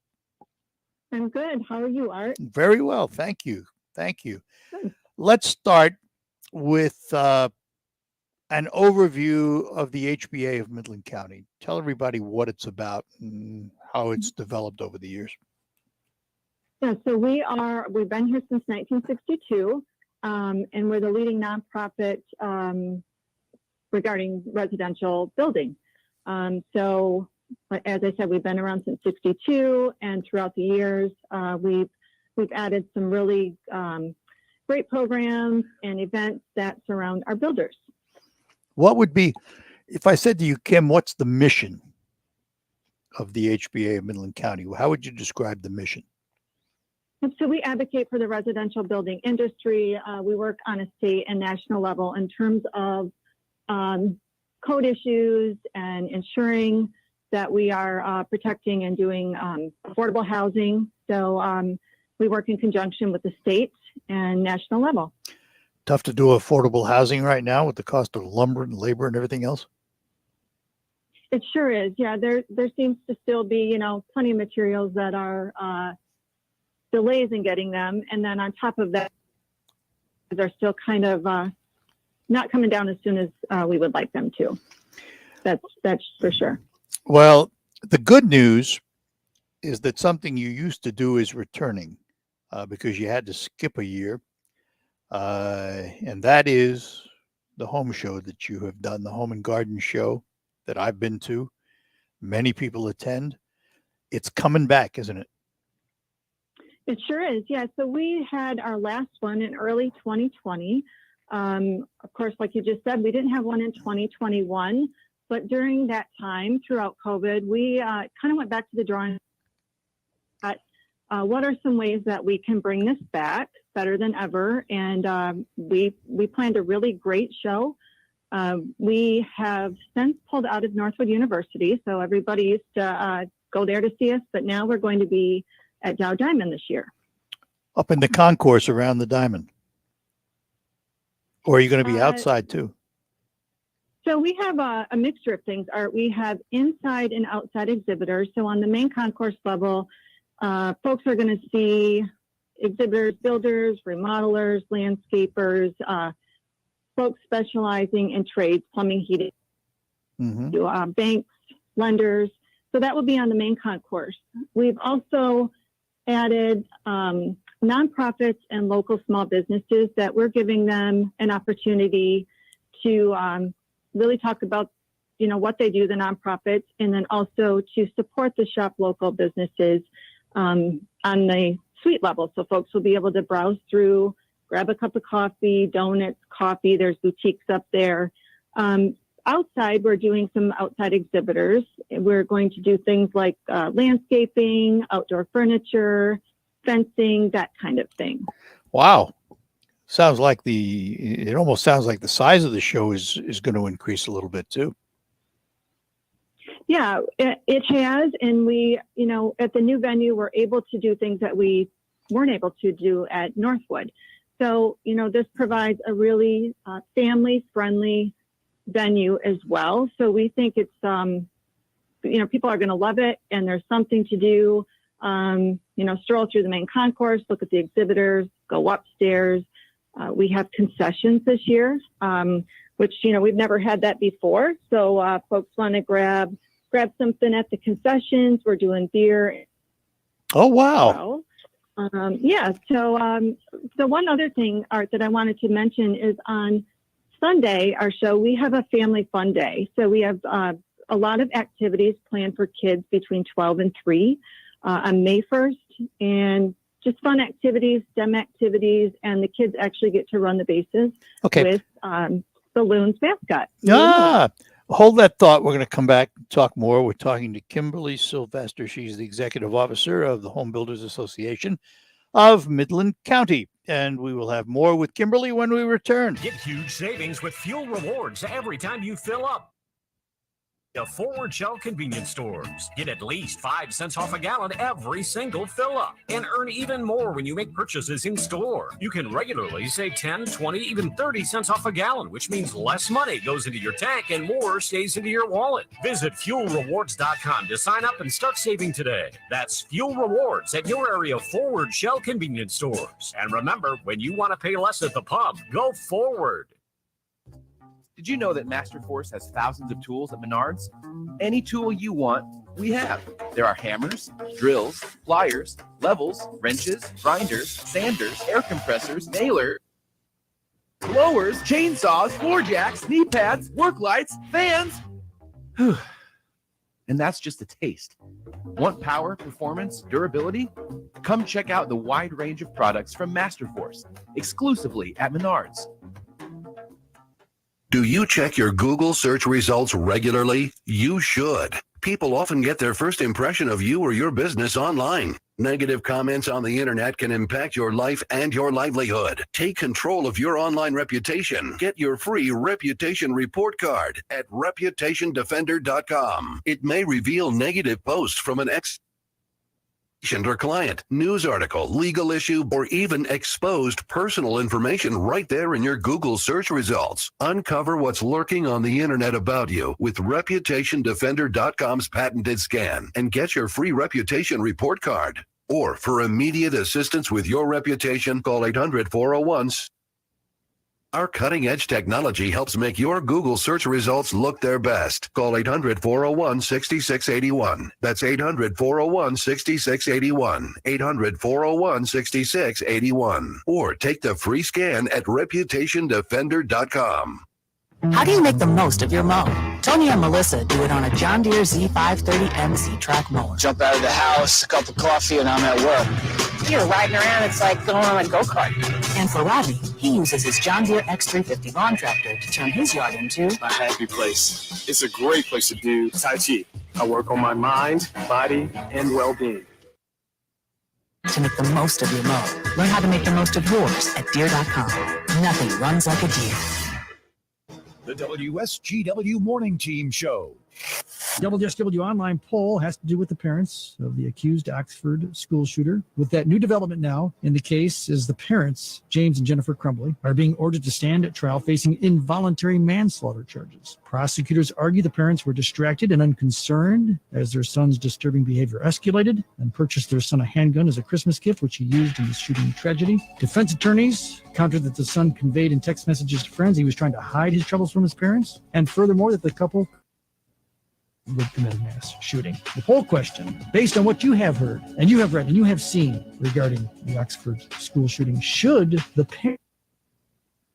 S12: I'm good. How are you, Art?
S2: Very well. Thank you. Thank you. Good. Let's start with an overview of the HBA of Midland County. Tell everybody what it's about and how it's developed over the years.
S12: Yeah, so we've been here since 1962, and we're the leading nonprofit regarding residential building. So, as I said, we've been around since 62, and throughout the years, we've added some really great programs and events that surround our builders.
S2: What would be, if I said to you, Kim, what's the mission of the HBA of Midland County? How would you describe the mission?
S12: So we advocate for the residential building industry. We work on a state and national level in terms of code issues and ensuring that we are protecting and doing affordable housing. So we work in conjunction with the state and national level.
S2: Tough to do affordable housing right now with the cost of lumber and labor and everything else?
S12: It sure is. Yeah, there seems to still be, plenty of materials that are delays in getting them. And then on top of that, they're still kind of not coming down as soon as we would like them to. That's for sure.
S2: Well, the good news is that something you used to do is returning because you had to skip a year. And that is the home show that you have done, the home and garden show that I've been to. Many people attend. It's coming back, isn't it?
S12: It sure is. Yeah. So we had our last one in early 2020. Of course, like you just said, we didn't have one in 2021. But during that time, throughout COVID, we kind of went back to the drawing board. What are some ways that we can bring this back better than ever? And we planned a really great show. We have since pulled out of Northwood University, so everybody used to go there to see us, but now we're going to be at Dow Diamond this year.
S2: Up in the concourse around the diamond. Or are you going to be outside too?
S12: So we have a mixture of things. We have inside and outside exhibitors. So on the main concourse level, folks are going to see exhibitors, builders, remodelers, landscapers, folks specializing in trades, plumbing, heating, banks, lenders. So that will be on the main concourse. We've also added nonprofits and local small businesses that we're giving them an opportunity to really talk about, what they do, the nonprofits, and then also to support the shop local businesses on the suite level. So folks will be able to browse through, grab a cup of coffee, donuts, coffee. There's boutiques up there. Outside, we're doing some outside exhibitors. We're going to do things like landscaping, outdoor furniture, fencing, that kind of thing.
S2: Wow. It almost sounds like the size of the show is going to increase a little bit too.
S12: Yeah, it has. And we, at the new venue, we're able to do things that we weren't able to do at Northwood. So, this provides a really family-friendly venue as well. So we think it's, people are going to love it, and there's something to do. Stroll through the main concourse, look at the exhibitors, go upstairs. We have concessions this year, which, we've never had that before. So folks want to grab something at the concessions. We're doing beer.
S2: Oh, wow.
S12: Yeah. So one other thing, Art, that I wanted to mention is on Sunday, our show, we have a family fun day. So we have a lot of activities planned for kids between 12 and 3 on May 1st. And just fun activities, STEM activities, and the kids actually get to run the bases with the Loons mascot.
S2: Hold that thought. We're going to come back and talk more. We're talking to Kimberly Sylvester. She's the executive officer of the Home Builders Association of Midland County. And we will have more with Kimberly when we return.
S9: Get huge savings with fuel rewards every time you fill up. Forward Shell convenience stores. Get at least 5 cents off a gallon every single fill up, and earn even more when you make purchases in store. You can regularly save 10, 20, even 30 cents off a gallon, which means less money goes into your tank and more stays into your wallet. Visit fuelrewards.com to sign up and start saving today. That's Fuel Rewards at your area Forward Shell convenience stores. And remember, when you want to pay less at the pump, go forward.
S15: Did you know that Masterforce has thousands of tools at Menards? Any tool you want, we have. There are hammers, drills, pliers, levels, wrenches, grinders, sanders, air compressors, nailers, blowers, chainsaws, floor jacks, knee pads, work lights, fans. And that's just a taste. Want power, performance, durability? Come check out the wide range of products from Masterforce, exclusively at Menards.
S3: Do you check your Google search results regularly? You should. People often get their first impression of you or your business online. Negative comments on the internet can impact your life and your livelihood. Take control of your online reputation. Get your free reputation report card at reputationdefender.com. It may reveal negative posts from an or client, news article, legal issue, or even exposed personal information right there in your Google search results. Uncover what's lurking on the internet about you with reputationdefender.com's patented scan and get your free reputation report card. Or for immediate assistance with your reputation, call 800-401. Our cutting-edge technology helps make your Google search results look their best. Call 800-401-6681. That's 800-401-6681. 800-401-6681. Or take the free scan at reputationdefender.com.
S16: How do you make the most of your mow? Tony and Melissa do it on a John Deere Z530M Z-Track mower.
S18: Jump out of the house, a cup of coffee, and I'm at work.
S16: You're riding around, it's like going on a go-kart. And for Rodney, he uses his John Deere X350 lawn tractor to turn his yard into
S18: a happy place. It's a great place to do Tai Chi. I work on my mind, body, and well-being.
S16: To make the most of your mow, learn how to make the most of yours at Deere.com. Nothing runs like a Deere.
S6: The WSGW Morning Team Show.
S19: WSW online poll has to do with the parents of the accused Oxford school shooter. With that new development now in the case is the parents, James and Jennifer Crumbly, are being ordered to stand at trial facing involuntary manslaughter charges. Prosecutors argue the parents were distracted and unconcerned as their son's disturbing behavior escalated and purchased their son a handgun as a Christmas gift, which he used in the shooting tragedy. Defense attorneys countered that the son conveyed in text messages to friends he was trying to hide his troubles from his parents, and furthermore that the couple would commit a mass shooting. The poll question, based on what you have heard and you have read and you have seen regarding the Oxford school shooting, should the parents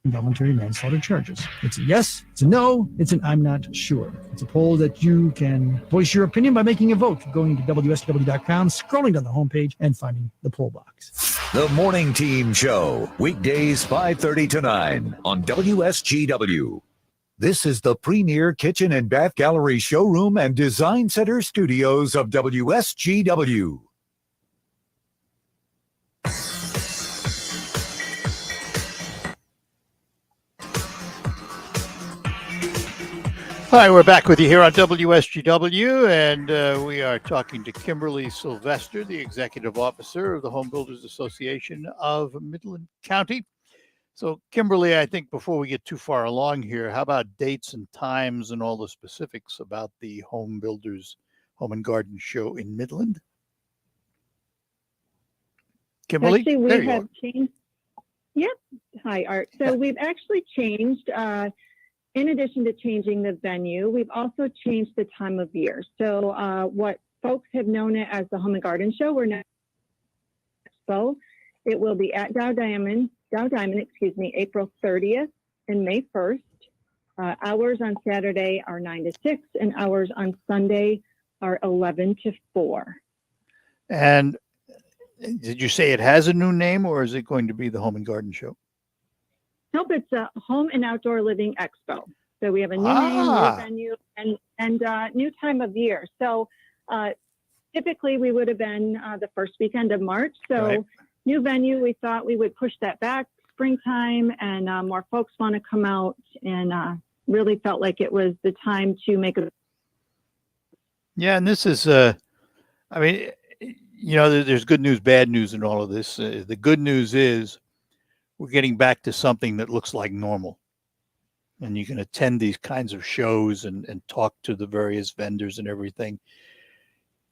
S19: involuntary manslaughter charges? It's a yes, it's a no, it's an I'm not sure. It's a poll that you can voice your opinion by making a vote, going to WSW.com, scrolling down the homepage, and finding the poll box.
S13: The Morning Team Show, weekdays 5:30 to 9 on WSGW. This is the premier kitchen and bath gallery showroom and design center studios of WSGW.
S2: Hi, we're back with you here on WSGW, and we are talking to Kimberly Sylvester, the Executive Officer of the Home Builders Association of Midland County. So, Kimberly, I think before we get too far along here, how about dates and times and all the specifics about the Home Builders Home and Garden Show in Midland? Kimberly?
S12: Actually, we have changed. Yep. Hi, Art. So we've actually changed, in addition to changing the venue, we've also changed the time of year. So what folks have known it as the Home and Garden Show, we're now Expo. It will be at Dow Diamond, April 30th and May 1st. Hours on Saturday are 9 to 6, and hours on Sunday are 11 to 4.
S2: And did you say it has a new name, or is it going to be the Home and Garden Show?
S12: Nope, it's a Home and Outdoor Living Expo. So we have a new name, new venue, and new time of year. So typically we would have been the first weekend of March. So right. New venue, we thought we would push that back, springtime, and more folks want to come out, and really felt like it was the time to make a.
S2: Yeah, and this is, I mean, you know, there's good news, bad news in all of this. The good news is we're getting back to something that looks like normal. And you can attend these kinds of shows and talk to the various vendors and everything.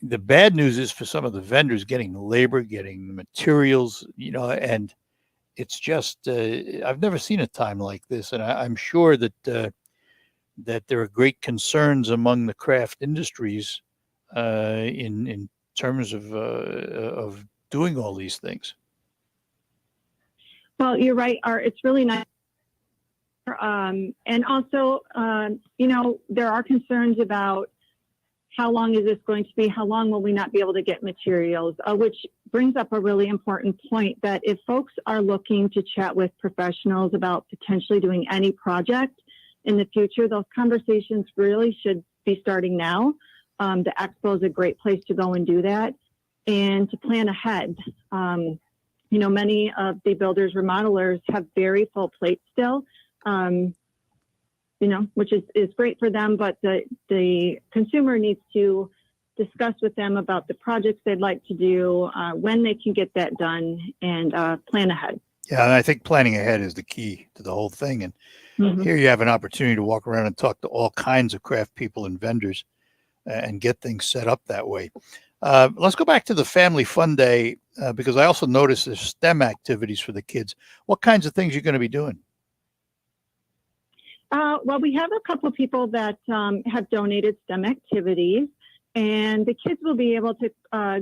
S2: The bad news is for some of the vendors getting the labor, getting the materials, you know, and it's just, I've never seen a time like this. And I'm sure that that there are great concerns among the craft industries in terms of doing all these things.
S12: Well, you're right, Art. It's really nice. And also, you know, there are concerns about how long is this going to be? How long will we not be able to get materials? Which brings up a really important point that if folks are looking to chat with professionals about potentially doing any project in the future, those conversations really should be starting now. The expo is a great place to go and do that and to plan ahead. You know, many of the builders, remodelers have very full plates still. You know, which is great for them, but the consumer needs to discuss with them about the projects they'd like to do, when they can get that done, and plan ahead.
S2: Yeah, and I think planning ahead is the key to the whole thing. And here you have an opportunity to walk around and talk to all kinds of craft people and vendors and get things set up that way. Let's go back to the Family Fun Day because I also noticed there's STEM activities for the kids. What kinds of things are you going to be doing?
S12: Well, we have a couple of people that have donated STEM activities, and the kids will be able to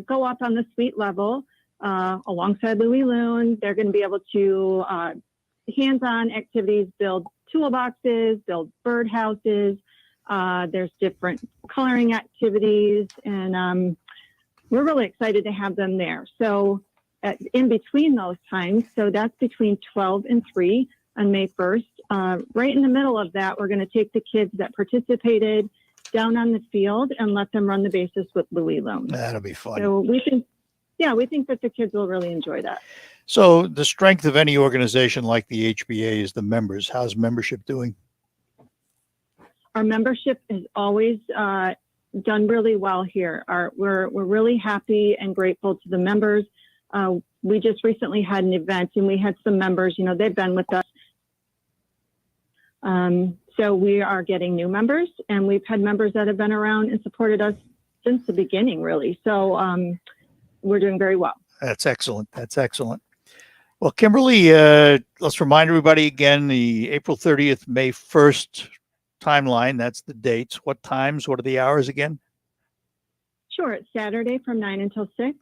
S12: go up on the suite level alongside Louie Loon. They're going to be able to hands-on activities, build toolboxes, build birdhouses. There's different coloring activities, and we're really excited to have them there. So in between those times, so that's between 12 and 3 on May 1st. Right in the middle of that, we're going to take the kids that participated down on the field and let them run the bases with Louie Loon.
S2: That'll be fun.
S12: So we think that the kids will really enjoy that.
S2: So the strength of any organization like the HBA is the members. How's membership doing?
S12: Our membership is always done really well here. We're really happy and grateful to the members. We just recently had an event and we had some members, they've been with us. So we are getting new members, and we've had members that have been around and supported us since the beginning, really. So we're doing very well.
S2: That's excellent. That's excellent. Well, Kimberly, let's remind everybody again, the April 30th, May 1st timeline. That's the dates. What times? What are the hours again?
S12: Sure. It's Saturday from 9 until 6,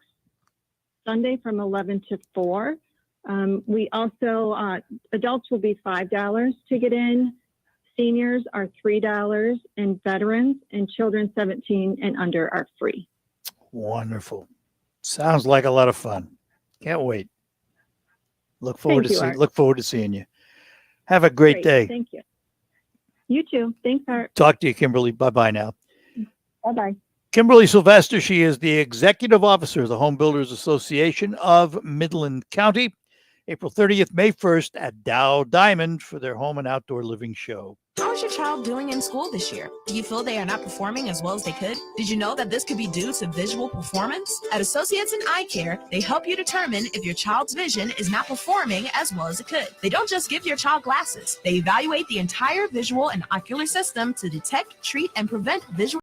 S12: Sunday from 11 to 4. We also, adults will be $5 to get in. Seniors are $3, and veterans and children 17 and under are free.
S2: Wonderful. Sounds like a lot of fun. Can't wait. Look forward to seeing you. Have a great day.
S12: Thank you. You too. Thanks, Art.
S2: Talk to you, Kimberly. Bye-bye now.
S12: Bye-bye.
S2: Kimberly Sylvester, she is the executive officer of the Home Builders Association of Midland County. April 30th, May 1st at Dow Diamond for their home and outdoor living show.
S16: How is your child doing in school this year? Do you feel they are not performing as well as they could? Did you know that this could be due to visual performance? At Associates in Eye Care, they help you determine if your child's vision is not performing as well as it could. They don't just give your child glasses. They evaluate the entire visual and ocular system to detect, treat, and prevent visual